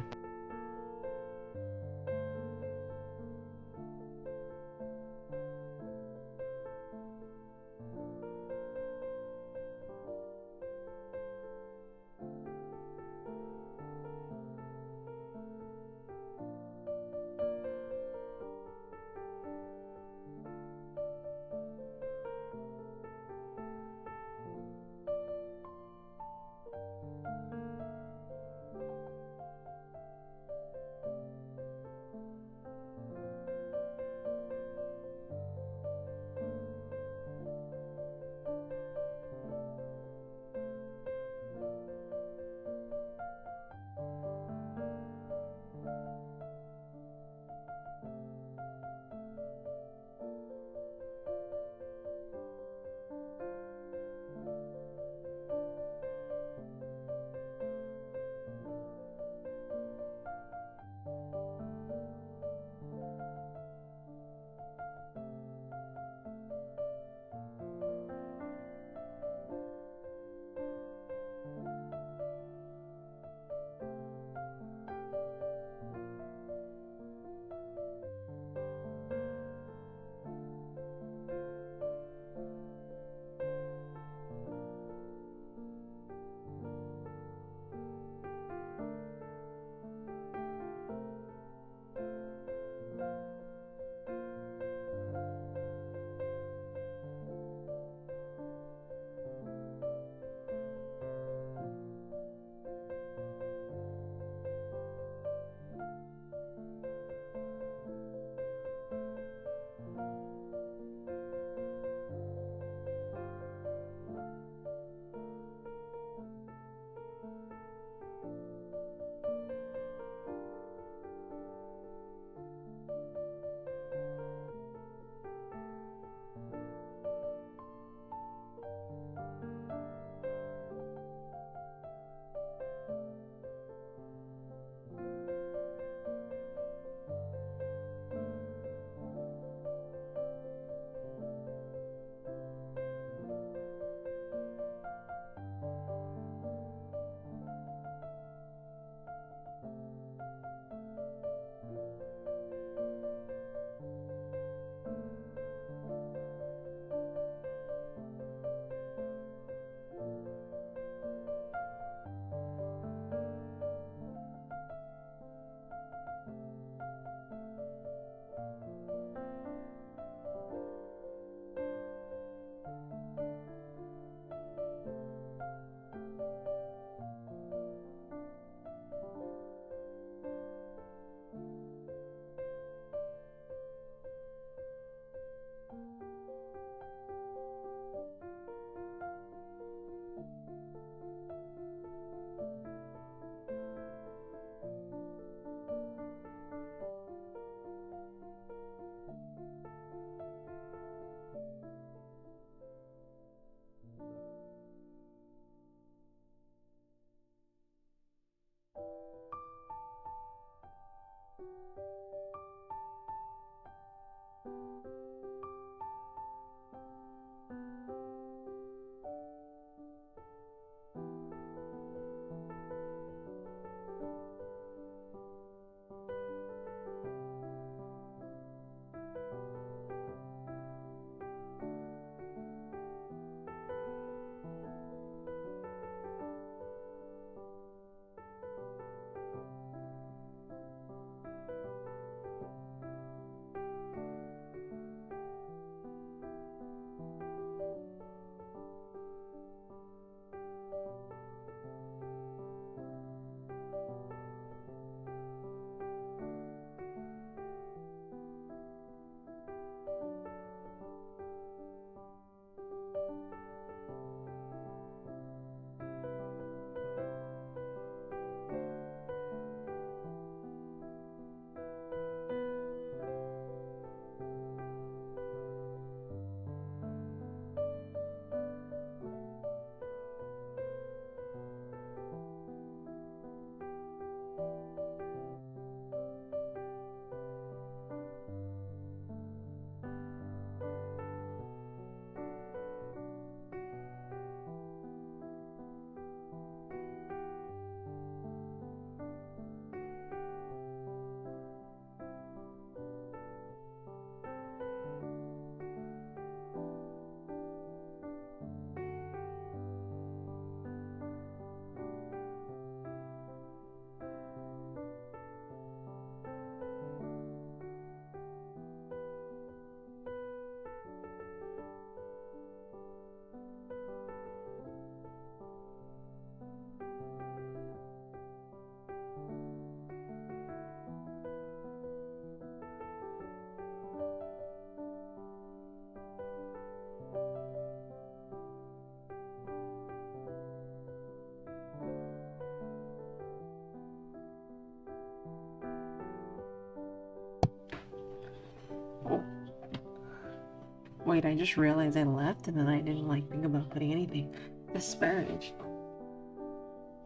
Wait, I just realized I left and then I didn't like think about putting anything. Asparagus.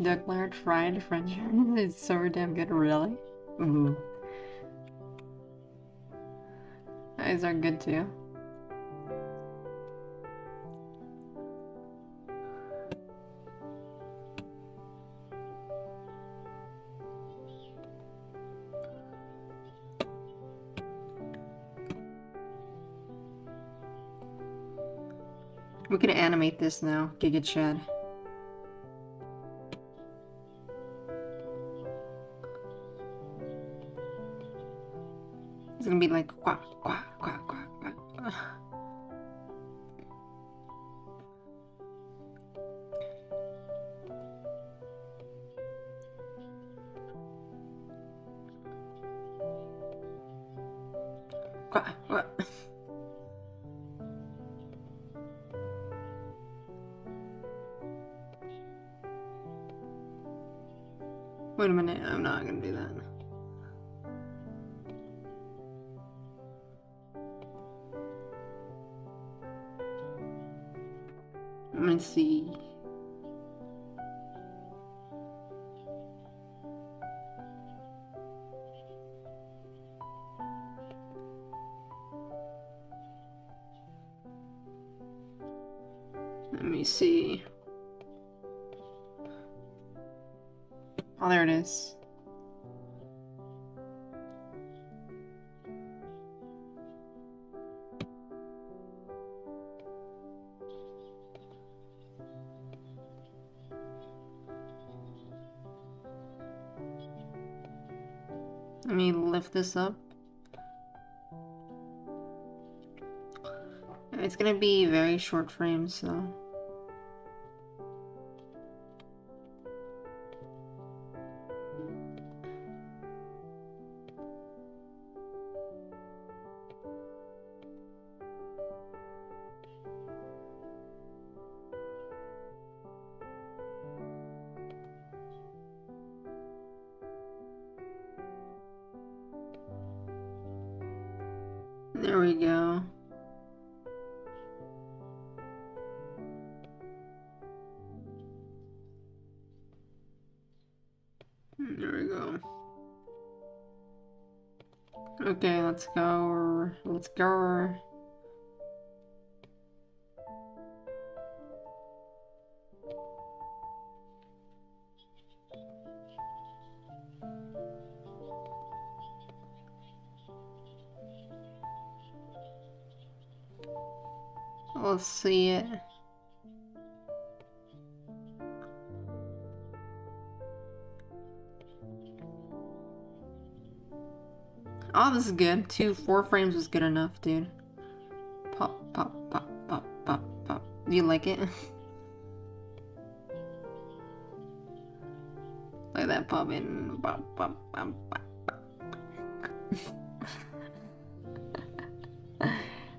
Declared fried French it's so damn good, really? Ooh. These are good too. We can animate this now, Giga Chad. It's gonna be like quack, quack, quack, quack, quack. Quack, quack. Wait a minute, I'm not gonna do that. Let's see. Let me see. Oh, there it is. Let me lift this up. It's gonna be very short frames, so. There we go. There we go. Okay, let's go. Let's go. Let's see it. Oh, this is good. 4 frames was good enough, dude. Pop, pop, pop, pop, pop, pop. Do you like it? Like that pop in. Pop, pop, pop, pop.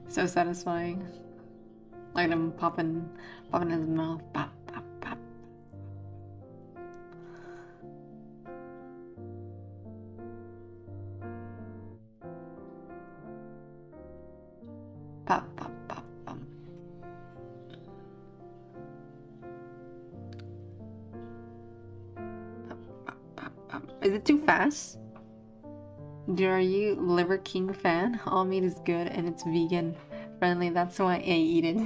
So satisfying. Like them popping in his mouth. Pop, pop, pop. Pop, pop, pop, pop. Pop, pop, pop, pop. Is it too fast? Are you Liver King fan? All meat is good and it's vegan friendly. That's why I eat it.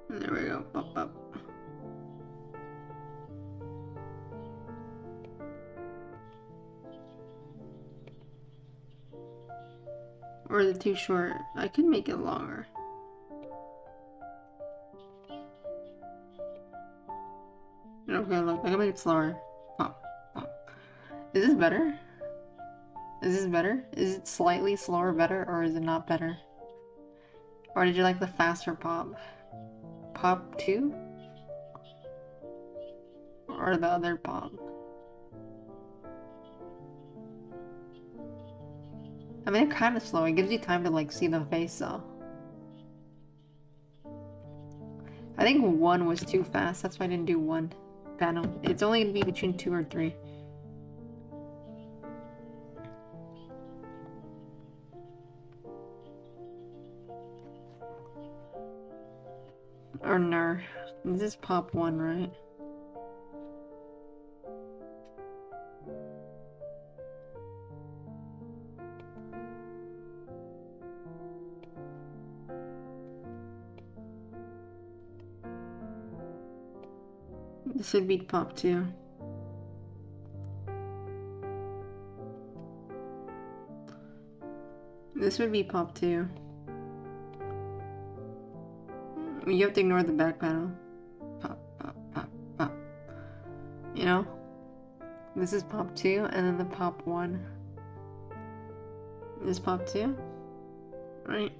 There we go. Pop, pop. Or is it too short? I could make it longer. Okay, look, I can make it slower. Pop, pop. Is this better? Is this better? Is it slightly slower better, or is it not better? Or did you like the faster pop? Pop 2? Or the other pop? I mean, they're kind of slow. It gives you time to like see the face though. I think 1 was too fast. That's why I didn't do 1 panel. It's only gonna be between 2 or 3. Or no. This is pop 1, right? This would be pop 2. This would be pop 2. You have to ignore the back panel. Pop, pop, pop, pop. You know? This is pop 2, and then the pop 1. This is pop 2. Right?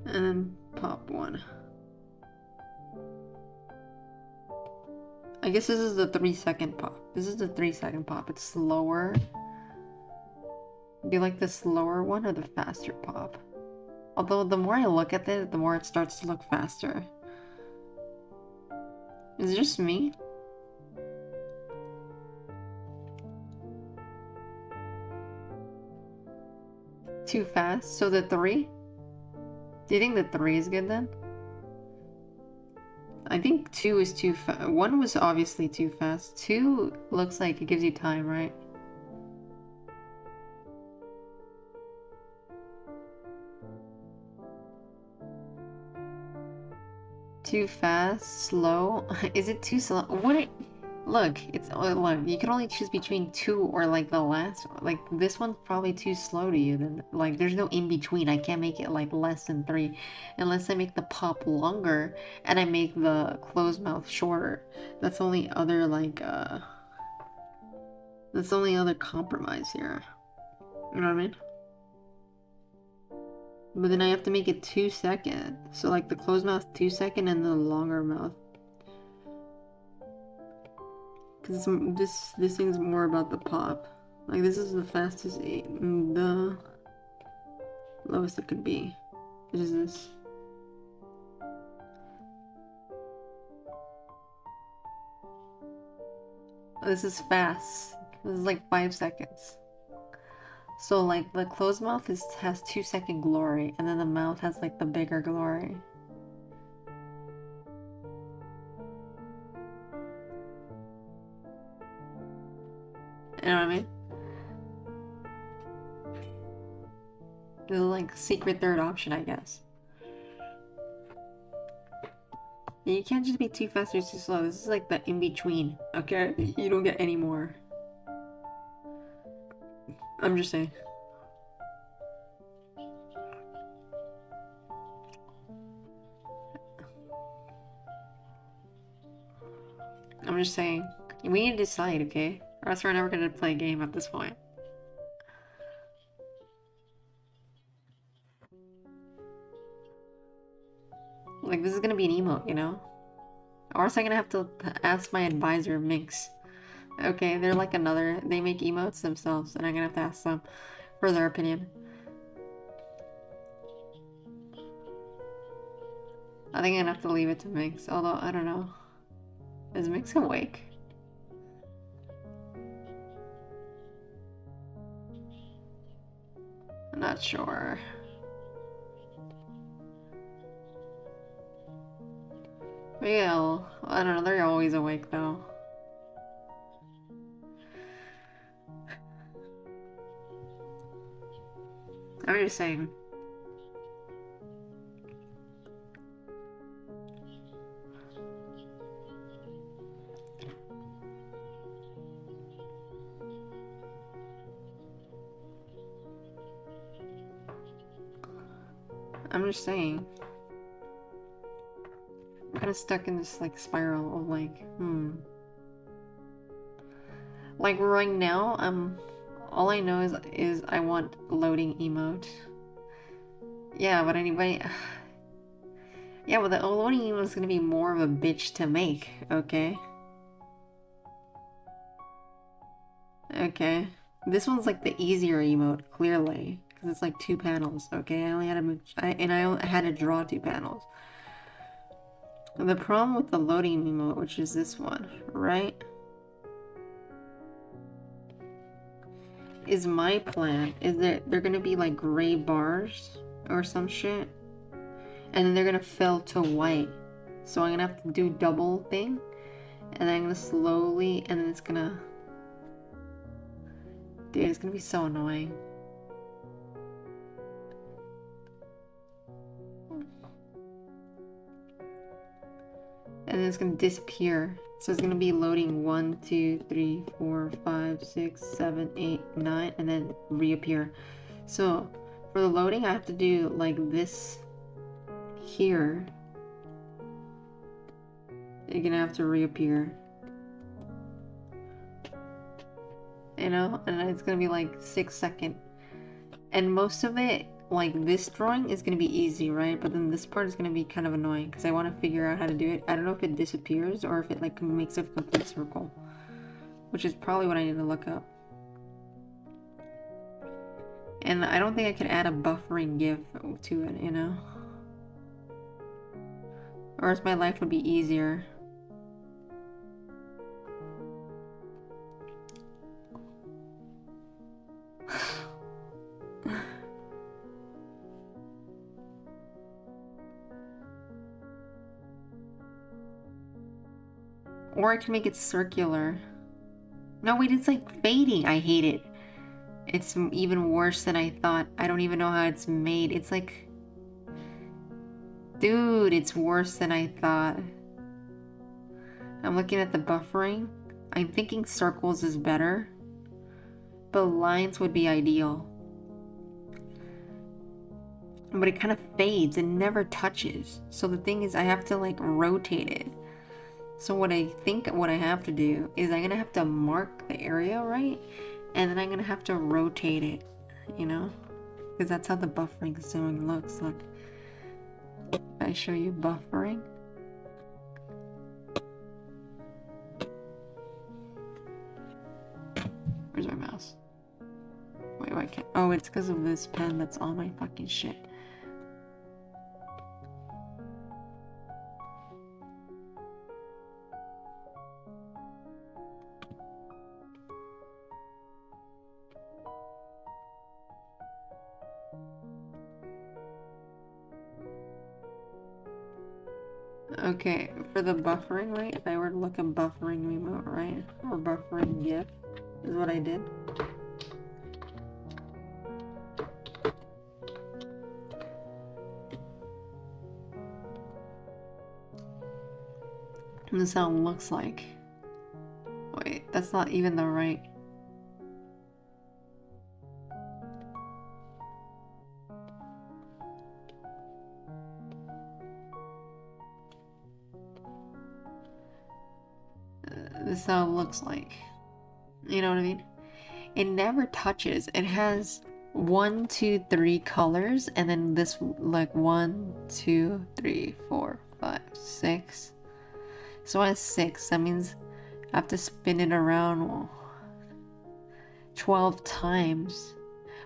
And then pop 1. I guess this is the 3-second pop. This is the 3-second pop. It's slower. Do you like the slower one or the faster pop? Although the more I look at it, the more it starts to look faster. Is it just me? Too fast? So the 3? Do you think the 3 is good then? I think 2 is too fast. 1 was obviously too fast. 2 looks like it gives you time, right? Too fast? Slow? Is it too slow? Look, look, you can only choose between 2 or like the last one. Like this one's probably too slow to you then. Like there's no in between. I can't make it like less than 3 unless I make the pop longer and I make the closed mouth shorter. That's the only other like that's the only other compromise here. You know what I mean? But then I have to make it 2 second. So like the closed mouth 2 second and the longer mouth. Cause this thing's more about the pop. Like this is the fastest, the lowest it could be. Which is this. This is fast. This is like 5 seconds. So like the closed mouth has 2 second glory, and then the mouth has like the bigger glory. You know what I mean? This is like secret third option, I guess. You can't just be too fast or too slow. This is like the in-between, okay? You don't get any more. I'm just saying. I'm just saying. We need to decide, okay? Or else we're never gonna play a game at this point. Like, this is gonna be an emote, you know? Or else I'm gonna have to ask my advisor, Minx. Okay, they're like another... They make emotes themselves, and I'm gonna have to ask them for their opinion. I think I'm gonna have to leave it to Minx, although, I don't know. Is Minx awake? I'm not sure. Well, I don't know, they're always awake though. I'm just saying. I'm just saying. I'm kind of stuck in this like spiral of like, Like right now, all I know is I want loading emote. Yeah, but anybody. Yeah, but the loading emote is gonna be more of a bitch to make. Okay. Okay. This one's like the easier emote, clearly, because it's like 2 panels. Okay, I only had I had to draw 2 panels. The problem with the loading emote, which is this one, right? Is my plan is that they're gonna be like gray bars or some shit, and then they're gonna fill to white. So I'm gonna have to do double thing, and then I'm gonna slowly, and then it's gonna. Dude, it's gonna be so annoying. And then it's gonna disappear. So it's gonna be loading 1, 2, 3, 4, 5, 6, 7, 8, 9, and then reappear. So for the loading, I have to do like this here. You're gonna have to reappear. You know, and it's gonna be like 6-second. And most of it, like this drawing, is gonna be easy, right? But then this part is gonna be kind of annoying because I want to figure out how to do it. I don't know if it disappears or if it like makes a complete circle, which is probably what I need to look up. And I don't think I could add a buffering GIF to it, you know? Or else my life would be easier. Or I can make it circular. No, wait, it's like fading. I hate it. It's even worse than I thought. I don't even know how it's made. It's like... Dude, it's worse than I thought. I'm looking at the buffering. I'm thinking circles is better. But lines would be ideal. But it kind of fades and never touches. So the thing is, I have to like rotate it. So what I think what I have to do is I'm gonna have to mark the area, right? And then I'm gonna have to rotate it, you know? Because that's how the buffering zone looks. Look. I show you buffering. Where's my mouse? Wait, why can't... Oh, it's because of this pen that's on my fucking shit. Okay, for the buffering, right? If I were to look at buffering remote, right? Or buffering GIF, is what I did. And this is how it looks like. Wait, that's not even the right. This is how it looks like. You know what I mean? It never touches. It has 1, 2, 3 colors, and then this like 1, 2, 3, 4, 5, 6. So it has 6. That means I have to spin it around 12 times.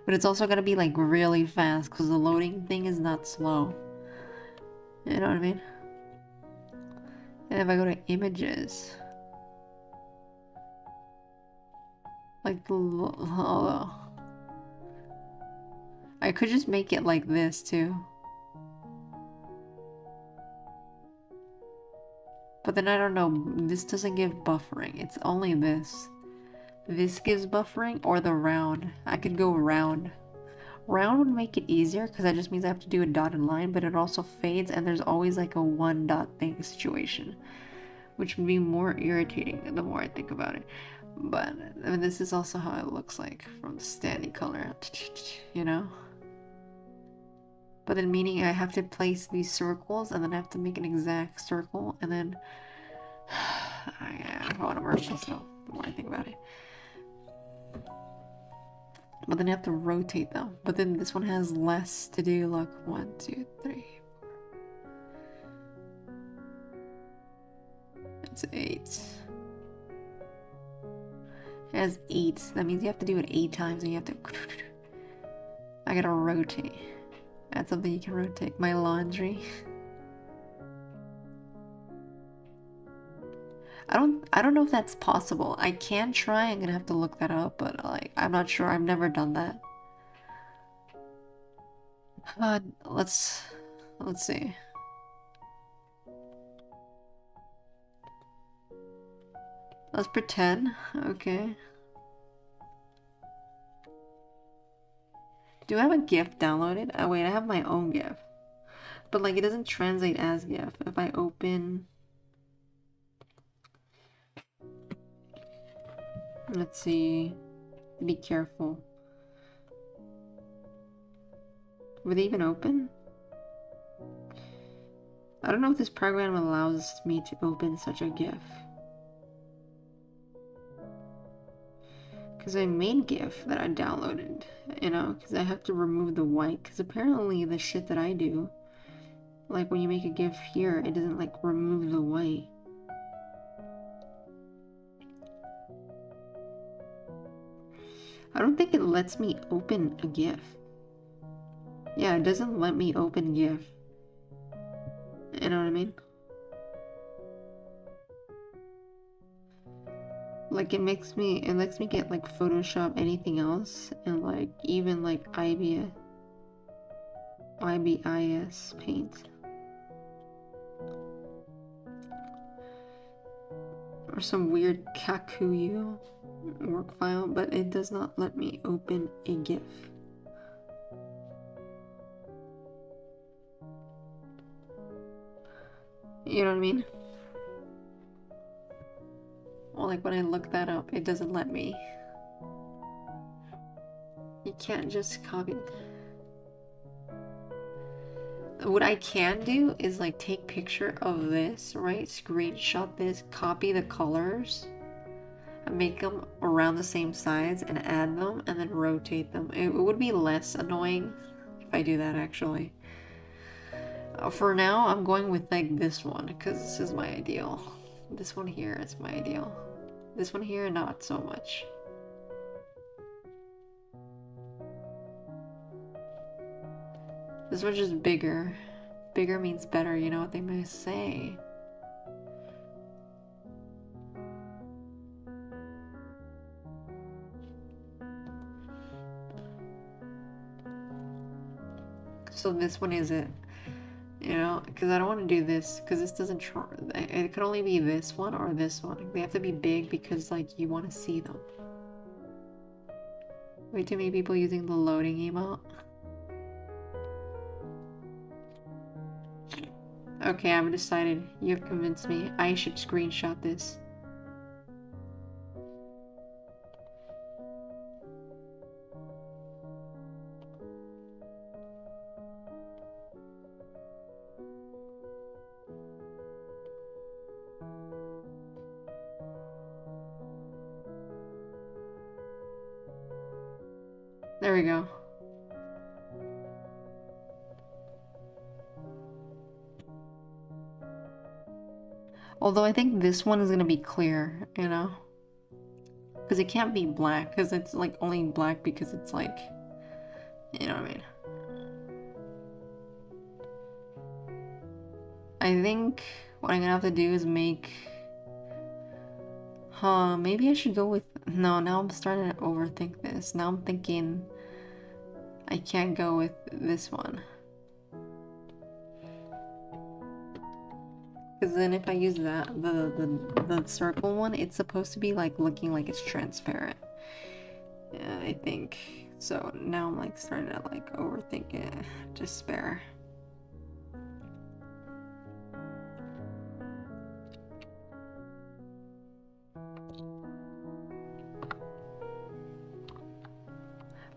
But it's also gonna be like really fast because the loading thing is not slow. You know what I mean? And if I go to images, like the I could just make it like this too. But then I don't know, this doesn't give buffering. It's only this. This gives buffering or the round. I could go round. Round would make it easier because that just means I have to do a dotted line, but it also fades and there's always like a 1 dot thing situation, which would be more irritating the more I think about it. But I mean, this is also how it looks like from the standing color, you know? But then meaning I have to place these circles and then I have to make an exact circle and then I want to merge myself the more I think about it. But then I have to rotate them. But then this one has less to do. Look, 1, 2, 3. It's 8. It has 8. That means you have to do it 8 times and you have to... I gotta rotate. That's something you can rotate. My laundry. I don't know if that's possible. I can try. I'm gonna have to look that up, but like I'm not sure. I've never done that. Let's see. Let's pretend. Okay. Do I have a GIF downloaded? Oh wait, I have my own GIF. But like it doesn't translate as GIF. If I open... Let's see. Be careful. Were they even open? I don't know if this program allows me to open such a GIF. Because I made GIF that I downloaded, you know, because I have to remove the white. Because apparently the shit that I do, like when you make a GIF here, it doesn't like remove the white. I don't think it lets me open a GIF. Yeah, it doesn't let me open GIF. You know what I mean? Like it lets me get like Photoshop, anything else, and like even like IBIS Paint. Or some weird Kakuyu work file, but it does not let me open a GIF. You know what I mean? Well, like when I look that up, it doesn't let me. You can't just copy. What I can do is like take picture of this, right? Screenshot this, copy the colors, and make them around the same size and add them and then rotate them. It would be less annoying if I do that actually. For now, I'm going with like this one because this is my ideal. This one here is my ideal. This one here, not so much. This one's just bigger. Bigger means better, you know what they may say. So this one is it. You know, because I don't want to do this because this doesn't it could only be this one or this one. They have to be big because like you want to see them. Way too many people using the loading emote. Okay, I've decided. You have convinced me. I should screenshot this. There we go. Although I think this one is gonna be clear, you know? Because it can't be black, because it's like only black because it's like, you know what I mean? I think what I'm gonna have to do is make... maybe I should go with... No, now I'm starting to overthink this. Now I'm thinking I can't go with this one. Because then if I use that, the circle one, it's supposed to be like looking like it's transparent. Yeah, I think. So now I'm like starting to like overthink it. Despair.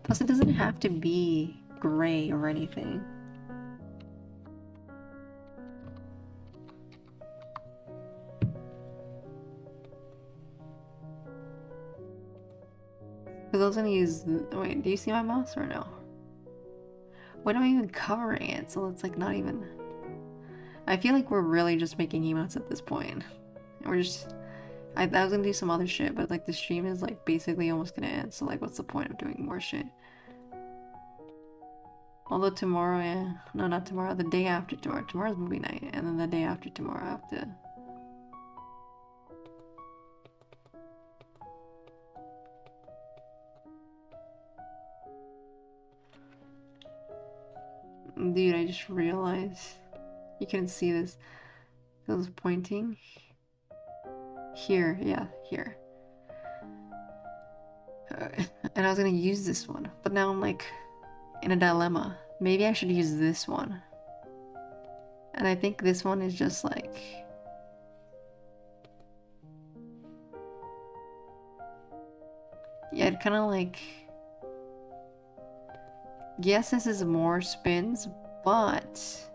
Plus it doesn't have to be gray or anything. Because I was gonna use. Wait, do you see my mouse or no? Why am I even covering it? So it's like not even. I feel like we're really just making emotes at this point. We're just. I was gonna do some other shit, but like the stream is like basically almost gonna end. So like, what's the point of doing more shit? Although tomorrow, yeah. No, not tomorrow. The day after tomorrow. Tomorrow's movie night. And then the day after tomorrow, I have to... Dude, I just realized... You couldn't see this. I was pointing. Here, yeah, here. And I was gonna use this one. But now I'm like... in a dilemma. Maybe I should use this one. And I think this one is just like... yeah, it kind of like... yes, this is more spins, but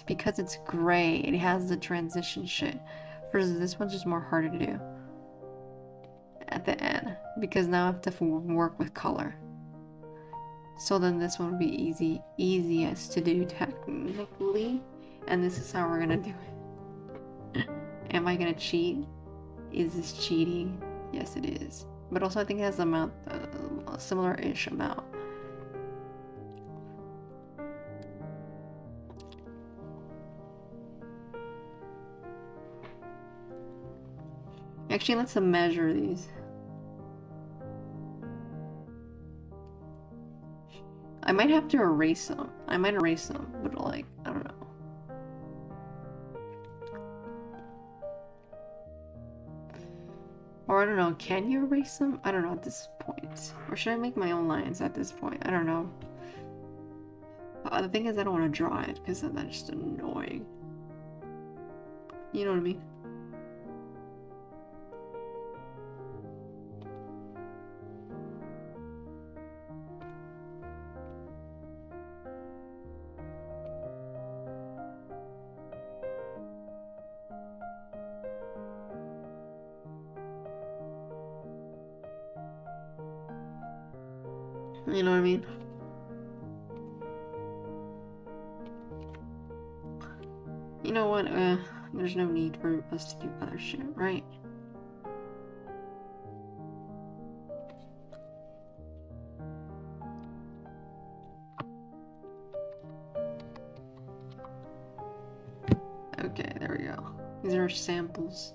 because it's gray, it has the transition shit. Versus this one's just more harder to do at the end, because now I have to work with color. So then this one would be easiest to do technically, and this is how we're gonna do it. Am I gonna cheat? Is this cheating? Yes, it is. But also I think it has a similar-ish amount. Actually, let's measure these. I might have to erase them. I might erase them, but like, I don't know. Or I don't know, can you erase them? I don't know at this point. Or should I make my own lines at this point? I don't know. The thing is I don't want to draw it, because then that's just annoying. You know what I mean? You know what I mean? You know what? There's no need for us to do other shit, right? Okay, there we go. These are samples.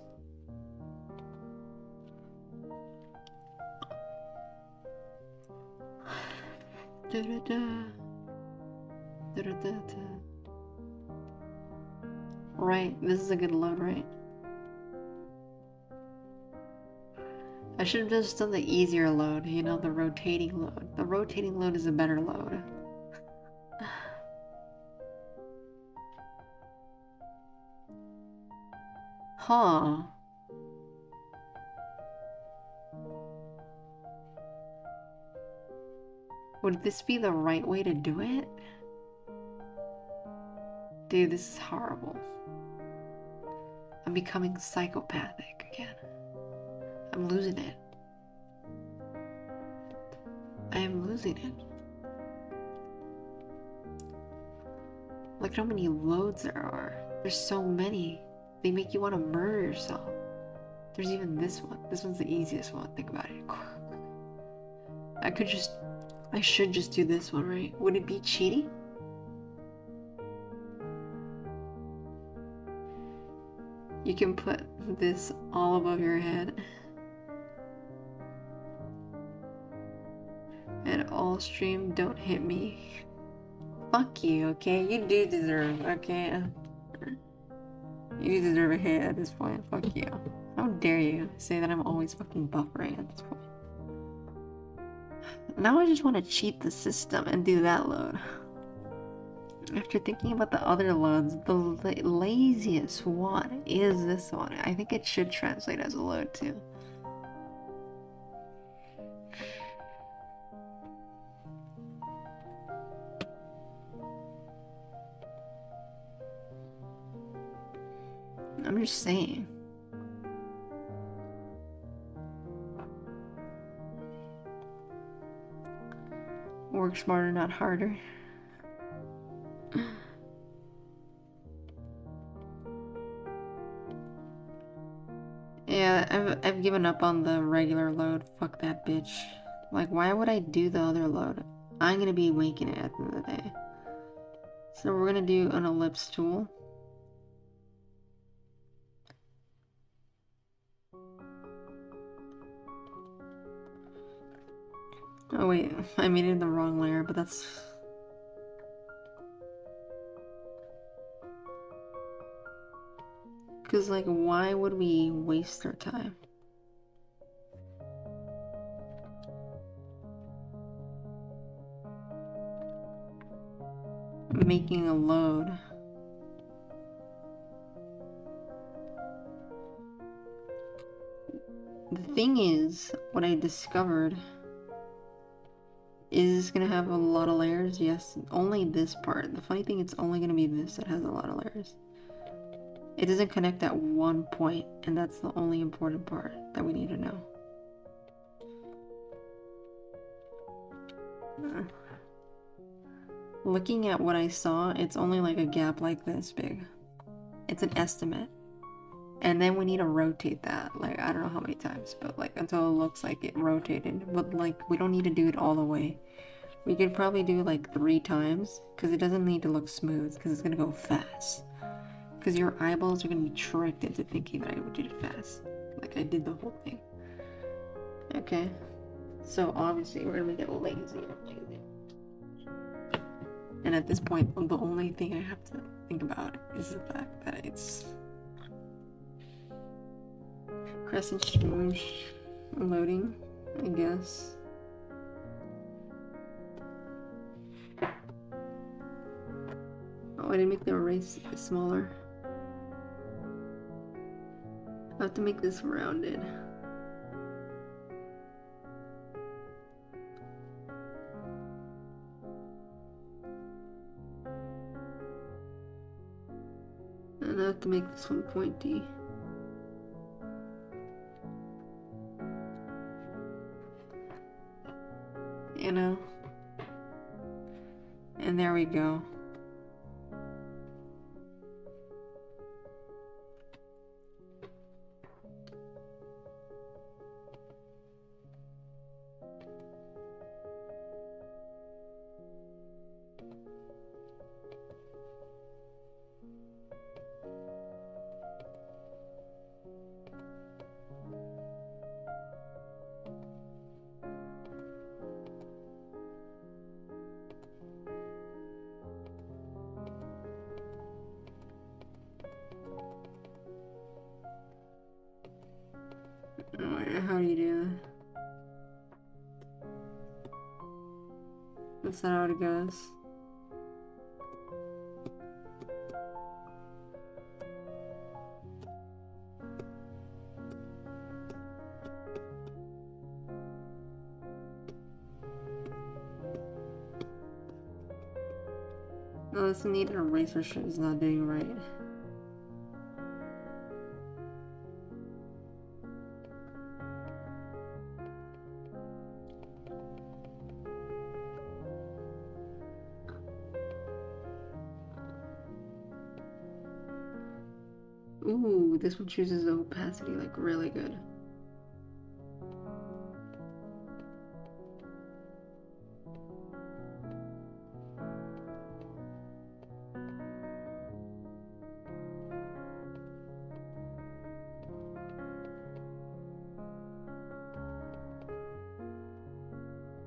Right, this is a good load, right? I should have just done the easier load, you know, the rotating load. The rotating load is a better load. Huh. Would this be the right way to do it? Dude, this is horrible. I'm becoming psychopathic again. I'm losing it. I am losing it. Look how many loads there are. There's so many. They make you want to murder yourself. There's even this one. This one's the easiest one. Think about it. I should just do this one, right? Would it be cheating? You can put this all above your head. And all stream, don't hit me. Fuck you, okay? You do deserve, okay? You deserve a hit at this point. Fuck you. How dare you say that I'm always fucking buffering at this point. Now I just want to cheat the system and do that load. After thinking about the other loads, the laziest one is this one. I think it should translate as a load too. I'm just saying. Work smarter, not harder. Yeah, I've given up on the regular load. Fuck that bitch. Like, why would I do the other load? I'm gonna be making it at the end of the day. So we're gonna do an ellipse tool. Oh wait, I made it in the wrong layer, but that's... Because, like, why would we waste our time? Making a load. The thing is, what I discovered is this gonna have a lot of layers. Yes, only this part. The funny thing, it's only gonna be this that has a lot of layers. It doesn't connect at one point, and that's the only important part that we need to know. Looking at what I saw, it's only like a gap like this big. It's an estimate. And then we need to rotate that, like, I don't know how many times, but like until it looks like it rotated. But like, we don't need to do it all the way. We could probably do like 3 times, because it doesn't need to look smooth, because it's gonna go fast. Because your eyeballs are gonna be tricked into thinking that I did it fast. Like I did the whole thing. Okay. So obviously we're gonna get lazy. And at this point, the only thing I have to think about is the fact that it's crescent smoosh loading, I guess. Oh, I didn't make the erase smaller. I have to make this rounded. And I have to make this one pointy. You know? And there we go. How do you do that? That's not how it goes. No, this needed eraser shit is not doing right. Ooh, this one chooses the opacity like really good.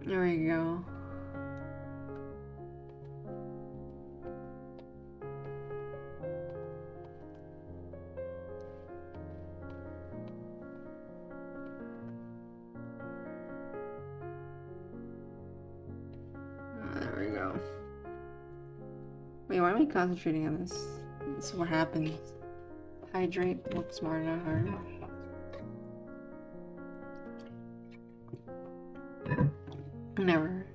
There we go. There we go. Wait, why am I concentrating on this? This is what happens. Hydrate, work smarter, not harder. Never.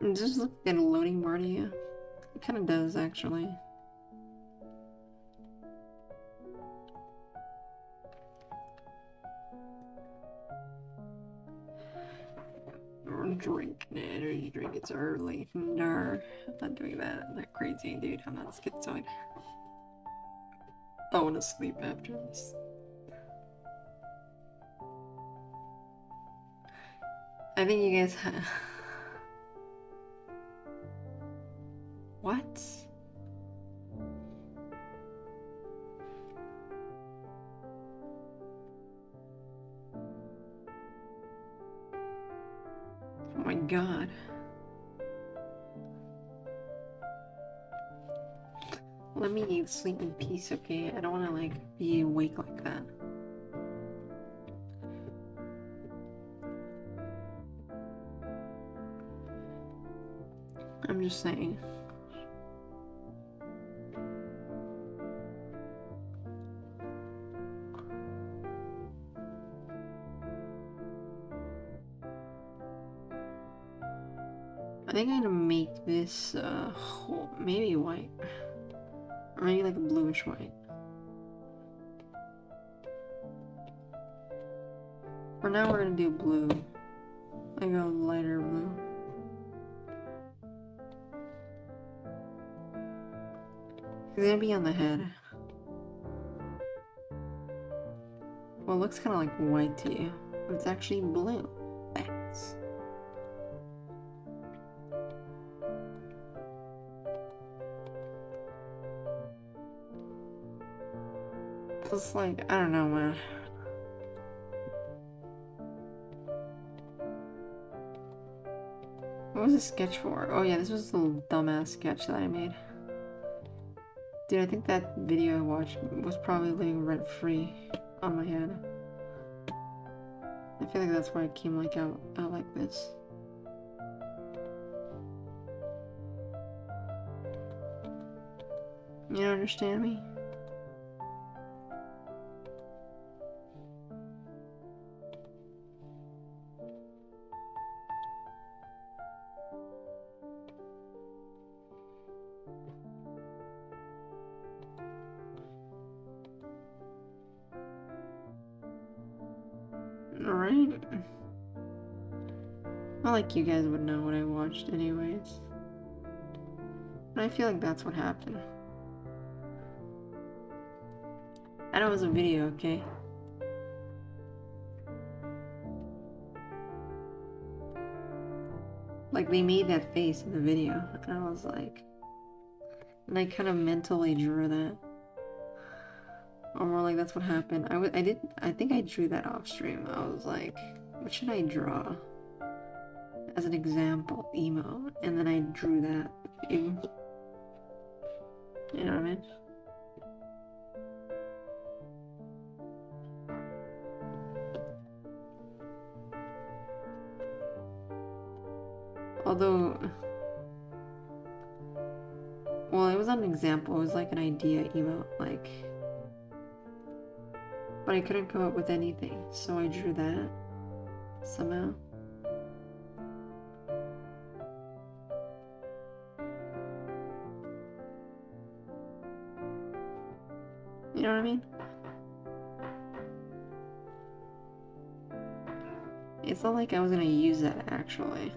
Does this look like a loading bar to you? It kind of does, actually. I'm drinking it, or you drink it early. No, I'm not doing that. I'm not crazy, dude. I'm not schizoid. I want to sleep after this. I think you guys What? Oh my god. Let me sleep in peace, okay? I don't want to, like, be awake like that. I'm just saying. I think I'm gonna make this, maybe white. Or maybe like a bluish white. For now, we're gonna do blue. Like a lighter blue. It's gonna be on the head. Well, it looks kind of like white to you, but it's actually blue. Thanks. It's like, I don't know, man. What was this sketch for? Oh yeah, this was a little dumbass sketch that I made. Dude, I think that video I watched was probably living rent-free on my head. I feel like that's why it came like out like this. You don't understand me? Alright. Not like you guys would know what I watched anyways. But I feel like that's what happened. I know it was a video, okay? Like, they made that face in the video, and I was like... And I kind of mentally drew that. Or more like, that's what happened. I think I drew that off stream. I was like, what should I draw? As an example, emo. And then I drew that. You know what I mean? Although, well, it was not an example, it was like an idea emote, like, but I couldn't come up with anything, so I drew that, somehow. You know what I mean? It's not like I was gonna use that, actually.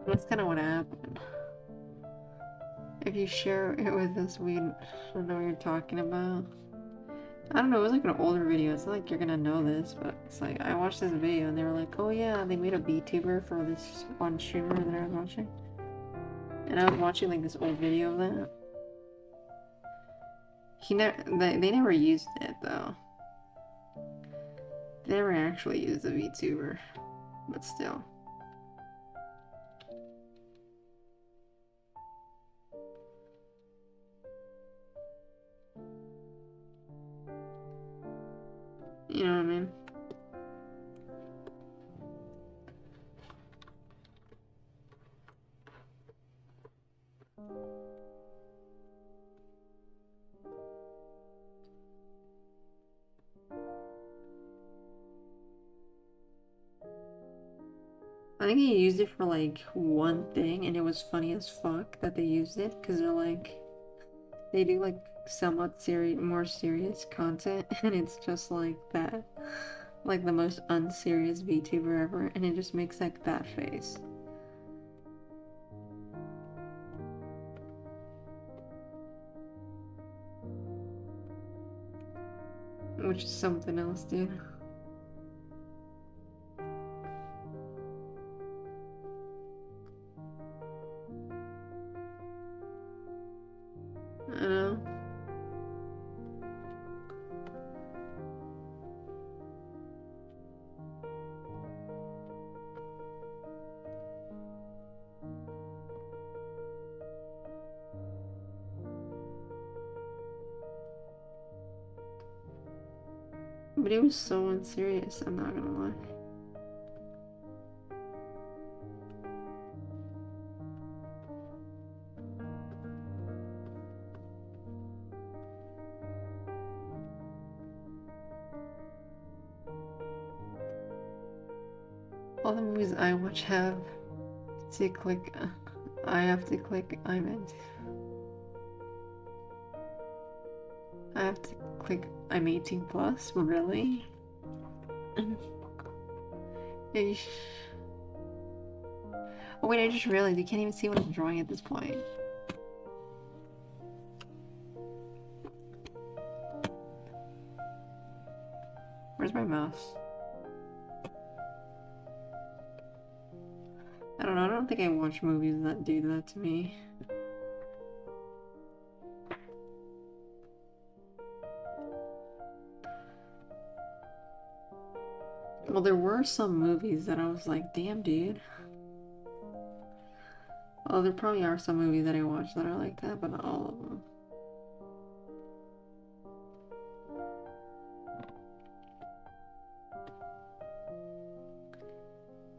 That's kind of what happened. If you share it with us, we don't know what you're talking about. I don't know, it was like an older video. It's not like you're gonna know this, but it's like, I watched this video and they were like, oh yeah, they made a VTuber for this one streamer that I was watching. And I was watching like this old video of that. They never used it though. They never actually used the VTuber, but still. You know what I mean? I think they used it for like one thing, and it was funny as fuck that they used it because they're like, they do like somewhat more serious content, and it's just like that, like the most unserious VTuber ever, and it just makes like that face. Which is something else, dude. I know. But it was so unserious, I'm not gonna lie. All the movies I watch have to click. I have to click. I have to click. I'm 18 plus. Really? Eesh. Oh wait! I just realized you can't even see what I'm drawing at this point. Where's my mouse? I don't know. I don't think I watch movies that do that to me. Well, there were some movies that I was like, damn, dude. Well, there probably are some movies that I watch that are like that, but not all of them.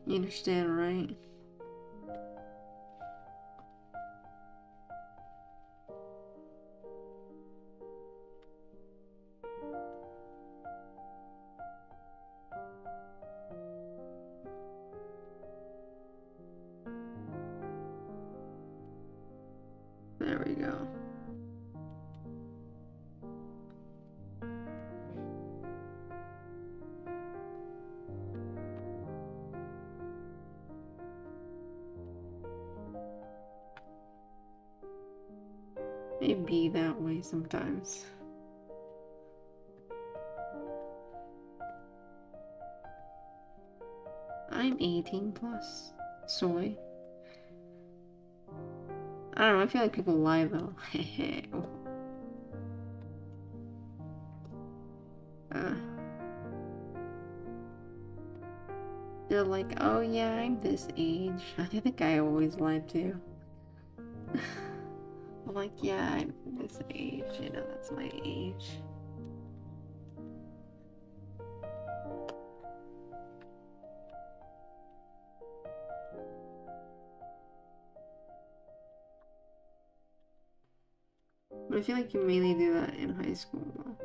You understand, right? There we go. It be that way sometimes. I'm 18 plus. Soy. I don't know, I feel like people lie though. uh, they're like, oh yeah, I'm this age. I think I always lied too. I'm like, yeah, I'm this age, you know, that's my age. But I feel like you mainly do that in high school though.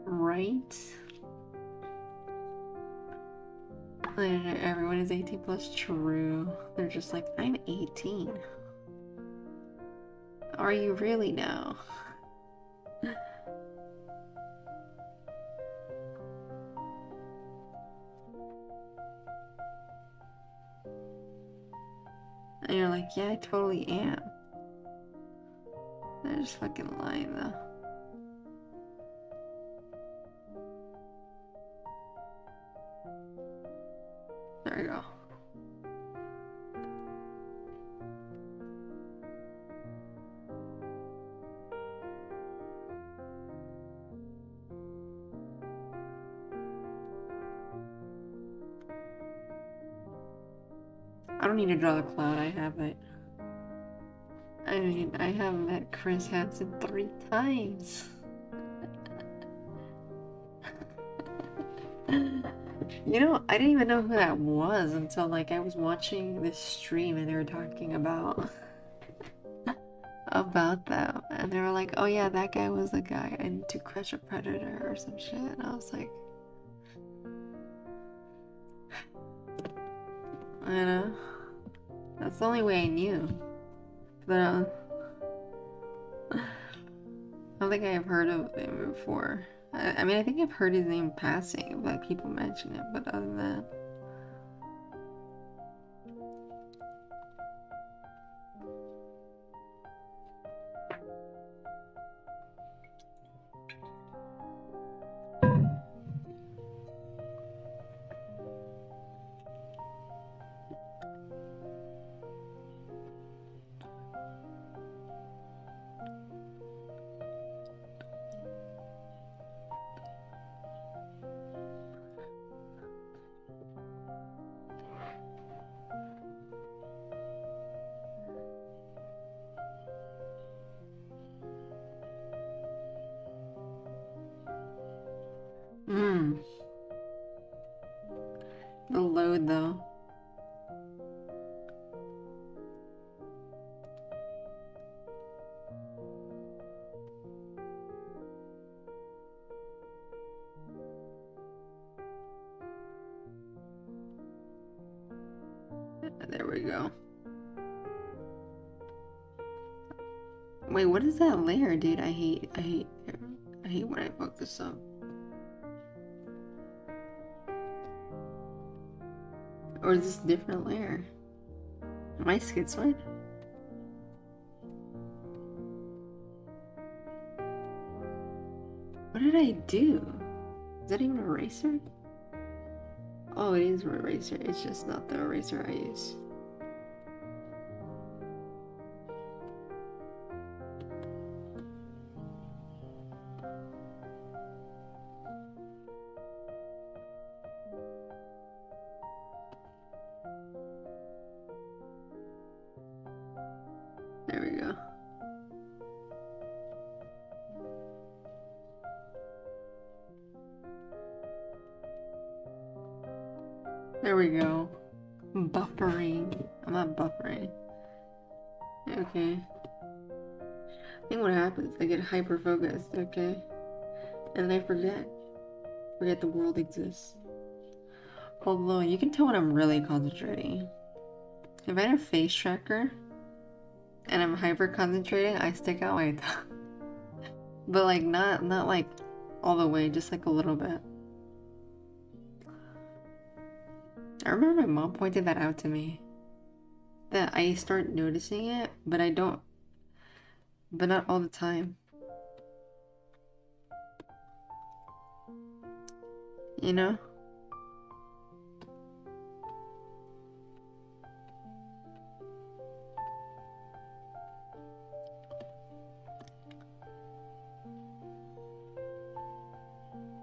Right? Everyone is 18 plus, true. They're just like, I'm 18. Are you really now? And you're like, yeah, I totally am. They're just fucking lying though. There we go. I don't need to draw the cloud, I have it. I mean, I have met Chris Hansen 3 times. You know, I didn't even know who that was until like I was watching this stream and they were talking about them, and they were like, "Oh yeah, that guy was the guy in To Crush a Predator or some shit," and I was like, I know, that's the only way I knew. But I don't think I've heard of him before. I mean, I think I've heard his name passing, like people mention it, but other than that. The load though. There we go. Wait, what is that layer, dude? I hate when I fuck this up. Or is this a different layer? Am I schizoid? What did I do? Is that even an eraser? Oh, it is an eraser. It's just not the eraser I use. There we go. There we go. Buffering. I'm not buffering. Okay. I think what happens, I get hyper focused, okay? And then I forget. Forget the world exists. Although, you can tell when I'm really concentrating. If I had a face tracker and I'm hyper concentrating, I stick out my tongue. But like not like all the way, just like a little bit. I remember my mom pointed that out to me. That I start noticing it, but I don't. But not all the time. You know?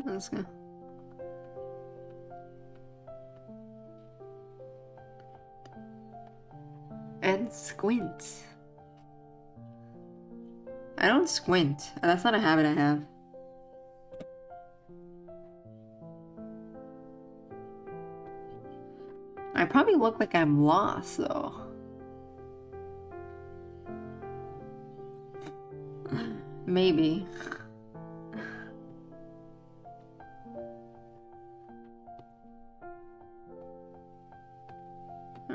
Let's go. And squint. I don't squint. That's not a habit I have. I probably look like I'm lost though. Maybe.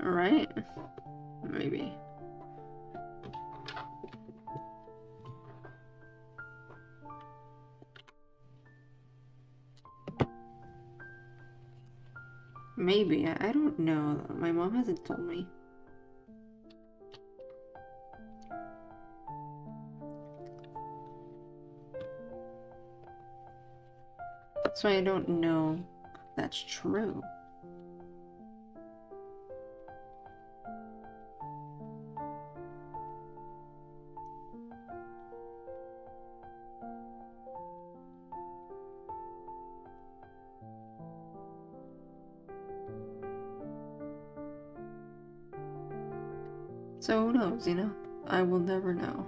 Right? Maybe. Maybe. I don't know. My mom hasn't told me. So I don't know if that's true. So who knows, you know? I will never know.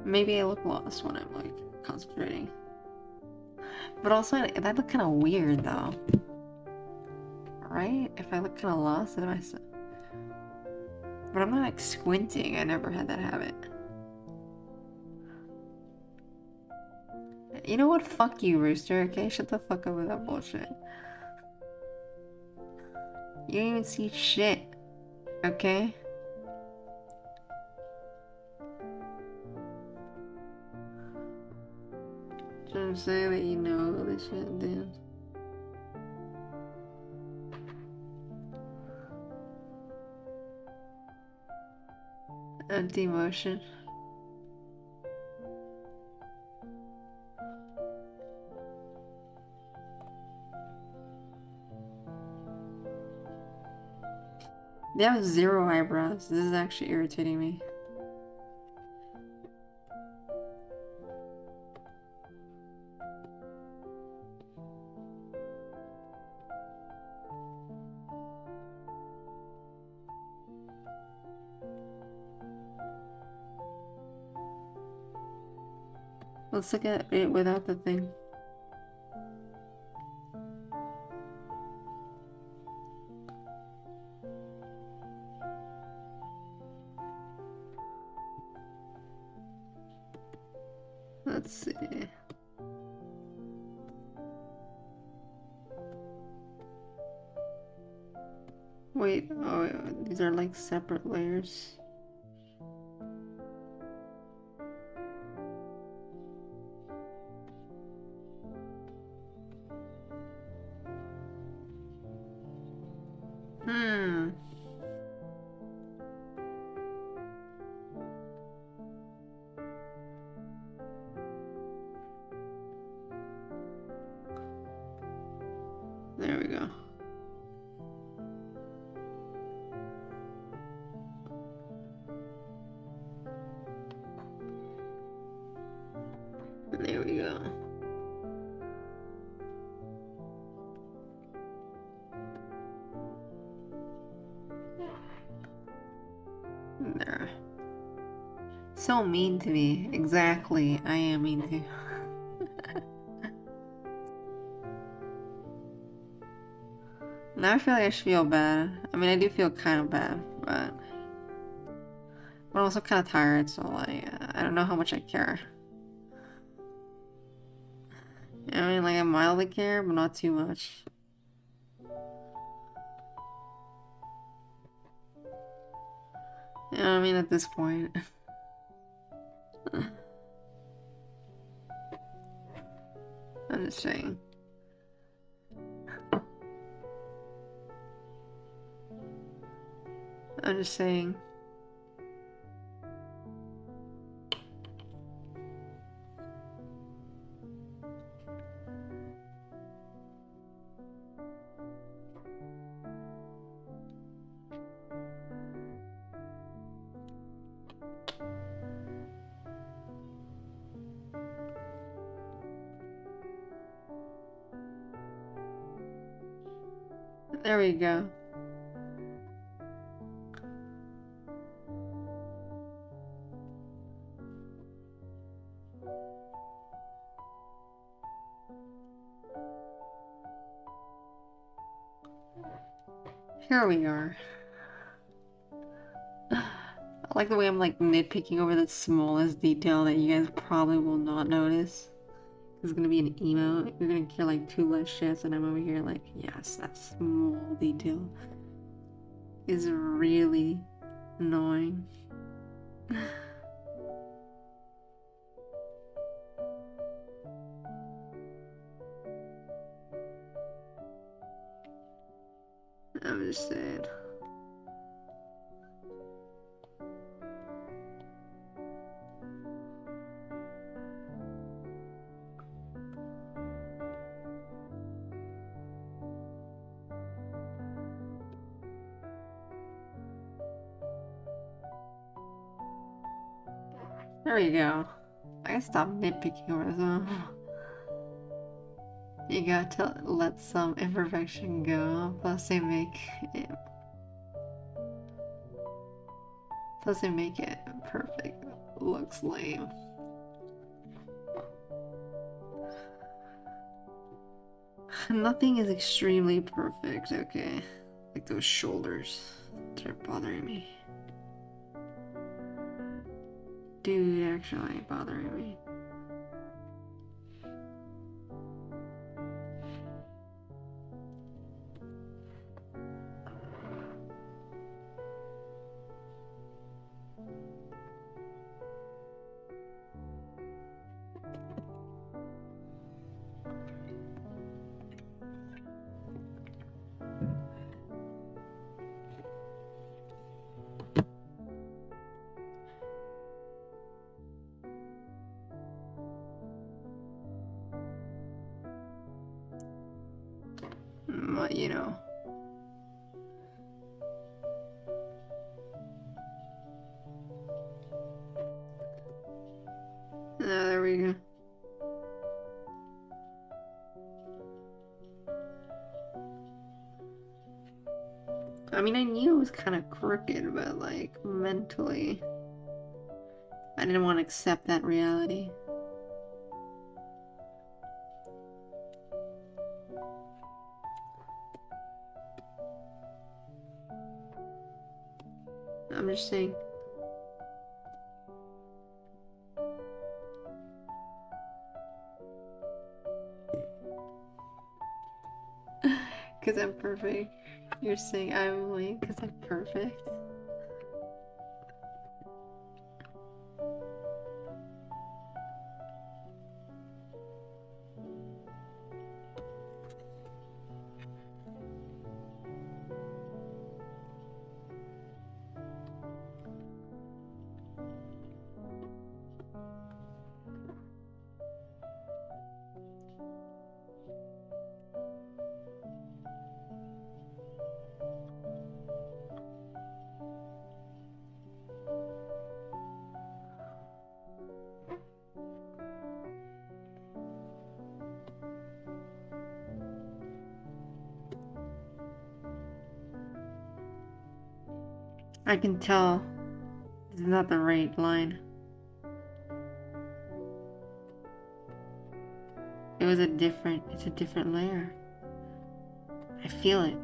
Maybe I look lost when I'm like concentrating. But also, that look kind of weird though. Right? If I look kind of lost at myself. But I'm not like squinting. I never had that habit. You know what? Fuck you, Rooster, okay? Shut the fuck up with that bullshit. You don't even see shit. Okay? Trying to say that you know all this shit, dude. Empty motion. They have 0 eyebrows. This is actually irritating me. Let's look at it without the thing. Let's see. Wait, oh, these are like separate layers. Hmm. There we go. There we go. There. So mean to me. Exactly. I am mean to you. Now I feel like I should feel bad. I mean, I do feel kind of bad, but I'm also kind of tired, so like, I don't know how much I care. I mean, like, I mildly care, but not too much. You know what I mean, at this point. I'm just saying. I'm just saying. There we go. Here we are. I like the way I'm like nitpicking over the smallest detail that you guys probably will not notice. It's gonna be an emote. You're gonna care like 2 less shits, and I'm over here like, yes, that small detail is really annoying. I'm just saying. There we go. I gotta stop nitpicking over this. You got to let some imperfection go. Plus they make it perfect. Looks lame. Nothing is extremely perfect, okay? Like those shoulders. They're bothering me. Dude, actually bothering me. You know. There we go. I mean, I knew it was kind of crooked, but like mentally, I didn't want to accept that reality. I'm just saying. Because I'm perfect. You're saying I'm late because I'm perfect. I can tell this is not the right line. It's a different layer. I feel it.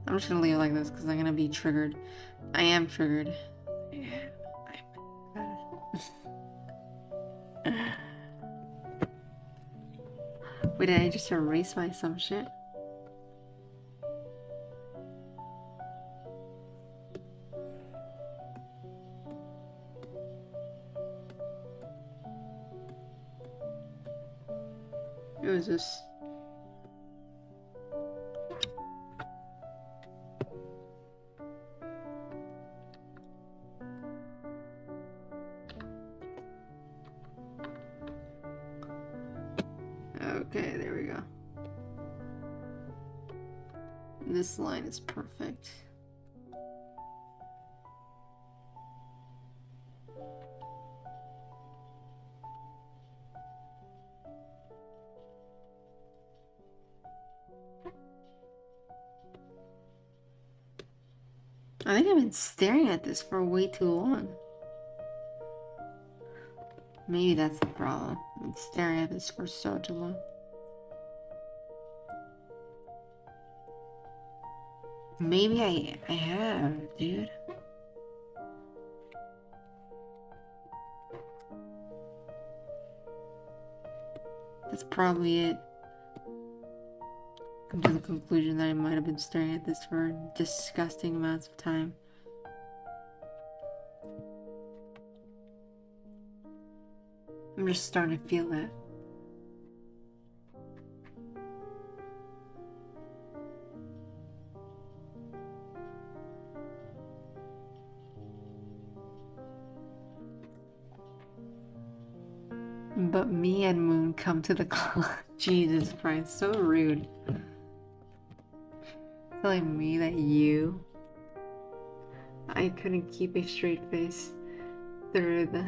I'm just gonna leave it like this because I'm gonna be triggered. I am triggered. Yeah, Wait, did I just erase my some shit? It was just... Okay, there we go. This line is perfect. I think I've been staring at this for way too long. Maybe that's the problem. I've been staring at this for so too long. Maybe I have, dude. That's probably it. Come to the conclusion that I might have been staring at this for disgusting amounts of time. I'm just starting to feel that. But me and Moon come to the club. Jesus Christ, so rude. Telling me that I couldn't keep a straight face through the...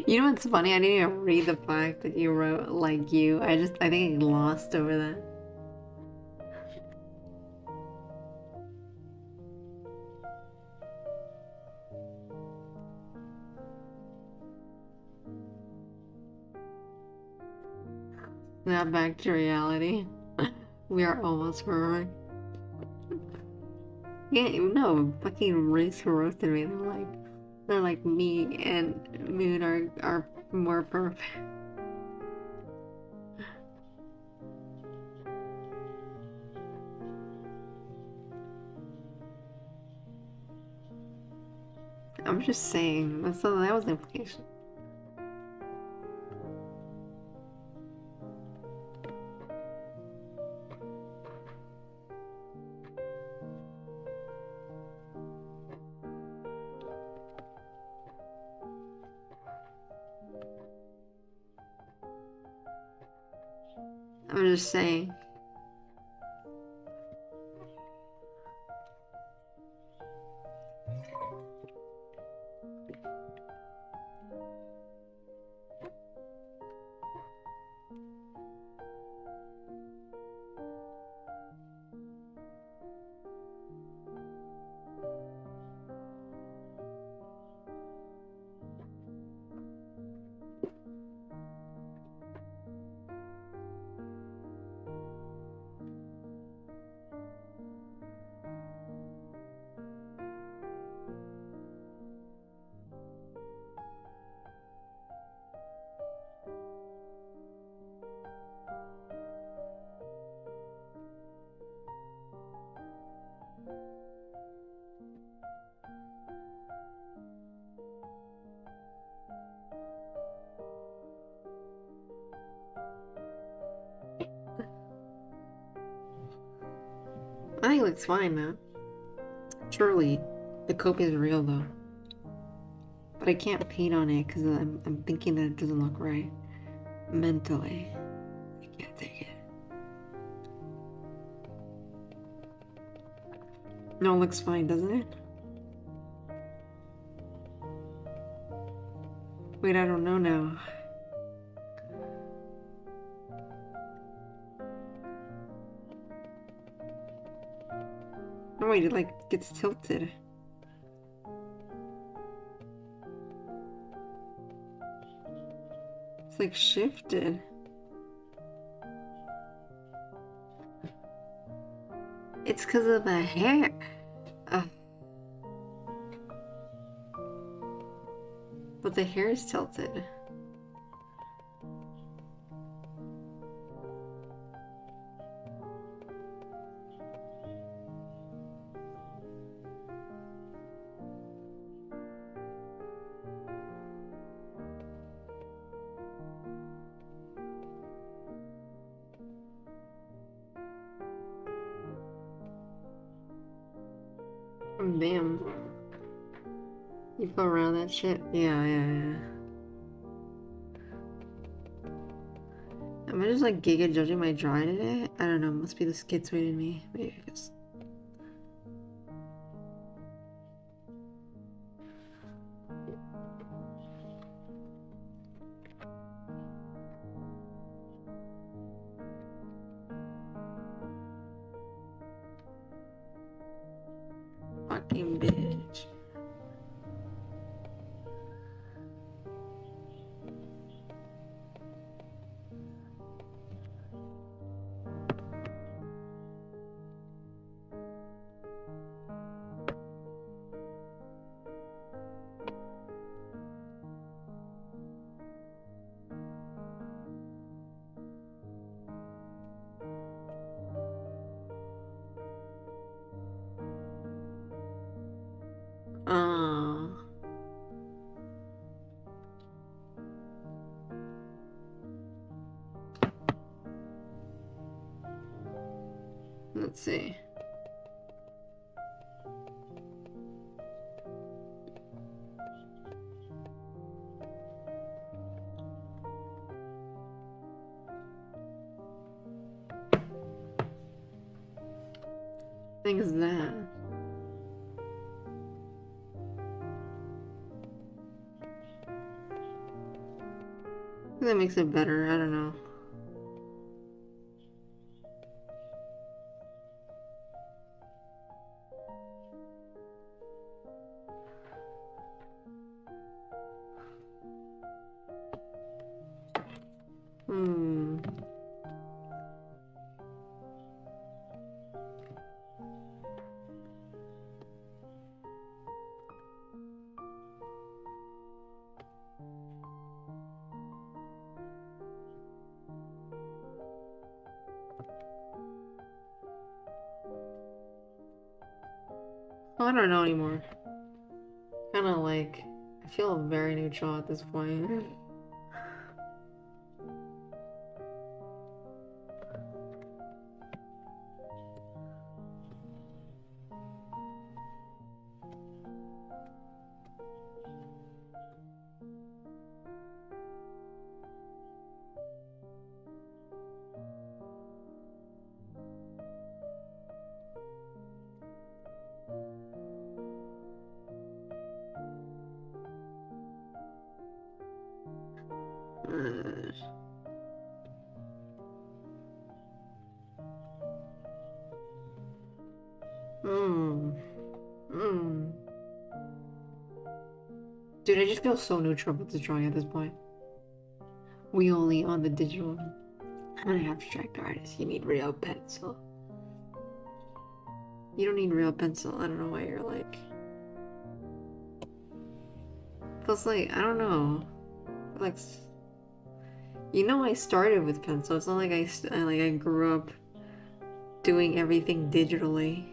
You know what's funny? I didn't even read the fact that you wrote like you. I think I glossed over that. Now back to reality. We are almost perfect. Yeah, no, fucking race roasted me. They're like me and Moon are more perfect. I'm just saying. That was the implication. I'm just saying. I think it looks fine now. Surely, the cope is real though. But I can't paint on it because I'm thinking that it doesn't look right. Mentally. I can't take it. No, it looks fine, doesn't it? Wait, I don't know now. Oh wait, it like gets tilted. It's like shifted. It's because of the hair. But the hair is tilted. Damn. You go around that shit? Yeah. Am I just like giga judging my drawing today? I don't know, must be the schizoid in me. Maybe because fucking bitch. Let's see. Thing is that. That makes it better, I don't know. I don't know anymore. Kind of like, I feel very neutral at this point. Hmm. Hmm. Dude, I just feel so neutral with this drawing at this point. We only on the digital. I'm an abstract artist. You need real pencil. You don't need real pencil. I don't know why you're like. Feels like, I don't know. Like, you know, I started with pencil. It's not like I grew up doing everything digitally.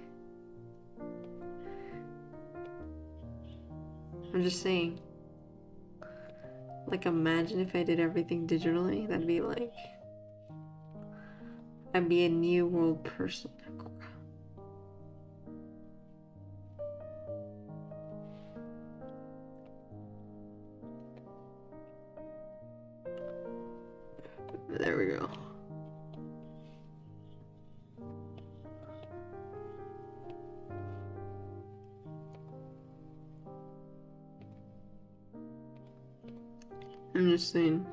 I'm just saying. Like, imagine if I did everything digitally. That'd be like, I'd be a new world person. There we go. I'm just saying.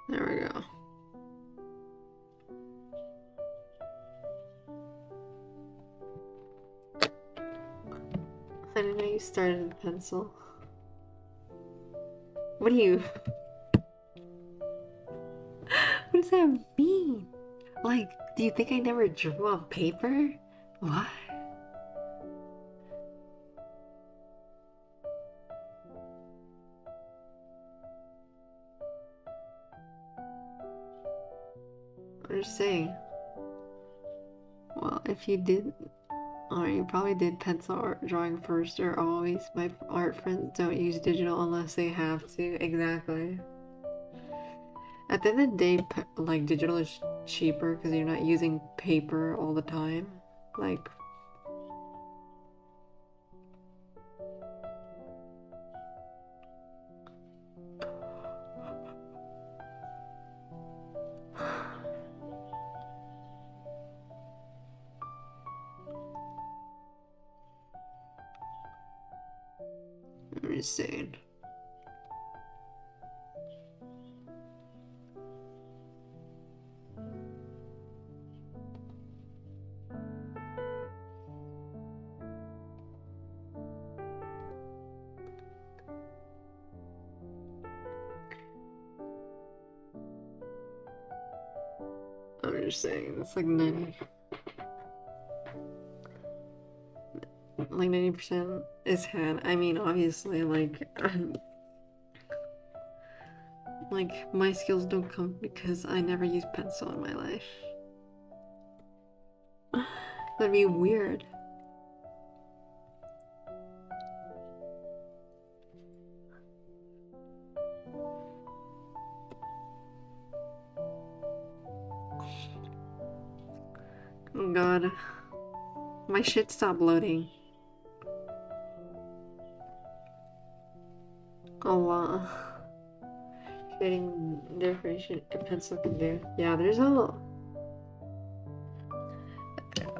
There we go. I didn't know you started with pencil. What do you... What does that mean? Like, do you think I never drew on paper? What? I'm just saying. Well, if you did, or you probably did pencil art drawing first or always. My art friends don't use digital unless they have to. Exactly. At the end of the day, like, digital is cheaper because you're not using paper all the time. Like, I'm just saying. I'm just saying, it's like 90% is hand. I mean, obviously, like, like, my skills don't come because I never used pencil in my life. That'd be weird. Oh god. My shit stopped loading. Oh wow. Shading differentiation a pencil can do. Yeah, there's a...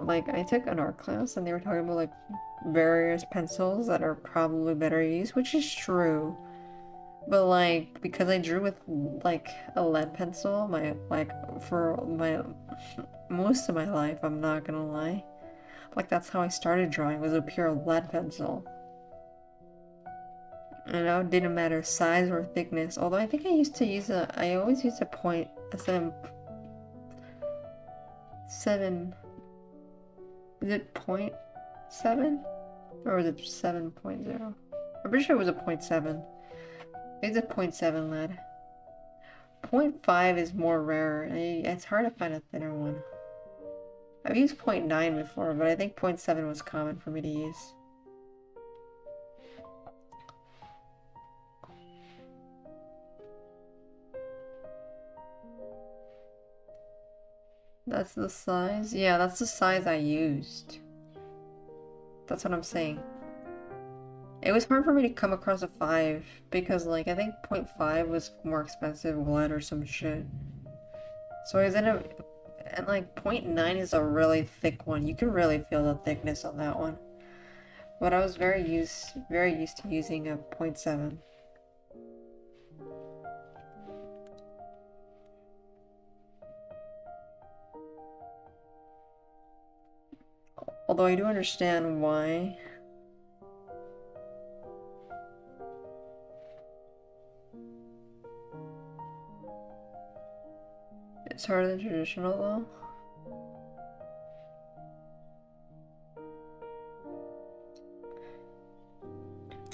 Like, I took an art class and they were talking about, like, various pencils that are probably better used, which is true. But, like, because I drew with, like, a lead pencil, for most of my life, I'm not gonna lie. Like, that's how I started drawing, was a pure lead pencil. You know, it didn't matter size or thickness. Although I think I always used a 7. Is it 0.7? Or was it 7.0? I'm pretty sure it was a 0.7. It's a 0.7 lead. 0.5 is more rare. It's hard to find a thinner one. I've used 0.9 before, but I think 0.7 was common for me to use. That's the size? Yeah, that's the size I used. That's what I'm saying. It was hard for me to come across a 5 because, like, I think 0.5 was more expensive lead or some shit. So I was in a... And, like, 0.9 is a really thick one. You can really feel the thickness on that one. But I was very used to using a 0.7. Although I do understand why. It's harder than traditional though.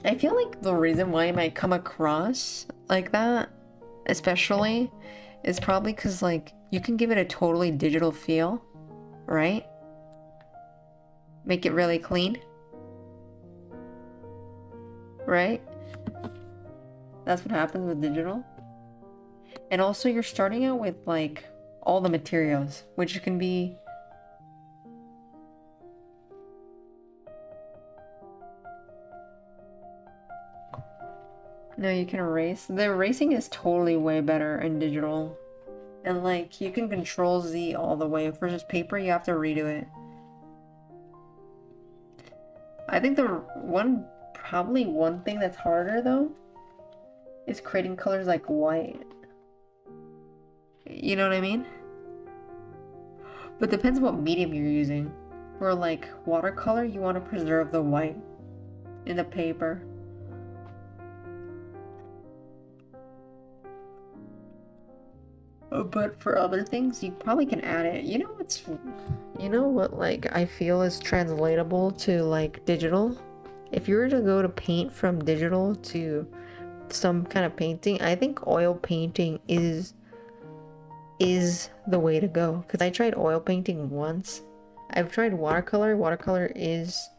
I feel like the reason why it might come across like that, especially, is probably because, like, you can give it a totally digital feel, right? Make it really clean. Right? That's what happens with digital. And also you're starting out with, like, all the materials, which can be... No, you can erase. The erasing is totally way better in digital. And, like, you can control Z all the way. For just paper, you have to redo it. I think probably one thing that's harder, though, is creating colors like white. You know what I mean? But it depends what medium you're using. For, like, watercolor, you want to preserve the white in the paper. But for other things, you probably can add it. You know what, like, I feel is translatable to, like, digital? If you were to go to paint from digital to some kind of painting, I think oil painting is the way to go. Because I tried oil painting once. I've tried watercolor. Watercolor is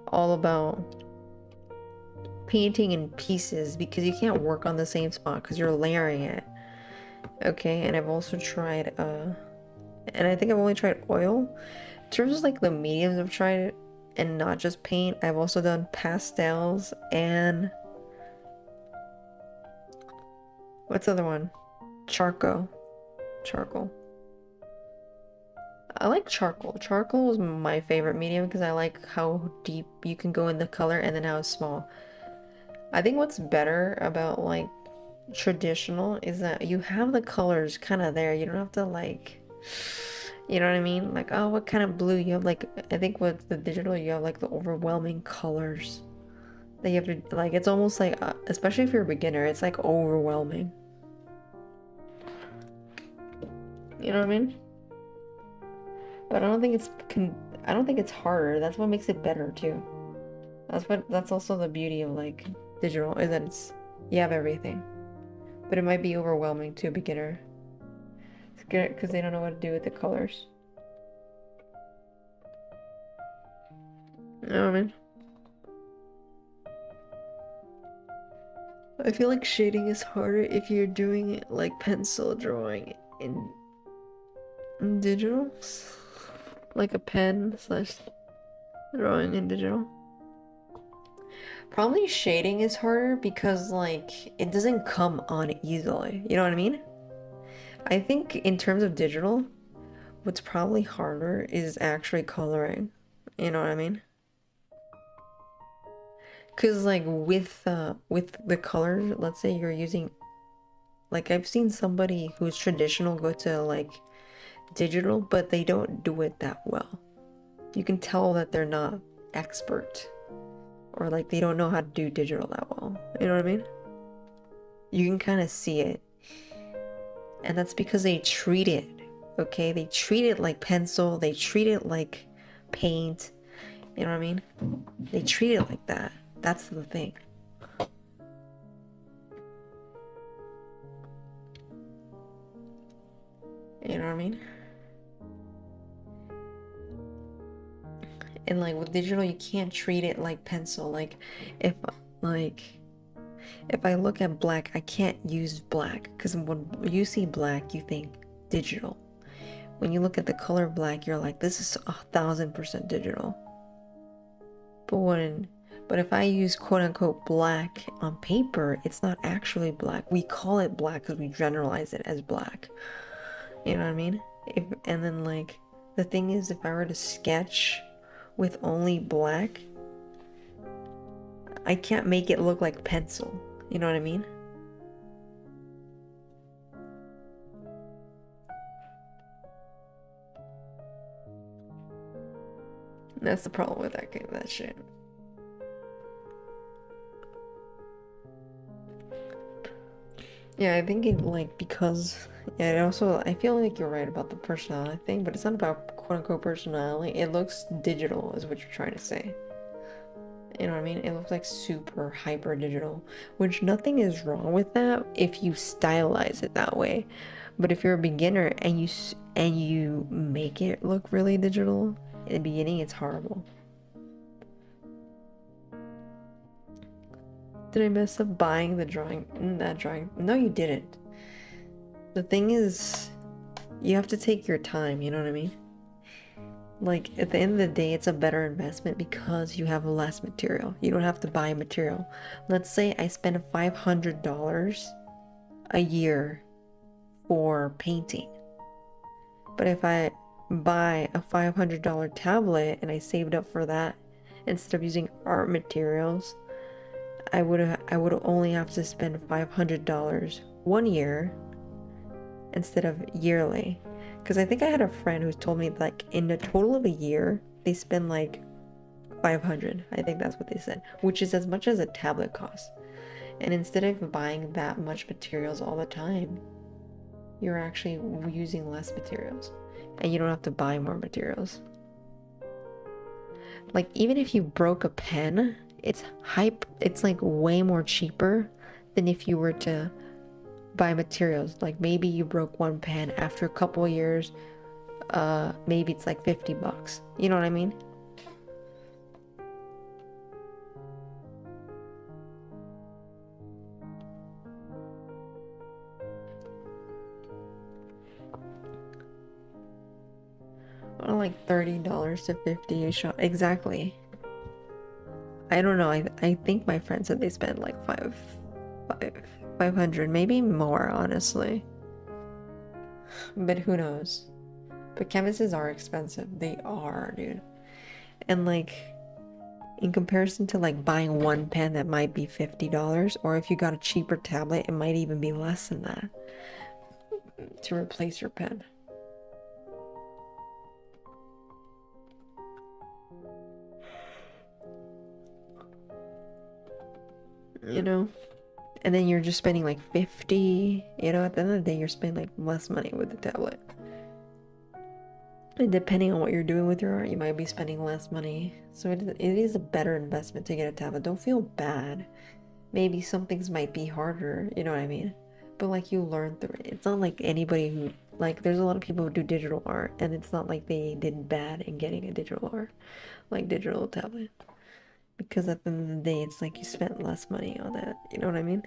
all about painting in pieces because you can't work on the same spot because you're layering it. Okay, and I've also tried, and I think I've only tried oil. In terms of, like, the mediums I've tried and not just paint, I've also done pastels and... What's the other one? Charcoal. I like charcoal. Charcoal is my favorite medium because I like how deep you can go in the color and then how small. I think what's better about, like, traditional is that you have the colors kind of there. You don't have to, like, you know what I mean? Like, oh, what kind of blue? You have, like, I think with the digital, you have, like, the overwhelming colors that you have to, like, it's almost like, especially if you're a beginner, it's, like, overwhelming. You know what I mean? But I don't think it's harder. That's what makes it better too. That's also the beauty of, like, digital, is that you have everything. But it might be overwhelming to a beginner because they don't know what to do with the colors. You know what I mean? I feel like shading is harder if you're doing it like pencil drawing in digital. Like a pen / drawing in digital. Probably shading is harder because, like, it doesn't come on easily. You know what I mean? I think in terms of digital, what's probably harder is actually coloring. You know what I mean? Because, like, with the color, let's say you're using, like, I've seen somebody who's traditional go to, like, digital, but they don't do it that well. You can tell that they're not expert. Or, like, they don't know how to do digital that well. You know what I mean? You can kind of see it. And that's because they treat it, okay? They treat it like pencil. They treat it like paint. You know what I mean? They treat it like that. That's the thing. You know what I mean? And like with digital, you can't treat it like pencil. If like if I look at black, I can't use black because when you see black, you think digital. When you look at the color black, you're like, this is 1000% digital. But if I use quote unquote black on paper, it's not actually black. We call it black because we generalize it as black. You know what I mean? And then like the thing is, if I were to sketch with only black, I can't make it look like pencil. You know what I mean? That's the problem with that shit. Yeah, I think it like because it also I feel like you're right about the personality thing, but it's not about quote unquote personality. It looks digital is what you're trying to say. You know what I mean? It looks like super hyper digital, which nothing is wrong with that if you stylize it that way. But if you're a beginner and you make it look really digital in the beginning, it's horrible. Did I mess up buying that drawing? No, you didn't. The thing is, you have to take your time, you know what I mean? Like, at the end of the day, it's a better investment because you have less material. You don't have to buy material. Let's say I spend $500 a year for painting. But if I buy a $500 tablet and I saved up for that instead of using art materials, I would only have to spend $500 one year instead of yearly. Because I think I had a friend who told me like in a total of a year they spend like 500. I think that's what they said, which is as much as a tablet costs. And instead of buying that much materials all the time, you're actually using less materials and you don't have to buy more materials. Like even if you broke a pen, it's like way more cheaper than if you were to buy materials. Like maybe you broke one pen, after a couple of years, maybe it's like $50. You know what I mean? Or like $30 to $50 a shot. Exactly. I don't know. I think my friend said they spent like 500, maybe more, honestly. But who knows? But canvases are expensive. They are, dude. And like, in comparison to like buying one pen that might be $50, or if you got a cheaper tablet, it might even be less than that to replace your pen. You know? And then you're just spending like 50, you know, at the end of the day, you're spending like less money with the tablet. And depending on what you're doing with your art, you might be spending less money. So it is a better investment to get a tablet. Don't feel bad. Maybe some things might be harder, you know what I mean? But like you learn through it. It's not like anybody who, like there's a lot of people who do digital art and it's not like they did bad in getting a digital art, like digital tablet. Because at the end of the day, it's like you spent less money on that, you know what I mean?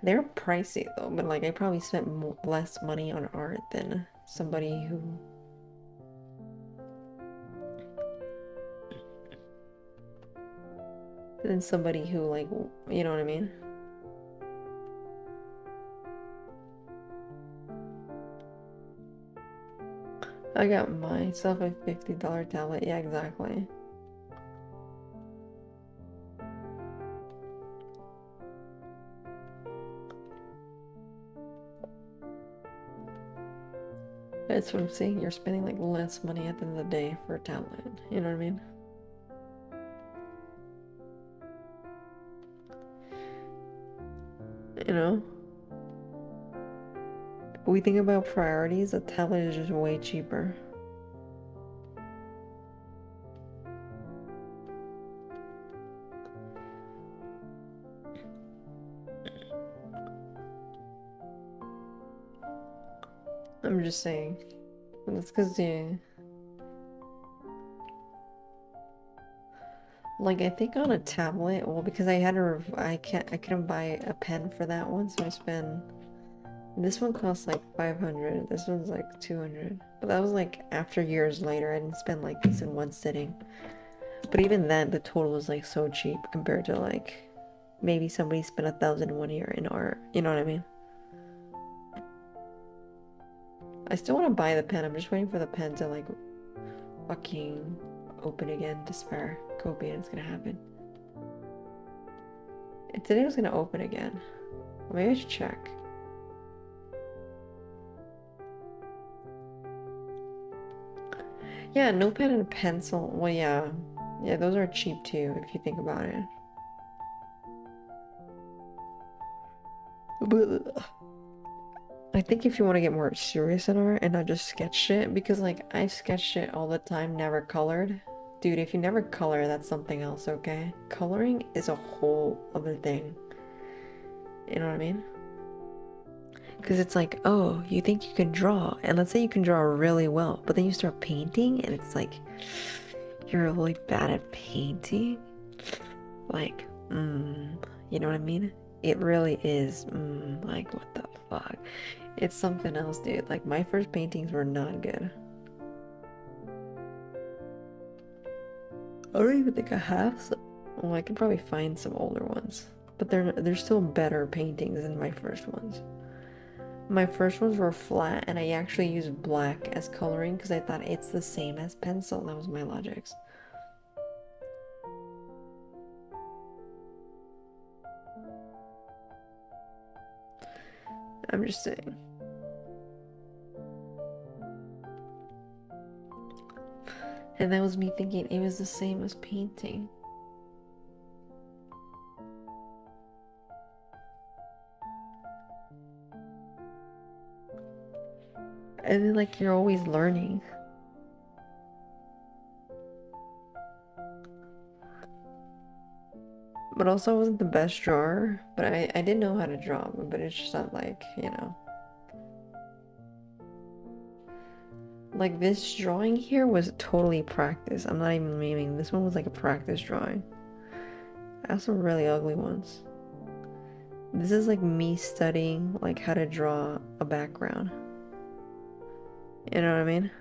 They're pricey though, but like I probably spent less money on art than somebody who like, you know what I mean? I got myself a $50 tablet. Yeah, exactly. That's what I'm saying. You're spending like less money at the end of the day for a tablet. You know what I mean? You know? We think about priorities, a tablet is just way cheaper. I'm just saying. That's because, yeah. Like, I think on a tablet, well, because I couldn't buy a pen for that one, so I spent, this one costs like 500, this one's like 200, but that was like after years later. I didn't spend like this in one sitting, but even then, the total was like so cheap compared to like, maybe somebody spent 1,000 one year in art, you know what I mean? I still want to buy the pen, I'm just waiting for the pen to like, fucking open again, despair. Copy, and it's gonna happen. Today was gonna open again. Maybe I should check. Yeah, notepad and a pencil. Well, yeah. Yeah, those are cheap too, if you think about it. But I think if you want to get more serious in art and not just sketch shit, because like I sketch shit all the time, never colored. Dude, if you never color, that's something else, okay? Coloring is a whole other thing. You know what I mean? Because it's like, oh, you think you can draw, and let's say you can draw really well, but then you start painting, and it's like, you're really bad at painting? Like, you know what I mean? It really is, like, what the fuck? It's something else, dude. Like, my first paintings were not good. I don't even think I have some. Well, I can probably find some older ones, but they're still better paintings than my first ones. My first ones were flat, and I actually used black as coloring because I thought it's the same as pencil. That was my logics. I'm just saying. And that was me thinking it was the same as painting. And then, like, you're always learning. But also, I wasn't the best drawer. But I did know how to draw, but it's just not like, you know. Like, this drawing here was totally practice. I'm not even memeing. This one was like a practice drawing. I have some really ugly ones. This is like me studying like how to draw a background. You know what I mean?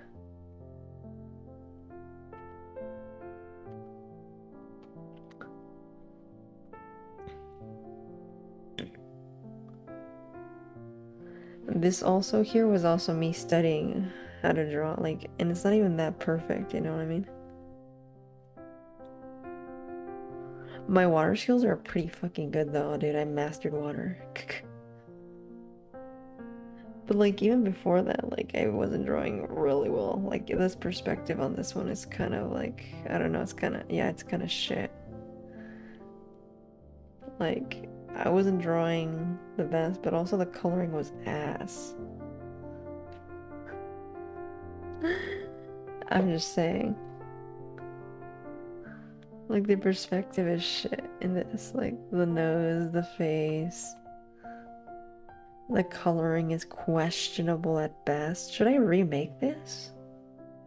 This also here was also me studying how to draw, like, and it's not even that perfect, you know what I mean? My water skills are pretty fucking good though, dude. I mastered water. But like even before that, like I wasn't drawing really well. Like this perspective on this one is kind of like, I don't know, it's kind of, yeah, it's kind of shit. Like I wasn't drawing the best, but also the coloring was ass. I'm just saying. Like the perspective is shit in this, like the nose, the face. The coloring is questionable at best. Should I remake this?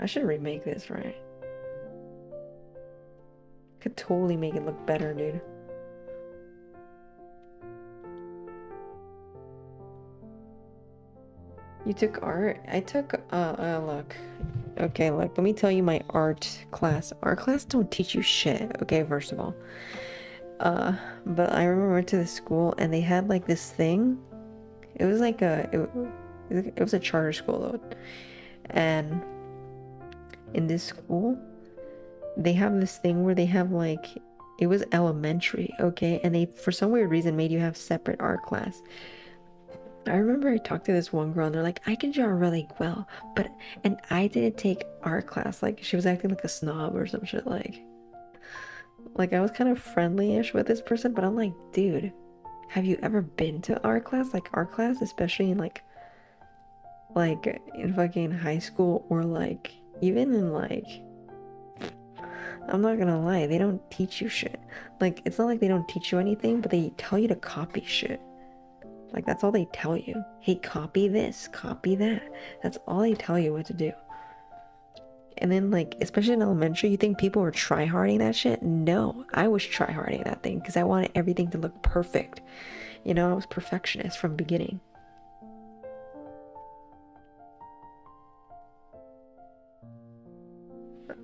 I should remake this, right? Could totally make it look better, dude. You took art? I took, look. Okay, look, let me tell you my art class. Art class don't teach you shit, okay, first of all. But I remember I went to the school and they had like this thing. It was like it was a charter school though. And in this school, they have this thing where they have like, it was elementary, okay? And they, for some weird reason, made you have separate art class. I remember I talked to this one girl and they're like, I can draw really well, but, and I didn't take art class. Like, she was acting like a snob or some shit, like I was kind of friendly-ish with this person, but I'm like, dude, have you ever been to art class? Like, art class, especially in like in fucking high school, or like, even in like, I'm not gonna lie, they don't teach you shit. Like, it's not like they don't teach you anything, but they tell you to copy shit. Like, that's all they tell you. Hey, copy this, copy that. That's all they tell you what to do. And then, like, especially in elementary, you think people were try-harding that shit? No, I was try-harding that thing because I wanted everything to look perfect. You know, I was perfectionist from beginning.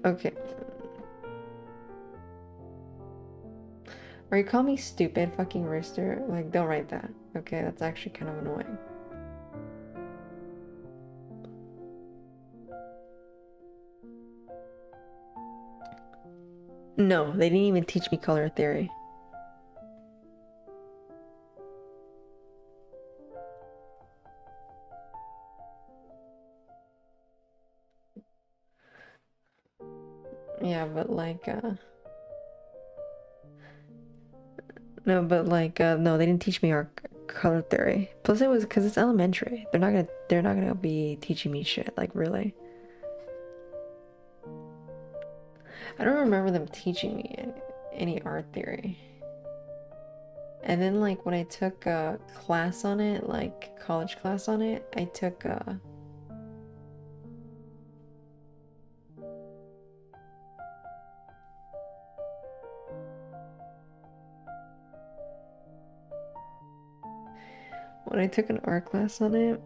Okay. Or you call me stupid fucking rooster? Like, don't write that. Okay, that's actually kind of annoying. No, they didn't even teach me color theory. Yeah, but like, no, they didn't teach me our color theory. Plus, it was because it's elementary. They're not gonna be teaching me shit. Like, really. I don't remember them teaching me any art theory. And then, like, when I took a class on it, like college class on it, I took when I took an art class on it,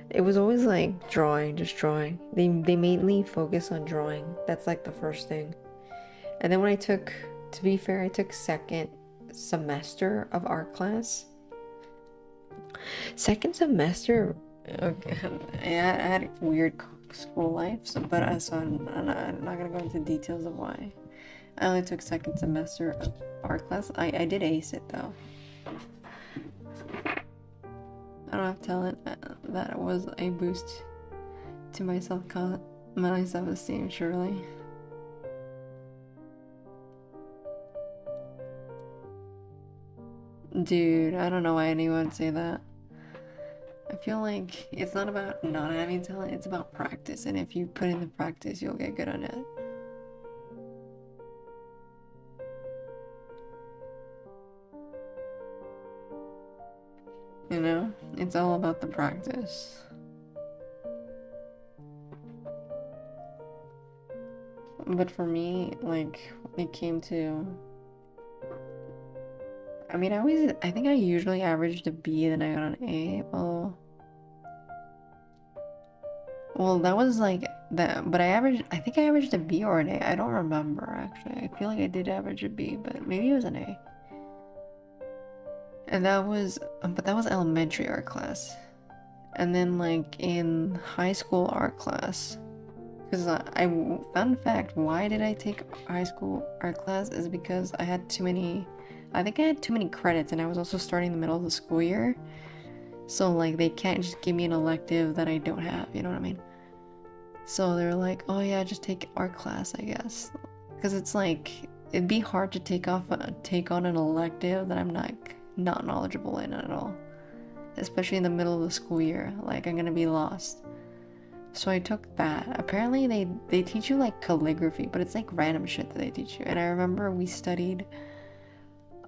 it was always like drawing, just drawing. They mainly focus on drawing. That's like the first thing. And then when I took, to be fair, I took second semester of art class. Second semester, okay, I had a weird school life, but I'm not gonna go into details of why. I only took second semester of art class. I did ace it though. I don't have talent. That was a boost to my self-esteem, surely. Dude, I don't know why anyone would say that. I feel like it's not about not having talent, it's about practice. And if you put in the practice, you'll get good on it. You know? It's all about the practice. But for me, like, when it came to... I mean, I think I usually averaged a B, then I got an A. Well, that was like that, but I think I averaged a B or an A. I don't remember, actually. I feel like I did average a B, but maybe it was an A. And but that was elementary art class. And then, like, in high school art class, because fun fact, why did I take high school art class is because I had too many credits, and I was also starting the middle of the school year. So, like, they can't just give me an elective that I don't have, you know what I mean? So they're like, oh yeah, just take art class, I guess. Because it's like, it'd be hard to take on an elective that I'm not knowledgeable in at all. Especially in the middle of the school year. Like, I'm gonna be lost. So I took that. Apparently they teach you like calligraphy, but it's like random shit that they teach you. And I remember we studied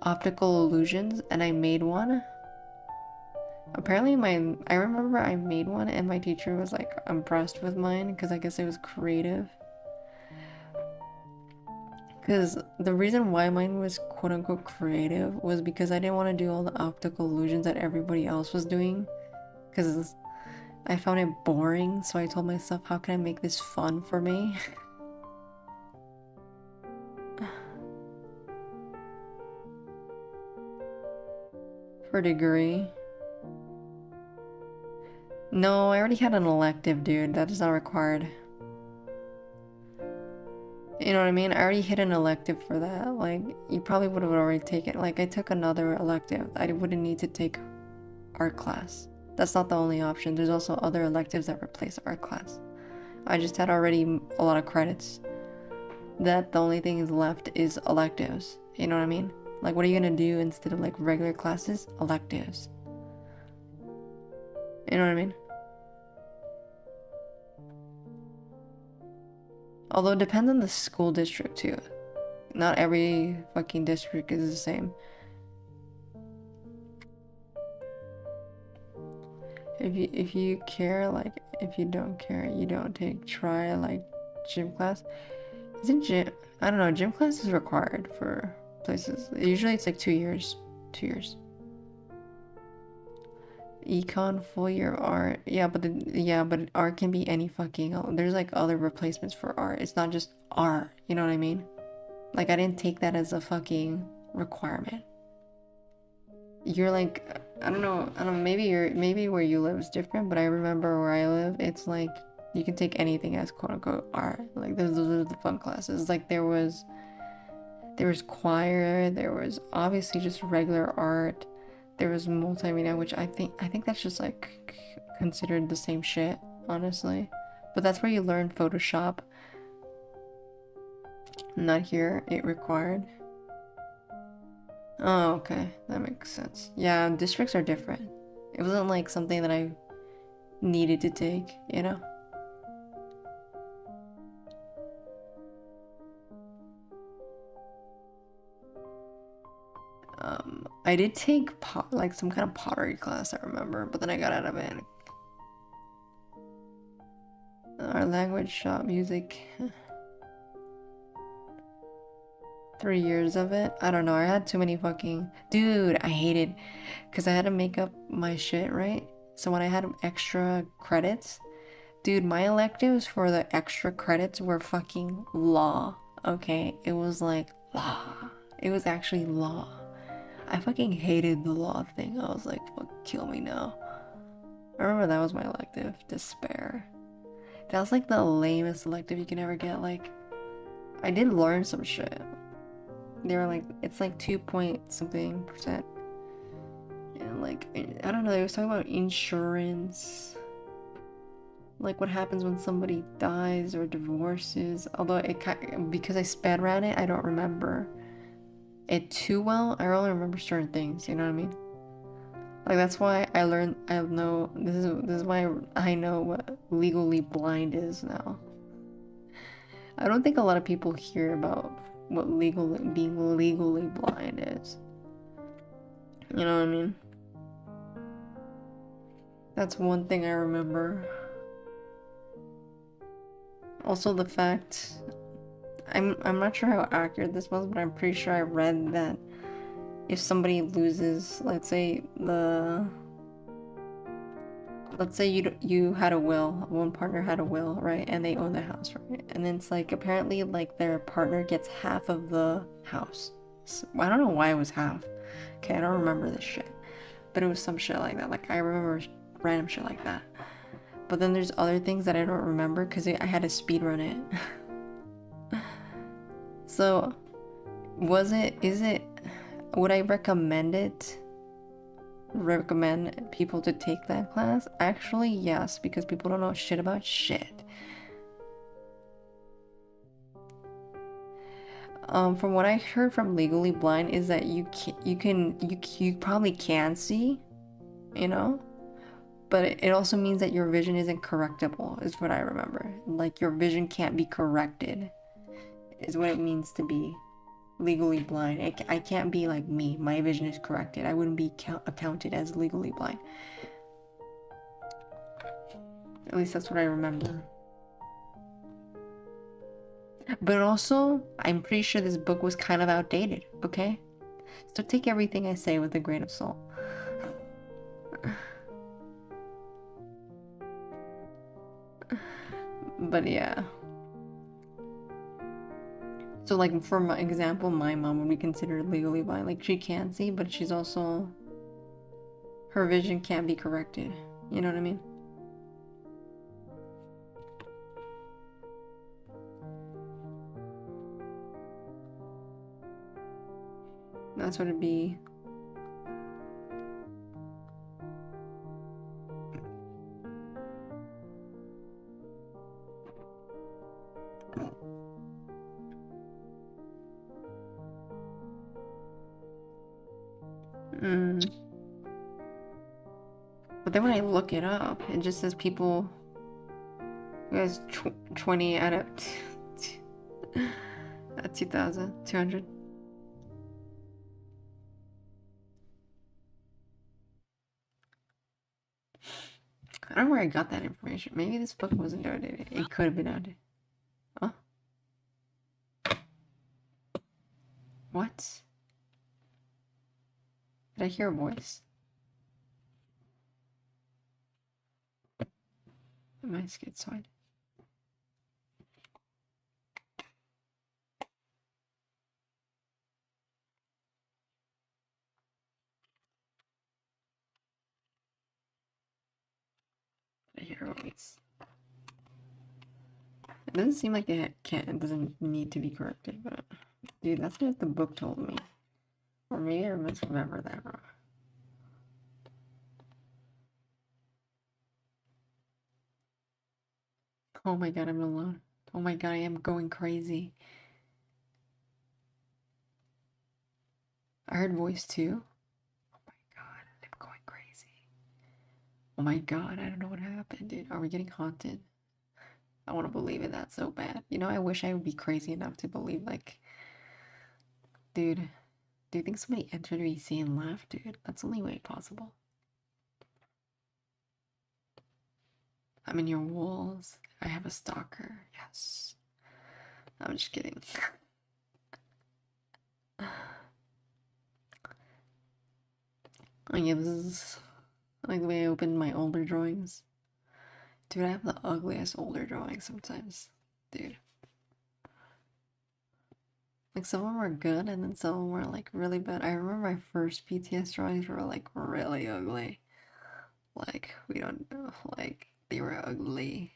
optical illusions, and I made one. Apparently I remember I made one, and my teacher was like impressed with mine because I guess it was creative. Because the reason why mine was quote unquote creative was because I didn't want to do all the optical illusions that everybody else was doing, because I found it boring. So I told myself, how can I make this fun for me? For a degree. No, I already had an elective, dude. That is not required. You know what I mean? I already hit an elective for that. Like, you probably would have already taken. Like, I took another elective. I wouldn't need to take art class. That's not the only option. There's also other electives that replace art class. I just had already a lot of credits. That the only thing is left is electives. You know what I mean? Like, what are you gonna do instead of like regular classes? Electives. You know what I mean? Although it depends on the school district too. not every fucking district is the same. If you care, like, if you don't care, you don't try like gym class. Isn't gym? I don't know. Gym class is required for places. Usually it's like 2 years. 2 years. Econ, full year of art. Yeah, but art can be any fucking. There's like other replacements for art. It's not just art. You know what I mean? Like, I didn't take that as a fucking requirement. You're like, I don't know, maybe where you live is different, but I remember where I live, it's like you can take anything as quote unquote art. Like, those are the fun classes. Like, there was choir, there was obviously just regular art, there was multimedia, which I think that's just like considered the same shit, honestly. But that's where you learn Photoshop. Not here, it required. Oh, okay, that makes sense. Yeah, districts are different. It wasn't like something that I needed to take, you know? I did take like some kind of pottery class, I remember, but then I got out of it. Our language shop, music. 3 years of it. I don't know. I had too many fucking... Dude, I hated... Because I had to make up my shit, right? So when I had extra credits... Dude, my electives for the extra credits were fucking law. Okay? It was like law. It was actually law. I fucking hated the law thing. I was like, fuck, kill me now. I remember that was my elective. Despair. That was like the lamest elective you can ever get. Like, I did learn some shit. They were like, it's like 2 point something %. And like, I don't know, they was talking about insurance. Like what happens when somebody dies or divorces. Although because I sped ran it, I don't remember it too well. I only remember certain things, you know what I mean? Like, that's why I know, this is why I know what legally blind is now. I don't think a lot of people hear about what being legally blind is. You know what I mean? That's one thing I remember. Also the fact, I'm not sure how accurate this was, but I'm pretty sure I read that if somebody loses, let's say you had a will, one partner had a will, right, and they own the house, right, and then it's like apparently like their partner gets half of the house. So, I don't know why it was half. Okay, I don't remember this shit, but it was some shit like that. Like, I remember random shit like that. But then there's other things that I don't remember because I had to speedrun it. So would I recommend people to take that class? Actually, yes, because people don't know shit about shit. From what I heard from Legally Blind is that you probably can see, you know, but it also means that your vision isn't correctable, is what I remember. Like, your vision can't be corrected, is what it means to be legally blind. I can't be like me. My vision is corrected. I wouldn't be accounted as legally blind. At least that's what I remember. But also, I'm pretty sure this book was kind of outdated, okay? So take everything I say with a grain of salt. But yeah. So like, for my example, my mom would be considered legally blind. Like, she can see, but she's also... her vision can't be corrected. You know what I mean? That's what it'd be. But then when I look it up, it just says people who has 20 out of At 2,200. I don't know where I got that information. Maybe this book wasn't outdated. It could have been outdated. Huh? What? Did I hear a voice? Am I schizoid? Did I hear a voice? It doesn't seem like it doesn't need to be corrected, but dude, that's what the book told me. Or maybe I misremember that wrong. Oh my god, I'm alone. Oh my god, I am going crazy. I heard voice too. Oh my god, I'm going crazy. Oh my god, I don't know what happened, dude. Are we getting haunted? I want to believe in that so bad. You know, I wish I would be crazy enough to believe, like, dude, do you think somebody entered VC and left, dude? That's the only way possible. I'm in your walls. I have a stalker. Yes. I'm just kidding. Oh yeah, this is like the way I opened my older drawings. Dude, I have the ugliest older drawings sometimes. Dude. Like some of them are good and then some of them were like really bad. I remember my first PTS drawings were like really ugly. Like we don't know, like they were ugly.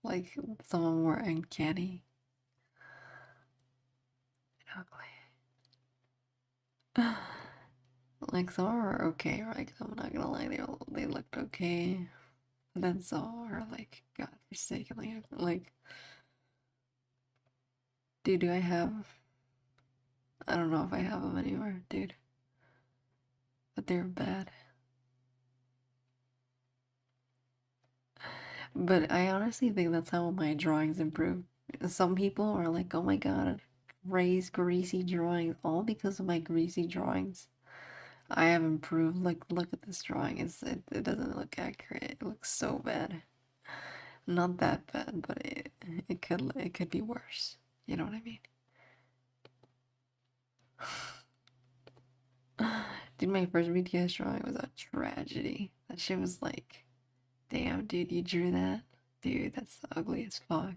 Like some of them were uncanny. And ugly. Like some are okay, like I'm not gonna lie, they looked okay. But then some are like God forsakenly like dude, do I have I don't know if I have them anywhere, dude. But they're bad. But I honestly think that's how my drawings improve. Some people are like, oh my god, raised greasy drawings, all because of my greasy drawings. I have improved. Like, look at this drawing. It doesn't look accurate. It looks so bad. Not that bad, but it could be worse. You know what I mean? Dude, my first BTS drawing was a tragedy. That shit was like, damn, dude, you drew that? Dude, that's ugly as fuck.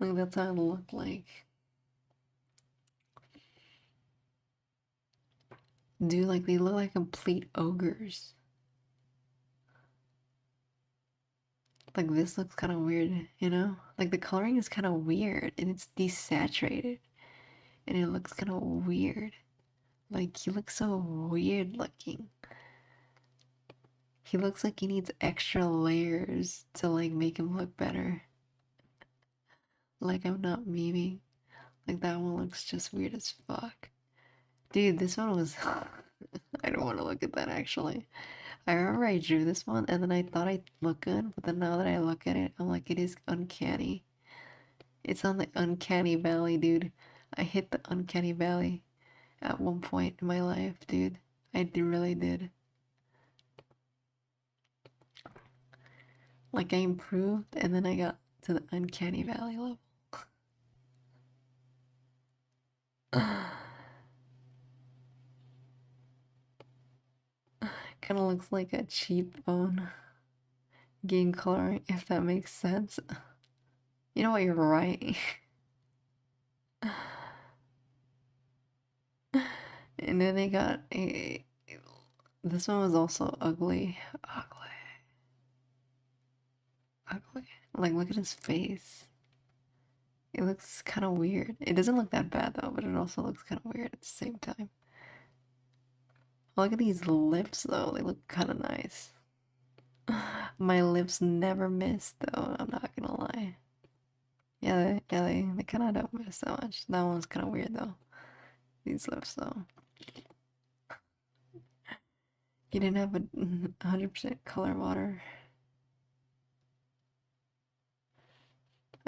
Like, that's how it looked like. Dude, like, they look like complete ogres. Like, this looks kind of weird, you know? Like, the coloring is kind of weird, and it's desaturated. And it looks kind of weird. Like, he looks so weird looking. He looks like he needs extra layers to, like, make him look better. Like, I'm not memeing. Like, that one looks just weird as fuck. Dude, this one was... I don't want to look at that, actually. I remember I drew this one, and then I thought it looked good, but then now that I look at it, I'm like, it is uncanny. It's on the uncanny valley, dude. I hit the uncanny valley at one point in my life, dude. Really did. Like, I improved, and then I got to the uncanny valley level. Kind of looks like a cheap game coloring, if that makes sense. You know what, you're right. And then they got a... This one was also ugly. Ugly. Like, look at his face. It looks kind of weird. It doesn't look that bad though, but it also looks kind of weird at the same time. Look at these lips though. They look kind of nice. My lips never miss though. I'm not gonna lie. Yeah, they kind of don't miss that much. That one's kind of weird though. These lips though. You didn't have a 100% color water.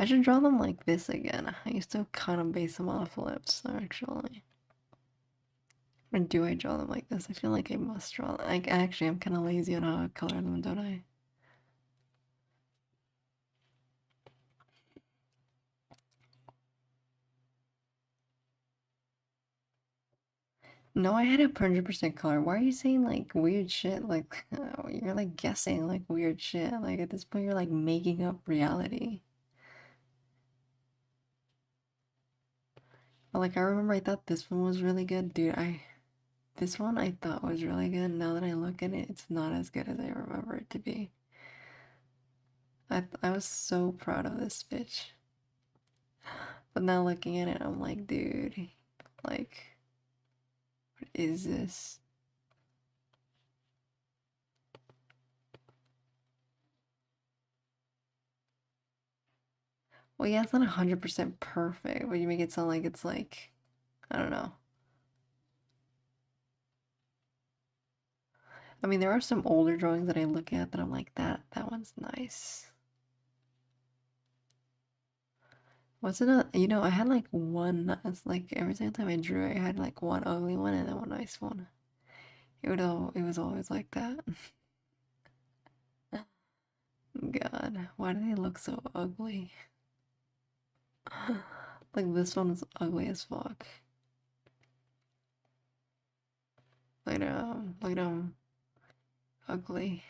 I should draw them like this again. I used to kind of base them off lips, actually. Or do I draw them like this? I feel like I must draw them. Like, actually, I'm kind of lazy on how I color them, don't I? No, I had 100% color. Why are you saying like weird shit? Like, you're like guessing like weird shit. Like, at this point, you're like making up reality. Like, I remember I thought this one was really good, dude. This one I thought was really good. Now that I look at it, it's not as good as I remember it to be. I was so proud of this bitch. But now looking at it, I'm like, dude, like, what is this? Well, yeah, it's not 100% perfect, but you make it sound like it's like, I don't know. I mean, there are some older drawings that I look at that I'm like, that one's nice. What's it? You know, I had like one. It's like every single time I drew, I had like one ugly one and then one nice one. It was always like that. God, why do they look so ugly? Like this one is ugly as fuck. Look at him, ugly.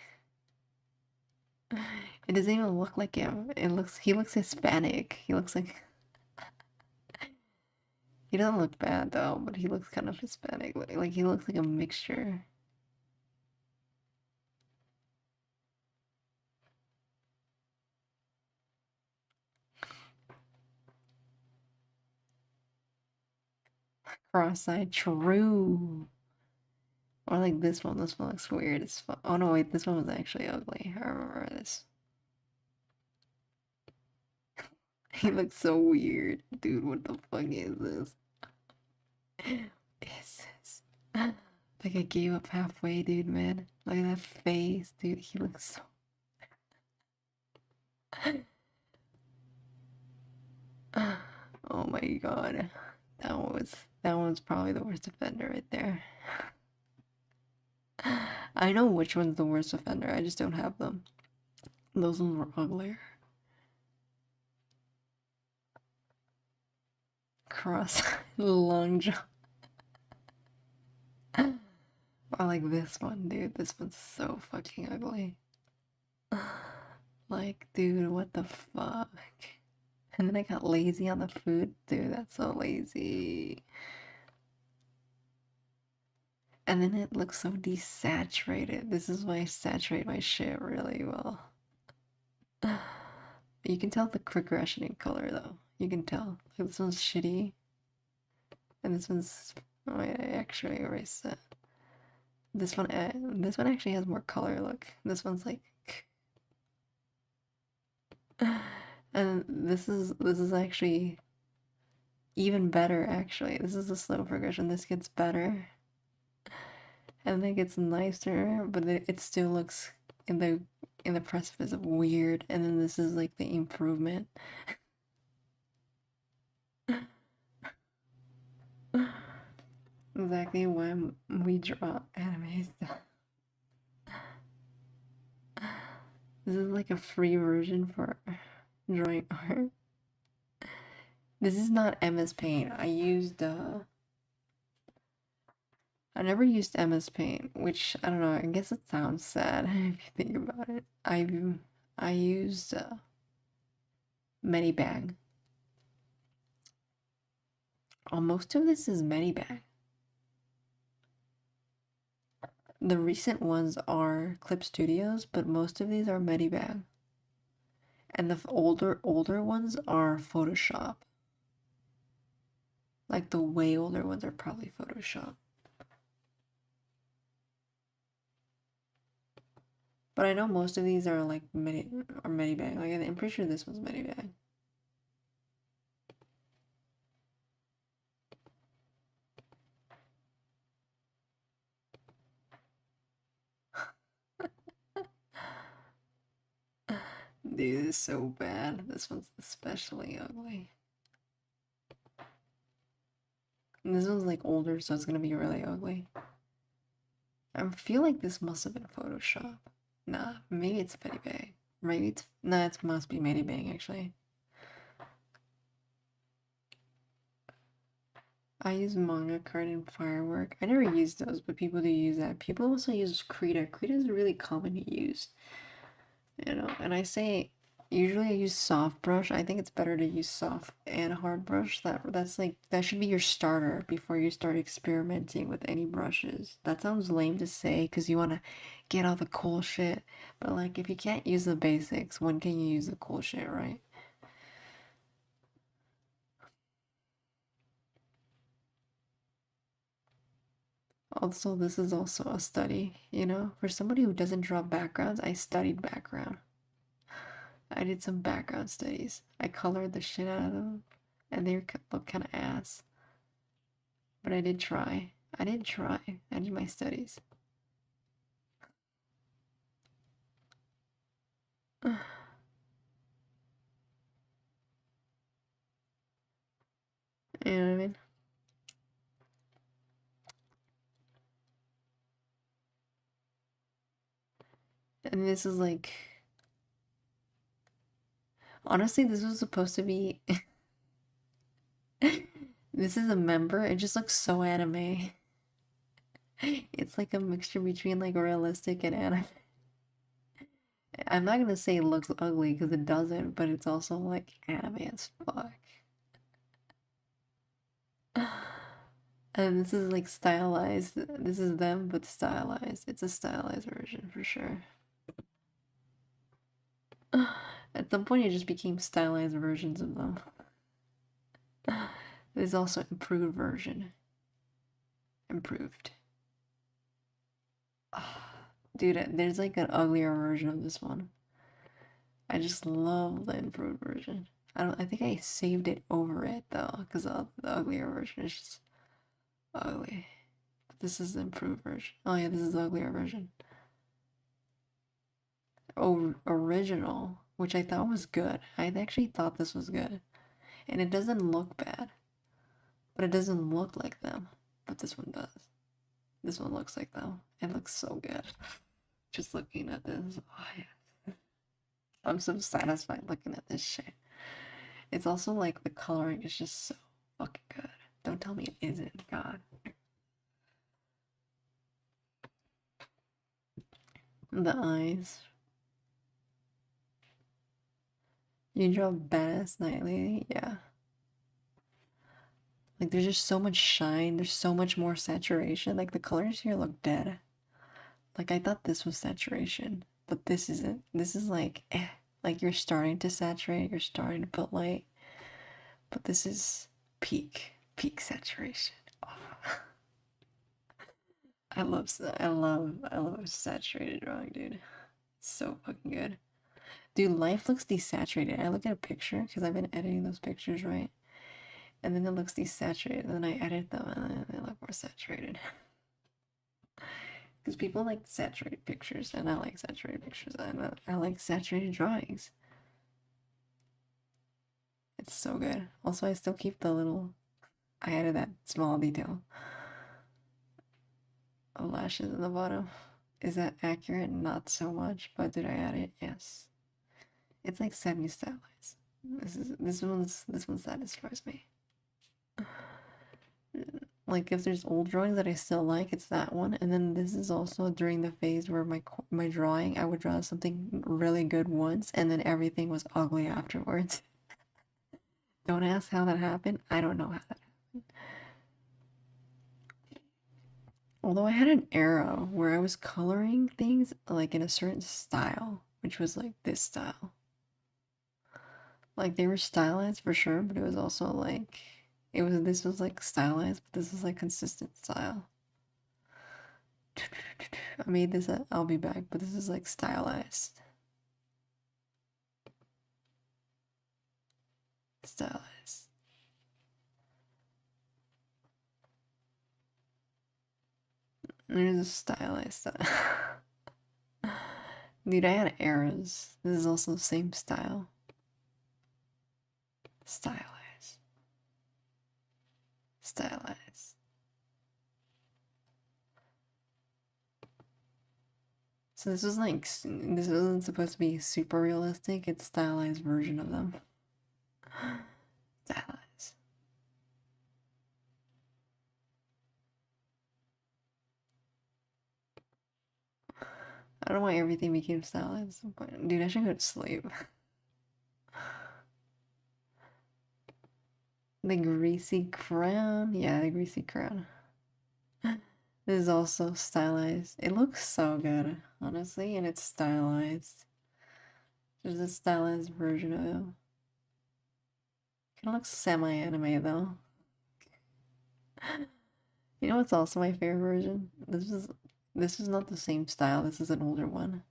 It doesn't even look like him. He looks Hispanic. He looks like, he doesn't look bad though, but he looks kind of Hispanic. Like he looks like a mixture. Cross-eyed, true. Or like this one. This one looks weird as fuck. Oh no, wait, this one was actually ugly. I remember this. He looks so weird. Dude, what the fuck is this? Is this? Like I gave up halfway, dude, man. Look at that face, dude. He looks so. Oh my god. That one's probably the worst offender right there. I know which one's the worst offender, I just don't have them. Those ones were uglier. Cross long jaw. Or like this one, dude. This one's so fucking ugly. Like, dude, what the fuck? And then I got lazy on the food. Dude, that's so lazy. And then it looks so desaturated. This is why I saturate my shit really well. You can tell the progression in color though. You can tell. Like this one's shitty. And this one's, oh wait, I actually erased it. This one actually has more color. Look, this one's like, and this is actually even better. Actually, this is a slow progression. This gets better, and then it gets nicer, but it still looks in the precipice of weird. And then this is like the improvement. Exactly why we draw anime stuff. This is like a free version for drawing art. This is not MS Paint. I never used MS Paint, which I don't know, I guess it sounds sad if you think about it. I used Medibag. Most of this is Medibag. The recent ones are Clip Studios, but most of these are Medibag. And the older ones are Photoshop. Like the way older ones are probably Photoshop. But I know most of these are like Medibag. Like I'm pretty sure this one's Medibag. Dude, it's so bad. This one's especially ugly. And this one's like older, so it's gonna be really ugly. I feel like this must have been Photoshop. Nah, maybe it's Betty Bang. Maybe it's nah, it must be Betty Bang actually. I use manga card and firework. I never used those, but people do use that. People also use Krita. Krita is really common to use. You know, and I say usually I use soft brush. I think it's better to use soft and hard brush. That's like that should be your starter before you start experimenting with any brushes. That sounds lame to say because you want to get all the cool shit, but like if you can't use the basics, when can you use the cool shit, right? Also, this is also a study, you know? For somebody who doesn't draw backgrounds, I studied background. I did some background studies. I colored the shit out of them, and they look kind of ass. But I did try. I did try. I did my studies. You know what I mean? And this is like... Honestly, this was supposed to be... This is a member. It just looks so anime. It's like a mixture between like realistic and anime. I'm not gonna say it looks ugly because it doesn't, but it's also like anime as fuck. And this is like stylized. This is them, but stylized. It's a stylized version for sure. At some point, it just became stylized versions of them. There's also improved version. Improved. Dude, there's like an uglier version of this one. I just love the improved version. I think I saved it over it though, because the uglier version is just ugly. But this is the improved version. Oh yeah, this is the uglier version. Oh, original, which I thought was good. I actually thought this was good. And it doesn't look bad. But it doesn't look like them. But this one does. This one looks like them. It looks so good. Just looking at this. Oh yeah. I'm so satisfied looking at this shit. It's also like the coloring is just so fucking good. Don't tell me it isn't, God. The eyes. You draw badass nightly? Yeah. Like there's just so much shine, there's so much more saturation. Like the colors here look dead. Like I thought this was saturation, but this isn't. This is like like you're starting to saturate, you're starting to put light. But this is peak saturation. Oh. I love saturated drawing, dude. It's so fucking good. Dude, life looks desaturated. I look at a picture because I've been editing those pictures, right? And then it looks desaturated, and then I edit them, and then they look more saturated. Because people like saturated pictures, and I like saturated pictures, and I like saturated drawings. It's so good. Also, I still keep the little... I added that small detail of lashes in the bottom. Is that accurate? Not so much, but did I add it? Yes. It's like semi-stylized. This one satisfies me. Like if there's old drawings that I still like, it's that one. And then this is also during the phase where my drawing, I would draw something really good once, and then everything was ugly afterwards. Don't ask how that happened. I don't know how that happened. Although I had an era where I was coloring things like in a certain style, which was like this style. Like they were stylized for sure, but it was also like this was like stylized, but this is like consistent style. I made this at I'll Be Back, but this is like stylized. Stylized. There's a stylized style. Dude, I had errors. This is also the same style. Stylize. Stylize. So this was like, this wasn't supposed to be super realistic. It's a stylized version of them. Stylize. I don't know why everything became stylized. Dude, I should go to sleep. The greasy crown. Yeah, the greasy crown. This is also stylized. It looks so good, honestly, and it's stylized. There's a stylized version of it. Kind of looks semi-anime though. You know what's also my favorite version? This is not the same style. This is an older one.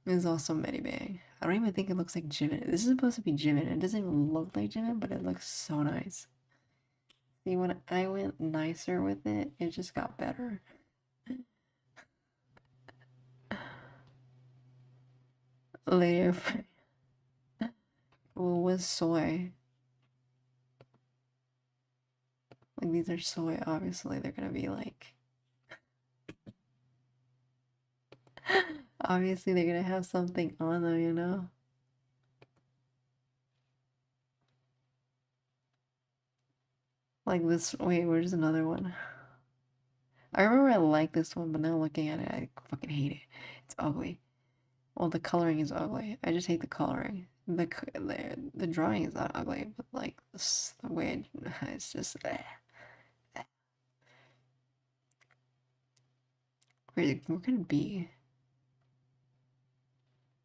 This is also Medibang. I don't even think it looks like Jimin. This is supposed to be Jimin. It doesn't even look like Jimin, but it looks so nice. See, when I went nicer with it, it just got better. Later, well, was soy. Like these are soy, obviously they're gonna be like. Obviously they're gonna have something on them, you know? Like this, wait, where's another one? I remember I liked this one, but now looking at it, I fucking hate it. It's ugly. Well, the coloring is ugly. I just hate the coloring. The drawing is not ugly, but like the way it's just. Where could it be?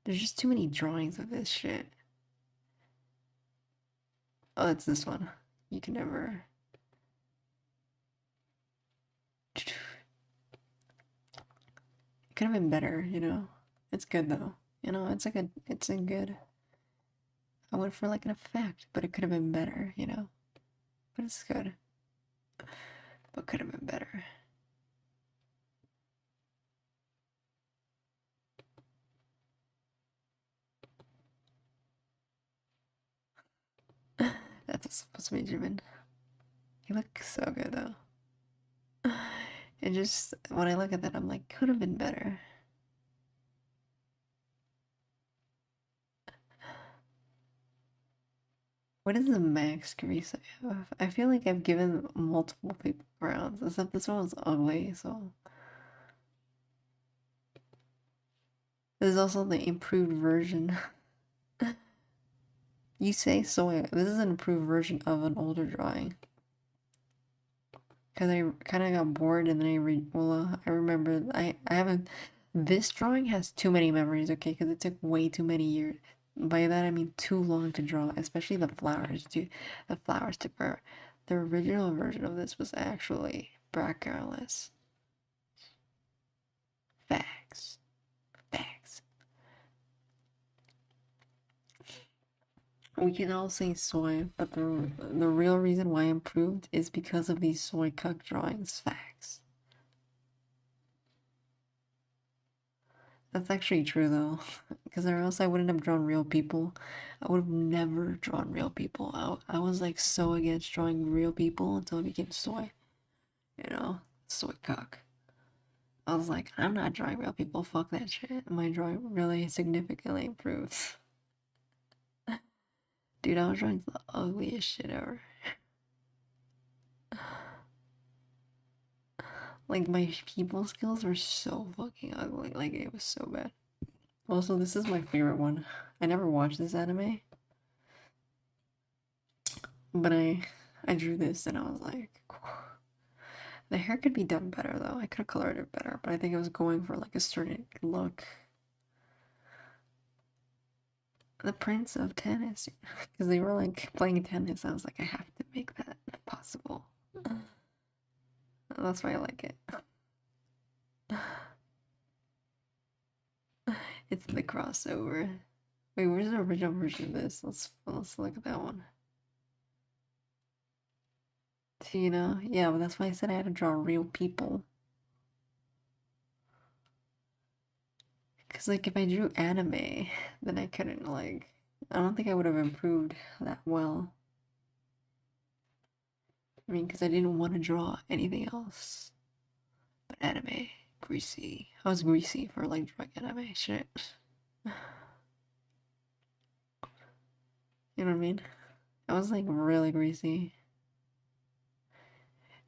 There's just too many drawings of this shit. Oh, it's this one. You can never. It could have been better, you know? It's good though. You know, it's a good. I went for like an effect, but it could have been better, you know? But it's good. But could have been better. That's supposed to be Jimin. He looks so good though. It just, when I look at that, I'm like, could have been better. What is the max grease I have? I feel like I've given multiple people rounds, except this one was ugly, so. This is also the improved version. You say so. This is an improved version of an older drawing. Because I kind of got bored and then I remember I haven't. This drawing has too many memories, okay? Because it took way too many years. By that I mean too long to draw, especially the flowers, dude. The flowers took forever. The original version of this was actually backgroundless. Facts. Facts. We can all say soy, but the real reason why I improved is because of these soy cuck drawings. Facts. That's actually true though, because or else I wouldn't have drawn real people. I would have never drawn real people. I was like so against drawing real people until it became soy. You know, soy cuck. I was like, I'm not drawing real people. Fuck that shit. My drawing really significantly improved. Dude, I was drawing the ugliest shit ever. Like my people skills were so fucking ugly. Like it was so bad. Also, this is my favorite one. I never watched this anime, but I drew this and I was like, the hair could be done better though. I could have colored it better, but I think I was going for like a certain look. The Prince of Tennis, because they were like playing tennis. I was like, I have to make that possible. That's why I like it. It's the crossover. Wait, where's the original version of this? Let's look at that one. So, you know, yeah, but that's why I said I had to draw real people. Because, like, if I drew anime, then I couldn't, like, I don't think I would have improved that well. I mean, because I didn't want to draw anything else but anime. Greasy. I was greasy for, like, drawing anime. Shit. You know what I mean? I was, like, really greasy.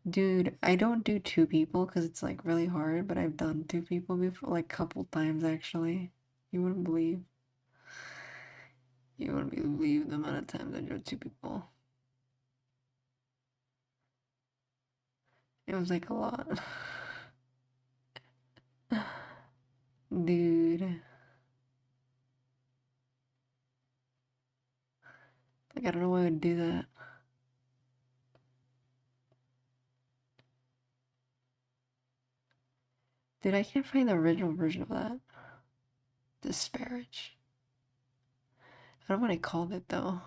Dude, I don't do two people because it's, like, really hard, but I've done two people before, like, couple times, actually. You wouldn't believe. You wouldn't believe the amount of times I drew two people. It was, like, a lot. Dude. Like, I don't know why I would do that. Dude, I can't find the original version of that. Disparage. I don't know what I called it, though.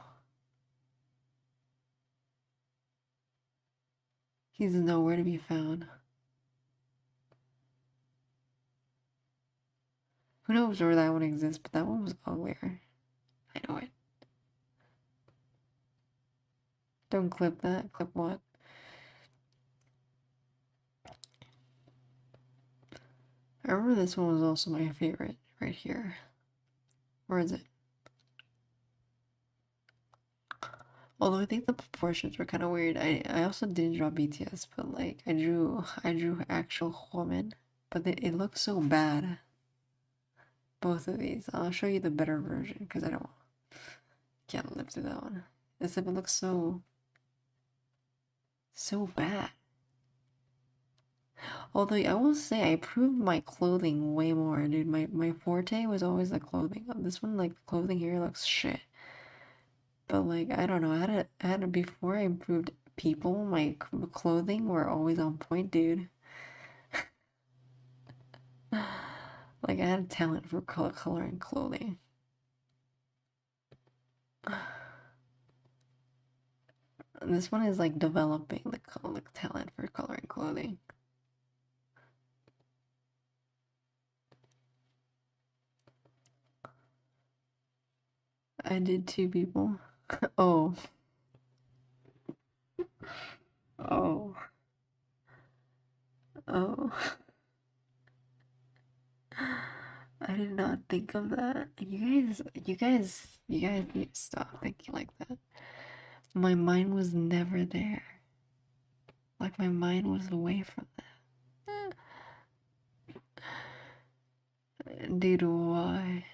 He's nowhere to be found. Who knows where that one exists, but that one was uglier. I know it. Don't clip that. Clip what? I remember this one was also my favorite, right here. Where is it? Although I think the proportions were kind of weird. I also didn't draw BTS, but like I drew actual woman, but it looks so bad. Both of these. I'll show you the better version because I can't live through that one. Except it looks so bad. Although I will say I improved my clothing way more, dude. My forte was always the clothing. This one, like, the clothing here looks shit. But like, I don't know. I had before I improved people, my clothing were always on point, dude. Like, I had a talent for coloring clothing. And this one is like developing the talent for coloring clothing. I did two people. Oh. Oh. Oh. I did not think of that. You guys need to stop thinking like that. My mind was never there. Like, my mind was away from that. Dude, why?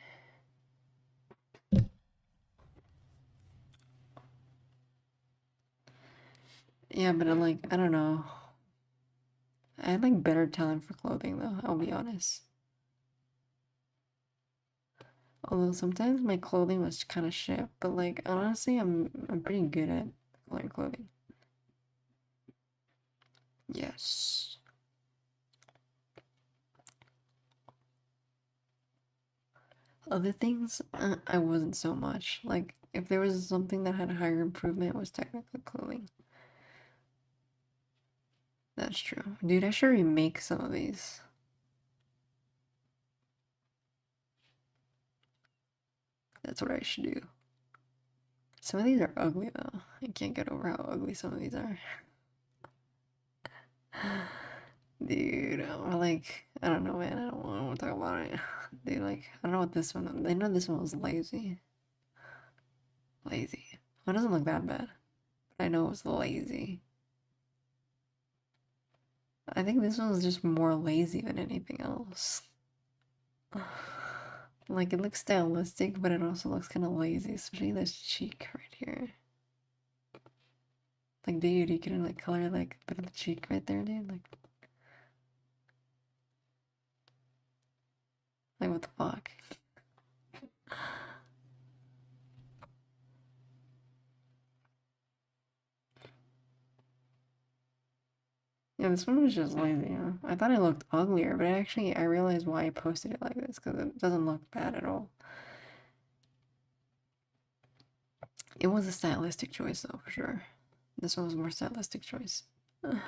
Yeah, but I'm like, I don't know. I had like better talent for clothing though, I'll be honest. Although sometimes my clothing was kind of shit, but like honestly, I'm pretty good at coloring clothing. Yes. Other things, I wasn't so much. Like, if there was something that had a higher improvement, it was technically clothing. That's true. Dude, I should remake some of these. That's what I should do. Some of these are ugly though. I can't get over how ugly some of these are. Dude, or like, I don't know, man. I don't want to talk about it. Dude, like, I don't know what this one. I know this one was lazy. Lazy. Well, it doesn't look that bad. But I know it was lazy. I think this one was just more lazy than anything else. Like, it looks stylistic, but it also looks kind of lazy, especially this cheek right here. Like, dude, you couldn't, like, color, like, a bit of the cheek right there, dude? Like, what the fuck? Yeah, this one was just lazy, huh? I thought it looked uglier, but I realized why I posted it like this, because it doesn't look bad at all. It was a stylistic choice, though, for sure. This one was a more stylistic choice. You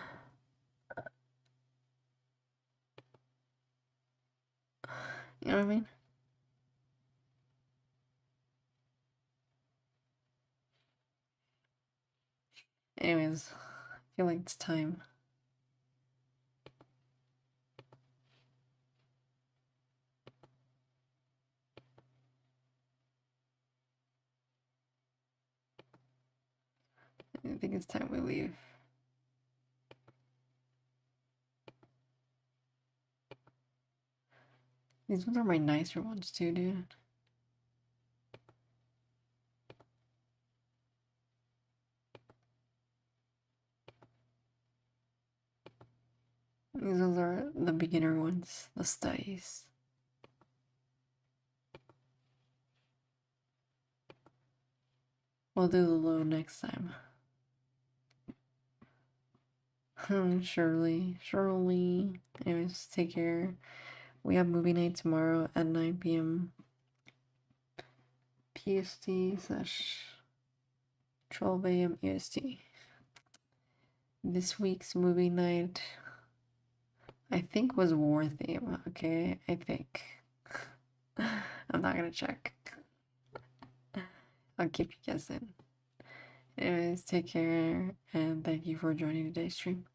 know what I mean? Anyways, I feel like it's time. I think it's time we leave. These ones are my nicer ones too, dude. These ones are the beginner ones, the studies. We'll do the low next time. Surely. Anyways, take care. We have movie night tomorrow at 9 p.m. PST / 12 a.m. EST. This week's movie night, I think, was war theme. Okay, I think. I'm not gonna check. I'll keep you guessing. Anyways, take care and thank you for joining today's stream.